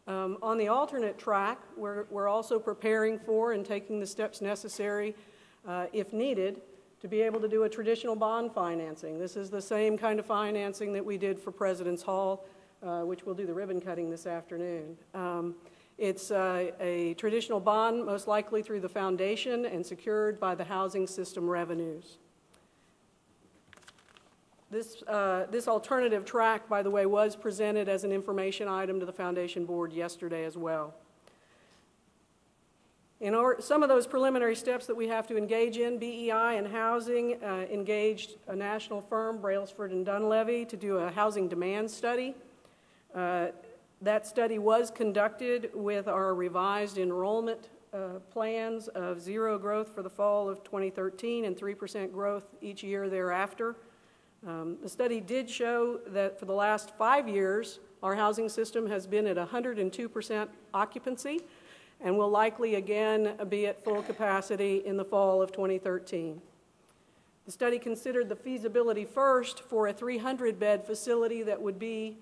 On the alternate track, we're also preparing for and taking the steps necessary if needed, to be able to do a traditional bond financing. This is the same kind of financing that we did for President's Hall, which we'll do the ribbon cutting this afternoon. It's a traditional bond, most likely through the foundation and secured by the housing system revenues. This alternative track, by the way, was presented as an information item to the foundation board yesterday as well. Some of those preliminary steps that we have to engage in, BEI and housing engaged a national firm, Brailsford and Dunleavy, to do a housing demand study. That study was conducted with our revised enrollment plans of 0 growth for the fall of 2013 and 3% growth each year thereafter. The study did show that for the last 5 years, our housing system has been at 102% occupancy, and will likely again be at full capacity in the fall of 2013. The study considered the feasibility first for a 300-bed facility that would be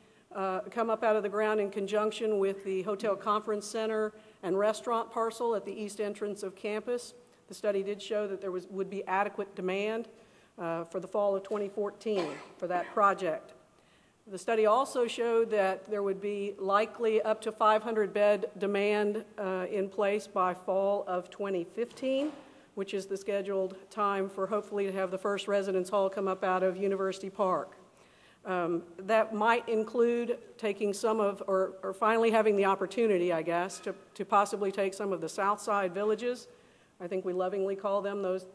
come up out of the ground in conjunction with the Hotel Conference Center and restaurant parcel at the east entrance of campus. The study did show that there would be adequate demand for the fall of 2014 for that project. The study also showed that there would be likely up to 500-bed demand in place by fall of 2015, which is the scheduled time for hopefully to have the first residence hall come up out of University Park. That might include taking some of, or finally having the opportunity, I guess, to possibly take some of the South Side villages. I think we lovingly call them those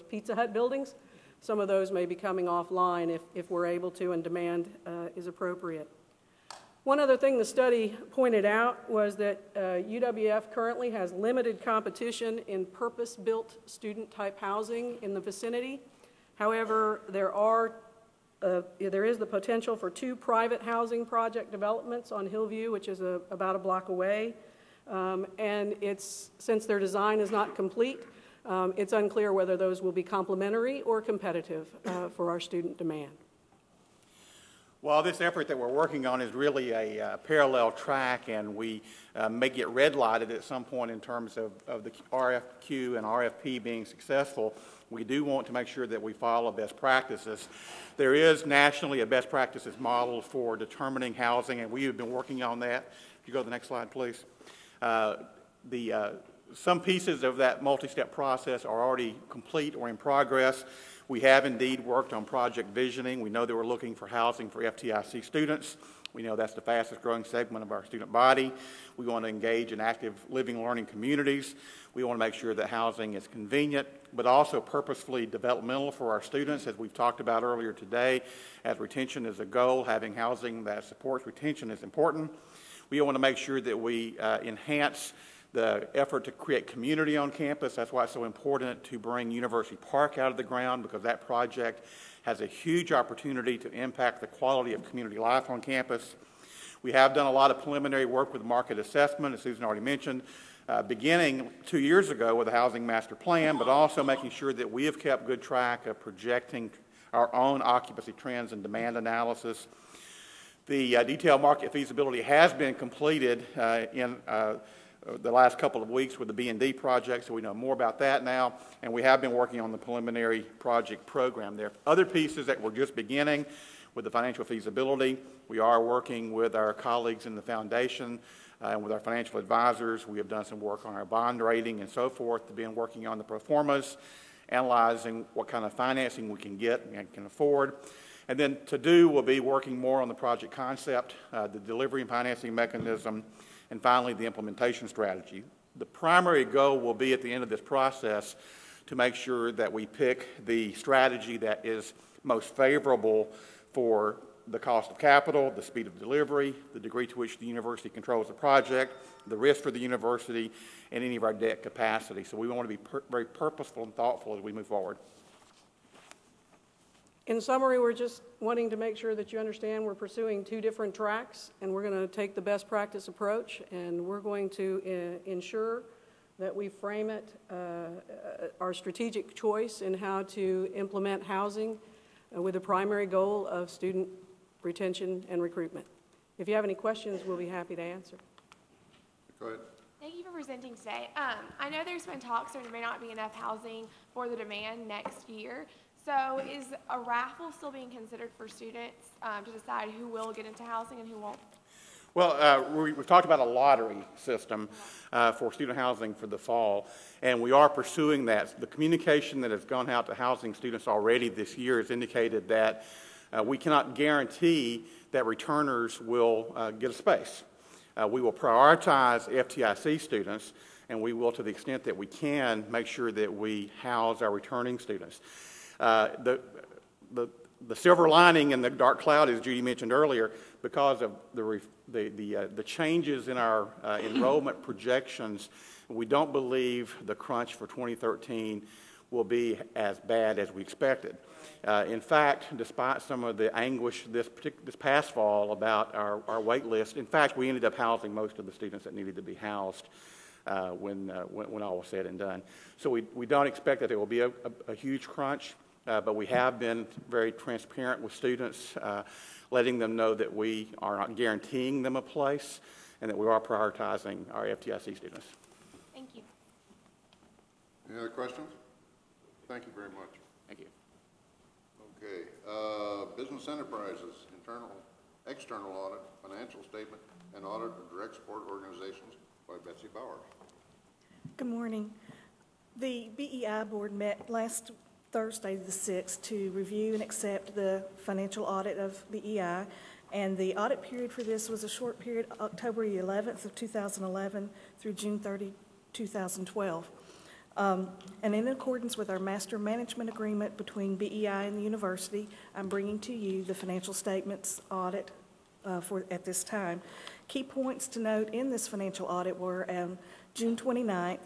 Pizza Hut buildings. Some of those may be coming offline if we're able to and demand is appropriate. One other thing the study pointed out was that UWF currently has limited competition in purpose-built student-type housing in the vicinity. However, there is the potential for 2 private housing project developments on Hillview, which is about a block away. And since their design is not complete, it's unclear whether those will be complementary or competitive for our student demand. Well, this effort that we're working on is really a parallel track, and we may get red lighted at some point in terms of the RFQ and RFP being successful. We do want to make sure that we follow best practices. There is nationally a best practices model for determining housing, and we have been working on that. If you go to the next slide, please. Some pieces of that multi-step process are already complete or in progress. We have indeed worked on project visioning. We know that we're looking for housing for FTIC students. We know that's the fastest growing segment of our student body. We want to engage in active living, learning communities. We want to make sure that housing is convenient, but also purposefully developmental for our students, as we've talked about earlier today. As retention is a goal, having housing that supports retention is important. We want to make sure that we enhance the effort to create community on campus. That's why it's so important to bring University Park out of the ground, because that project has a huge opportunity to impact the quality of community life on campus. We have done a lot of preliminary work with market assessment, as Susan already mentioned, beginning 2 years ago with a housing master plan, but also making sure that we have kept good track of projecting our own occupancy trends and demand analysis. The detailed market feasibility has been completed in the last couple of weeks with the B&D project, so we know more about that now, and we have been working on the preliminary project program there. Other pieces that we're just beginning with the financial feasibility, we are working with our colleagues in the foundation and with our financial advisors. We have done some work on our bond rating and so forth, to begin working on the pro formas, analyzing what kind of financing we can get and can afford. And then we'll be working more on the project concept, the delivery and financing mechanism, and finally, the implementation strategy. The primary goal will be at the end of this process to make sure that we pick the strategy that is most favorable for the cost of capital, the speed of delivery, the degree to which the university controls the project, the risk for the university, and any of our debt capacity. So we want to be very purposeful and thoughtful as we move forward. In summary, we're just wanting to make sure that you understand we're pursuing two different tracks, and we're going to take the best practice approach, and we're going to ensure that we frame it, our strategic choice in how to implement housing with a primary goal of student retention and recruitment. If you have any questions, we'll be happy to answer. Go ahead. Thank you for presenting today. I know there's been talks there may not be enough housing for the demand next year. So is a raffle still being considered for students to decide who will get into housing and who won't? Well, we've talked about a lottery system for student housing for the fall, and we are pursuing that. The communication that has gone out to housing students already this year has indicated that we cannot guarantee that returners will get a space. We will prioritize FTIC students, and we will, to the extent that we can, make sure that we house our returning students. The silver lining in the dark cloud, as Judy mentioned earlier, because of the changes in our enrollment projections, we don't believe the crunch for 2013 will be as bad as we expected. In fact, despite some of the anguish this past fall about our wait list, in fact, we ended up housing most of the students that needed to be housed when all was said and done. So we don't expect that there will be a huge crunch. But we have been very transparent with students, letting them know that we are not guaranteeing them a place and that we are prioritizing our FTIC students. Thank you. Any other questions? Thank you very much. Thank you. Okay. Business enterprises, internal, external audit, financial statement, and audit of direct support organizations by Betsy Bowers. Good morning. The BEI board met last Thursday the 6th to review and accept the financial audit of BEI, and the audit period for this was a short period, October 11th of 2011 through June 30, 2012. And in accordance with our master management agreement between BEI and the university, I'm bringing to you the financial statements audit at this time. Key points to note in this financial audit were June 29th,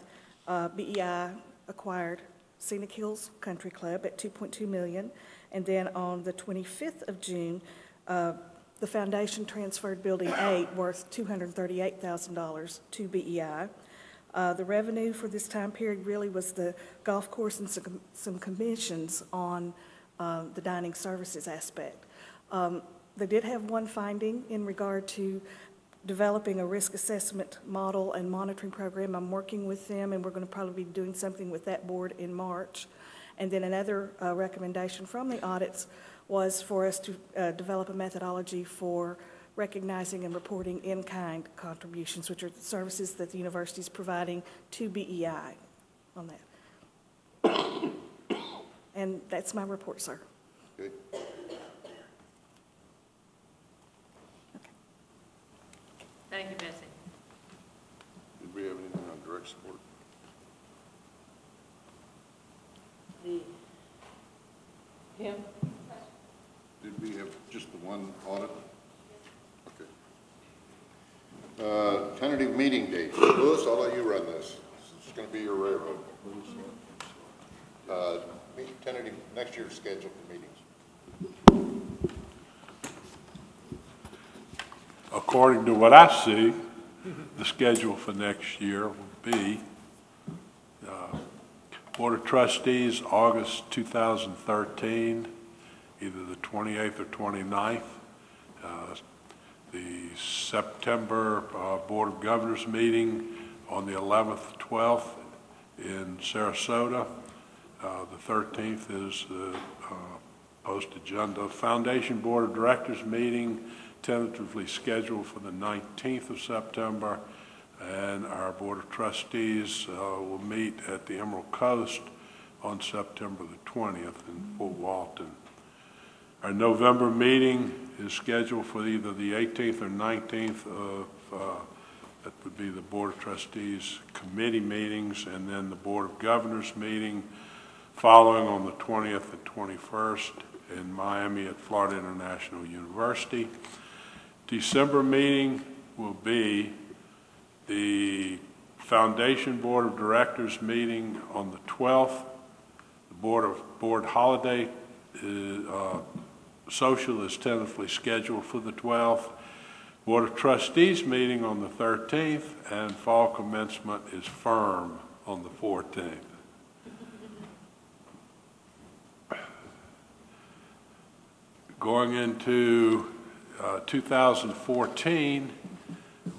BEI acquired Scenic Hills Country Club at $2.2 million, and then on the 25th of June, the foundation transferred Building 8 worth $238,000 to BEI. The revenue for this time period really was the golf course and some commissions on the dining services aspect. They did have one finding in regard to developing a risk assessment model and monitoring program. I'm working with them, and we're going to probably be doing something with that board in March. And then another recommendation from the audits was for us to develop a methodology for recognizing and reporting in-kind contributions, which are the services that the university is providing to BEI on that. And that's my report, sir. Okay. Thank you, Bessie. Did we have anything on direct support? Kim? Did we have just the one audit? Okay. Tentative meeting dates. Louis, I'll let you run this. This is going to be your railroad. Tentative next year's schedule for meetings. According to what I see, the schedule for next year will be Board of Trustees, August 2013, either the 28th or 29th. The September Board of Governors meeting on the 11th, 12th in Sarasota. The 13th is the post-agenda. Foundation Board of Directors meeting tentatively scheduled for the 19th of September, and our Board of Trustees will meet at the Emerald Coast on September the 20th in Fort Walton. Our November meeting is scheduled for either the 18th or 19th of, that would be the Board of Trustees committee meetings, and then the Board of Governors meeting following on the 20th and 21st in Miami at Florida International University. December meeting will be the Foundation Board of Directors meeting on the 12th. The Board Holiday Social is tentatively scheduled for the 12th. Board of Trustees meeting on the 13th, and fall commencement is firm on the 14th. Going into 2014,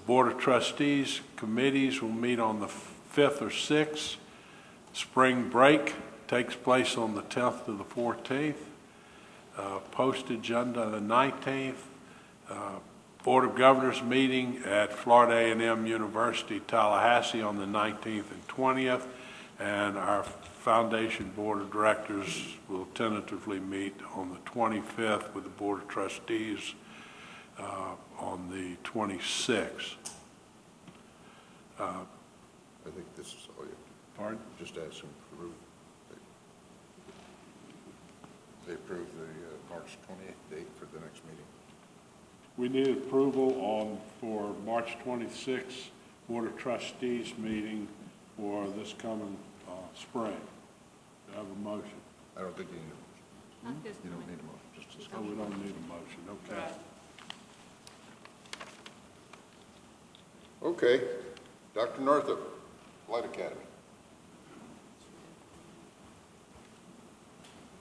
Board of Trustees committees will meet on the 5th or 6th. Spring break takes place on the 10th to the 14th. Post-agenda the 19th. Board of Governors meeting at Florida A&M University, Tallahassee on the 19th and 20th. And our Foundation Board of Directors will tentatively meet on the 25th with the Board of Trustees on the 26th. I think this is all you have to. Pardon? Just ask them to approve. They approve the March 28th date for the next meeting. We need approval for March 26th Board of Trustees meeting for this coming spring. Do I have a motion? I don't think you need a motion. You don't need a motion, just discuss. Oh, we don't need a motion, okay. Okay. Dr. Northup, Flight Academy.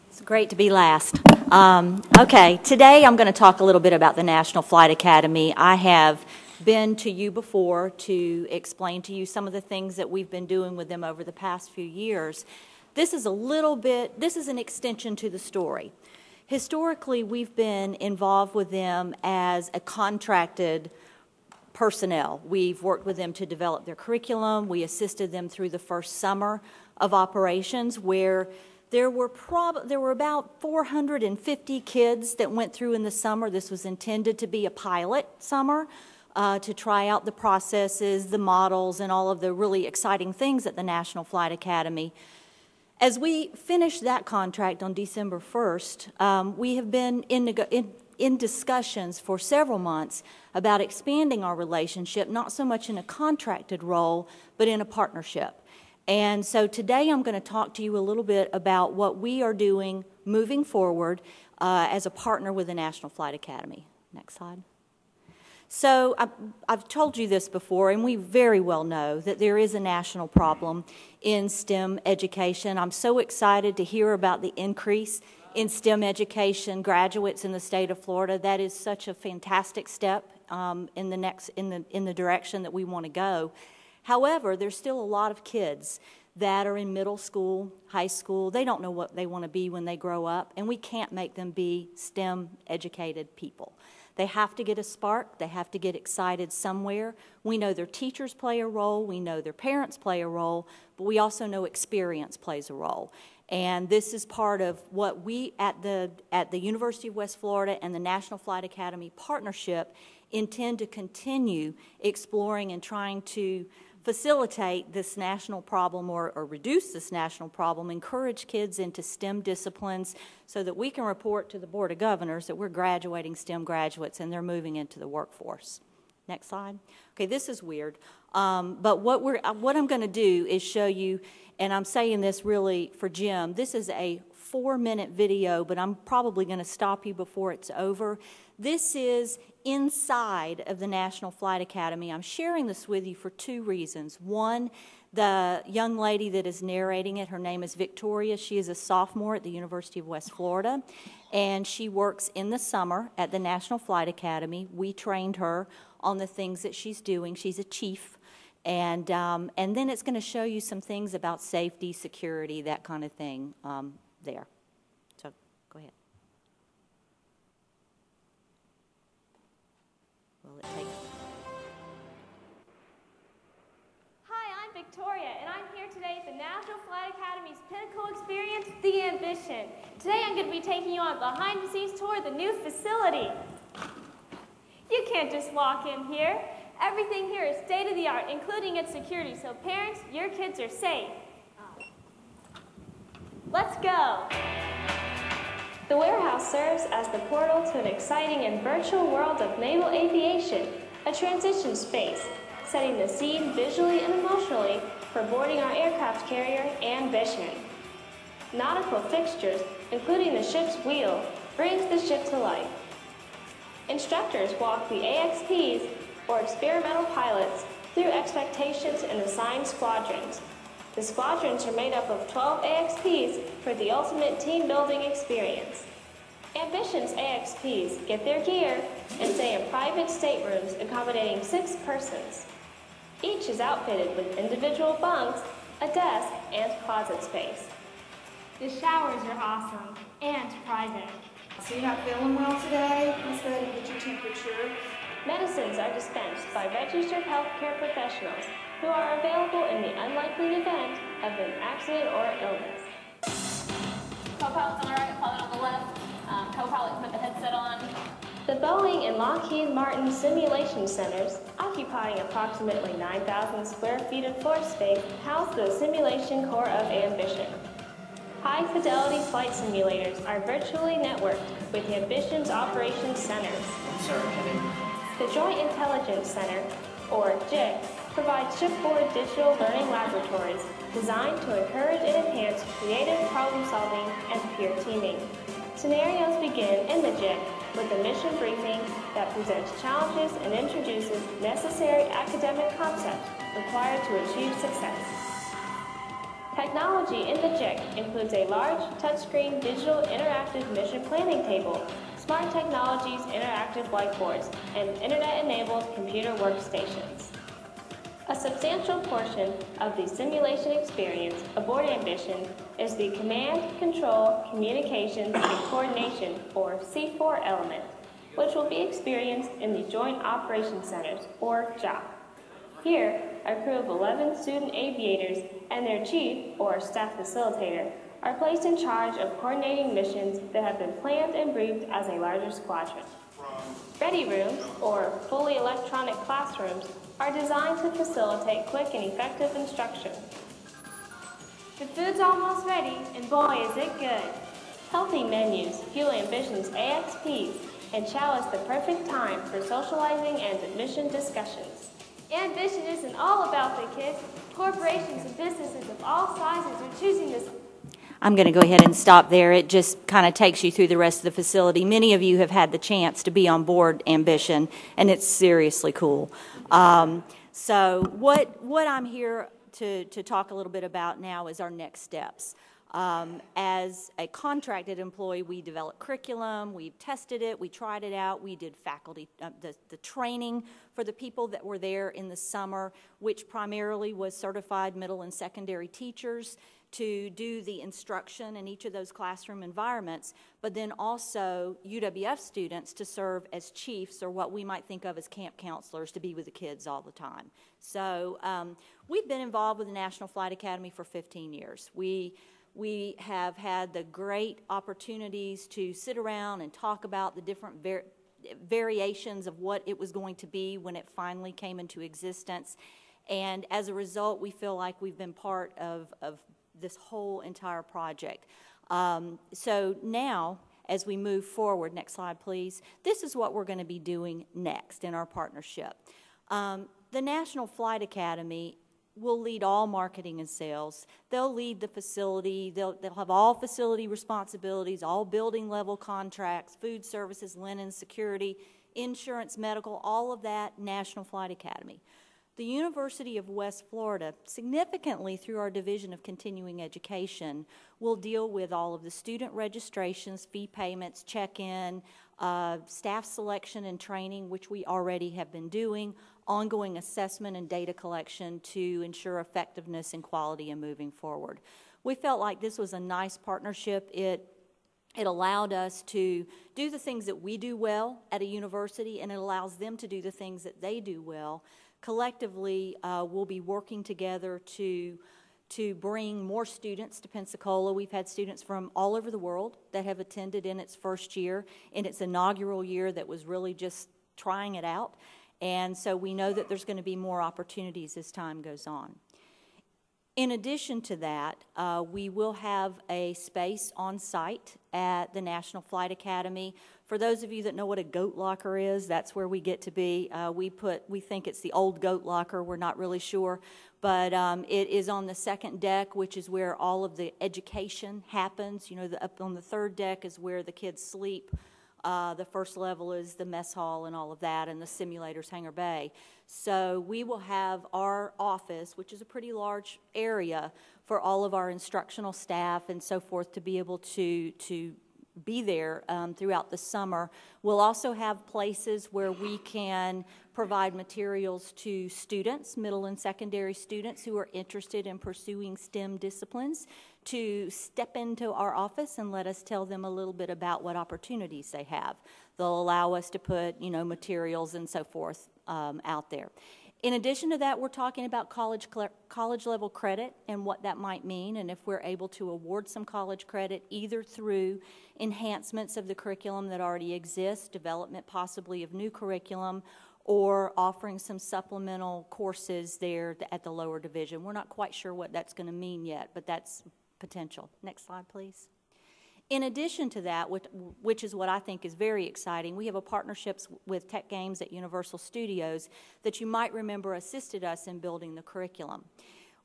It's great to be last. Okay, today I'm going to talk a little bit about the National Flight Academy. I have been to you before to explain to you some of the things that we've been doing with them over the past few years. This is an extension to the story. Historically, we've been involved with them as a contracted personnel. We've worked with them to develop their curriculum. We assisted them through the first summer of operations, where there were about 450 kids that went through in the summer. This was intended to be a pilot summer to try out the processes, the models, and all of the really exciting things at the National Flight Academy. As we finished that contract on December 1st, we have been in discussions for several months about expanding our relationship, not so much in a contracted role, but in a partnership. And so today I'm going to talk to you a little bit about what we are doing moving forward as a partner with the National Flight Academy. Next slide. So I've told you this before, and we very well know that there is a national problem in STEM education. I'm so excited to hear about the increase in STEM education, graduates in the state of Florida. That is such a fantastic step in the direction that we want to go. However, there's still a lot of kids that are in middle school, high school. They don't know what they want to be when they grow up, and we can't make them be STEM-educated people. They have to get a spark. They have to get excited somewhere. We know their teachers play a role. We know their parents play a role, but we also know experience plays a role. And this is part of what we at the University of West Florida and the National Flight Academy partnership intend to continue exploring and trying to facilitate this national problem or reduce this national problem, encourage kids into STEM disciplines so that we can report to the Board of Governors that we're graduating STEM graduates and they're moving into the workforce. Next slide. Okay, this is weird, but what I'm going to do is show you, and I'm saying this really for Jim, this is a 4-minute video, but I'm probably going to stop you before it's over. This is inside of the National Flight Academy. I'm sharing this with you for 2 reasons. One, the young lady that is narrating it, her name is Victoria. She is a sophomore at the University of West Florida, and she works in the summer at the National Flight Academy. We trained her on the things that she's doing. She's a chief. And then it's going to show you some things about safety, security, that kind of thing there. So go ahead. Will it take? Hi, I'm Victoria, and I'm here today at the National Flight Academy's pinnacle experience, The Ambition. Today I'm going to be taking you on a behind-the-scenes tour of the new facility. You can't just walk in here. Everything here is state-of-the-art, including its security, so parents, your kids are safe. Let's go. The warehouse serves as the portal to an exciting and virtual world of naval aviation, a transition space, setting the scene visually and emotionally for boarding our aircraft carrier, Ambition. Nautical fixtures, including the ship's wheel, brings the ship to life. Instructors walk the AXPs, or experimental pilots, through expectations and assigned squadrons. The squadrons are made up of 12 AXPs for the ultimate team-building experience. Ambition's AXPs get their gear and stay in private staterooms accommodating 6 persons. Each is outfitted with individual bunks, a desk, and closet space. The showers are awesome and private. So you're not feeling well today? Let's go ahead and get your temperature. Medicines are dispensed by registered healthcare professionals who are available in the unlikely event of an accident or illness. Co-pilot's on the right, pilot on the left. Co-pilot can put the headset on. The Boeing and Lockheed Martin simulation centers, occupying approximately 9,000 square feet of floor space, house the simulation core of Ambition. High-fidelity flight simulators are virtually networked with Ambition's operations centers. The Joint Intelligence Center, or JIC, provides shipboard digital learning laboratories designed to encourage and enhance creative problem-solving and peer teaming. Scenarios begin in the JIC with a mission briefing that presents challenges and introduces necessary academic concepts required to achieve success. Technology in the JIC includes a large touchscreen digital interactive mission planning table, Smart Technologies interactive whiteboards, and internet-enabled computer workstations. A substantial portion of the simulation experience aboard Ambition is the Command, Control, Communications, and Coordination, or C4 element, which will be experienced in the Joint Operations Centers, or JOC. Here, a crew of 11 student aviators and their chief, or staff facilitator, are placed in charge of coordinating missions that have been planned and briefed as a larger squadron. Ready rooms, or fully electronic classrooms, are designed to facilitate quick and effective instruction. The food's almost ready, and boy is it good. Healthy menus fuel Ambition's AXPs, and chow is the perfect time for socializing and mission discussions. Ambition isn't all about the kids. Corporations and businesses of all sizes are choosing this. I'm going to go ahead and stop there. It just kind of takes you through the rest of the facility. Many of you have had the chance to be on board Ambition, and it's seriously cool. So what I'm here to talk a little bit about now is our next steps. As a contracted employee, we developed curriculum, we tested it, we tried it out, we did faculty, the training for the people that were there in the summer, which primarily was certified middle and secondary teachers to do the instruction in each of those classroom environments, but then also UWF students to serve as chiefs, or what we might think of as camp counselors, to be with the kids all the time. So we've been involved with the National Flight Academy for 15 years. We have had the great opportunities to sit around and talk about the different variations of what it was going to be when it finally came into existence. And as a result, we feel like we've been part of this whole entire project. So now, as we move forward, next slide please, this is what we're going to be doing next in our partnership. The National Flight Academy will lead all marketing and sales. They'll lead the facility. They'll have all facility responsibilities, all building level contracts, food services, linen, security, insurance, medical, all of that, National Flight Academy. The University of West Florida, significantly through our Division of Continuing Education, will deal with all of the student registrations, fee payments, check-in, staff selection and training, which we already have been doing, ongoing assessment and data collection to ensure effectiveness and quality in moving forward. We felt like this was a nice partnership. It allowed us to do the things that we do well at a university, and it allows them to do the things that they do well. Collectively, we'll be working together to bring more students to Pensacola. We've had students from all over the world that have attended in its first year, in its inaugural year that was really just trying it out. And so we know that there's going to be more opportunities as time goes on. In addition to that, we will have a space on site at the National Flight Academy. For those of you that know what a goat locker is, that's where we get to be. We think it's the old goat locker. We're not really sure. But it is on the second deck, which is where all of the education happens. You know, up on the third deck is where the kids sleep. The first level is the mess hall and all of that, and the simulators, hangar bay. So we will have our office, which is a pretty large area, for all of our instructional staff and so forth to be able to be there throughout the summer. We'll also have places where we can provide materials to students, middle and secondary students who are interested in pursuing STEM disciplines, to step into our office and let us tell them a little bit about what opportunities they have. They'll allow us to put, materials and so forth out there. In addition to that, we're talking about college level credit and what that might mean, and if we're able to award some college credit either through enhancements of the curriculum that already exists, development possibly of new curriculum, or offering some supplemental courses there at the lower division. We're not quite sure what that's going to mean yet, but that's potential. Next slide, please. In addition to that, which is what I think is very exciting, we have a partnerships with Tech Games at Universal Studios that you might remember assisted us in building the curriculum.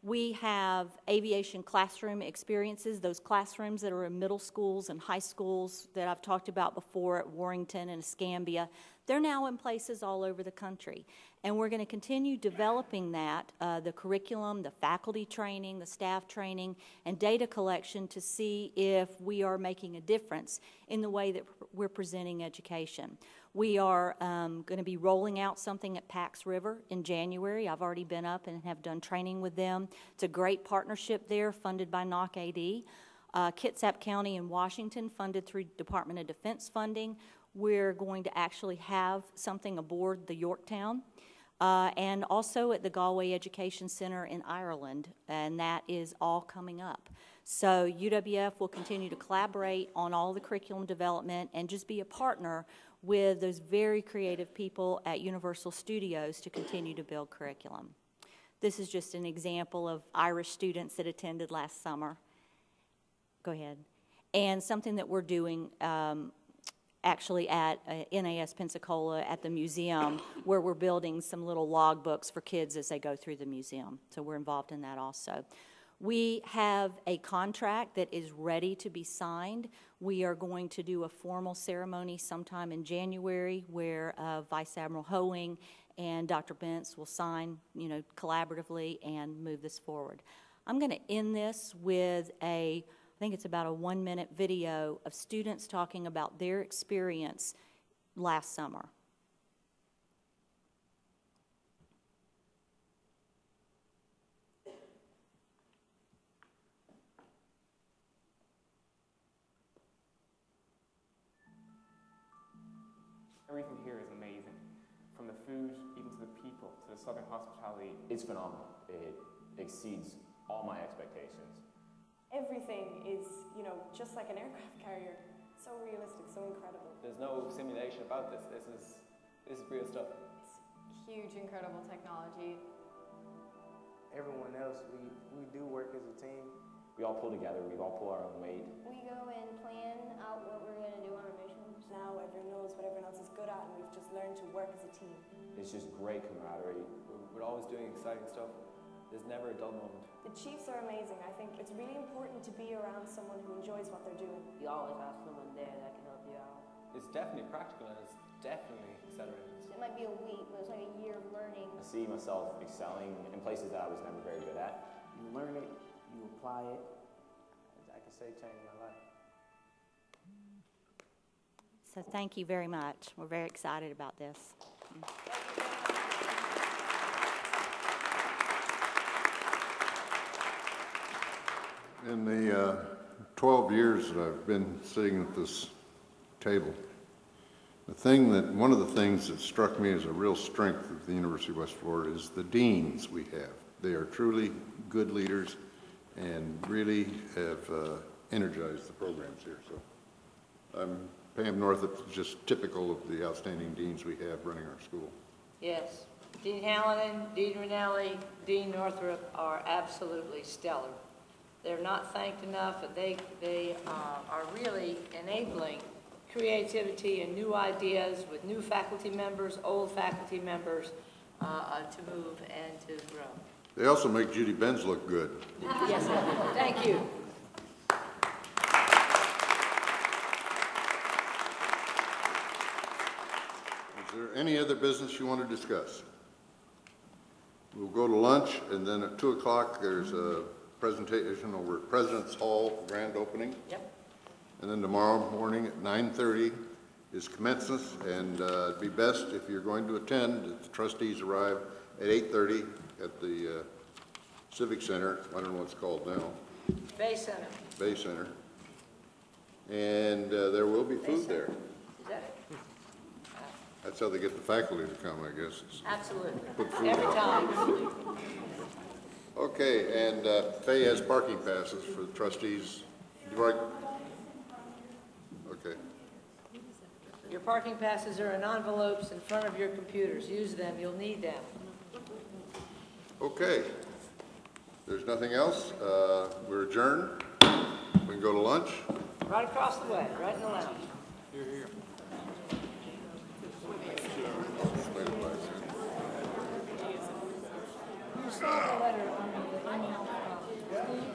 We have aviation classroom experiences, those classrooms that are in middle schools and high schools that I've talked about before at Warrington and Escambia. They're now in places all over the country. And we're going to continue developing that, the curriculum, the faculty training, the staff training, and data collection to see if we are making a difference in the way that we're presenting education. We are going to be rolling out something at Pax River in January. I've already been up and have done training with them. It's a great partnership there, funded by NOC AD. Kitsap County in Washington, funded through Department of Defense funding. We're going to actually have something aboard the Yorktown. And also at the Galway Education Center in Ireland, and that is all coming up. So UWF will continue to collaborate on all the curriculum development and just be a partner with those very creative people at Universal Studios to continue to build curriculum. This is just an example of Irish students that attended last summer. Go ahead. And something that we're doing actually at NAS Pensacola at the museum, where we're building some little log books for kids as they go through the museum. So we're involved in that also. We have a contract that is ready to be signed. We are going to do a formal ceremony sometime in January where Vice Admiral Hoeing and Dr. Bentz will sign, collaboratively and move this forward. I'm going to end this with a think it's about a 1-minute video of students talking about their experience last summer. Everything here is amazing. From the food, even to the people, to the Southern hospitality. It's phenomenal. It exceeds all my expectations. Everything is, just like an aircraft carrier. So realistic, so incredible. There's no simulation about this. This is real stuff. It's huge, incredible technology. Everyone else, we do work as a team. We all pull together. We all pull our own weight. We go and plan out what we're going to do on our missions. Now everyone knows what everyone else is good at, and we've just learned to work as a team. It's just great camaraderie. We're always doing exciting stuff. There's never a dull moment. The Chiefs are amazing. I think it's really important to be around someone who enjoys what they're doing. You always have someone there that can help you out. It's definitely practical and it's definitely accelerated. It might be a week, but it's like a year of learning. I see myself excelling in places that I was never very good at. You learn it, you apply it. I can say it changed my life. So thank you very much. We're very excited about this. In the 12 years that I've been sitting at this table, one of the things that struck me as a real strength of the University of West Florida is the deans we have. They are truly good leaders and really have energized the programs here. So Pam Northup is just typical of the outstanding deans we have running our school. Yes. Dean Hallinan, Dean Rinelli, Dean Northrop are absolutely stellar. They're not thanked enough, and they are really enabling creativity and new ideas with new faculty members, old faculty members to move and to grow. They also make Judy Benz look good. Yes, thank you. Is there any other business you want to discuss? We'll go to lunch, and then at 2 o'clock there's a presentation over at President's Hall, grand opening. Yep. And then tomorrow morning at 9:30 is commencement, and it'd be best if you're going to attend, if the trustees arrive at 8:30 at the Civic Center. I don't know what it's called now. Bay Center. Bay Center. And there will be food there. Is that it? That's how they get the faculty to come, I guess. Absolutely. Put food Every out. time. Okay, and Faye has parking passes for the trustees. Okay. Your parking passes are in envelopes in front of your computers. Use them. You'll need them. Okay. There's nothing else. We're adjourned. We can go to lunch. Right across the way, right in the lounge. Here. You saw the letter on the email from Steve?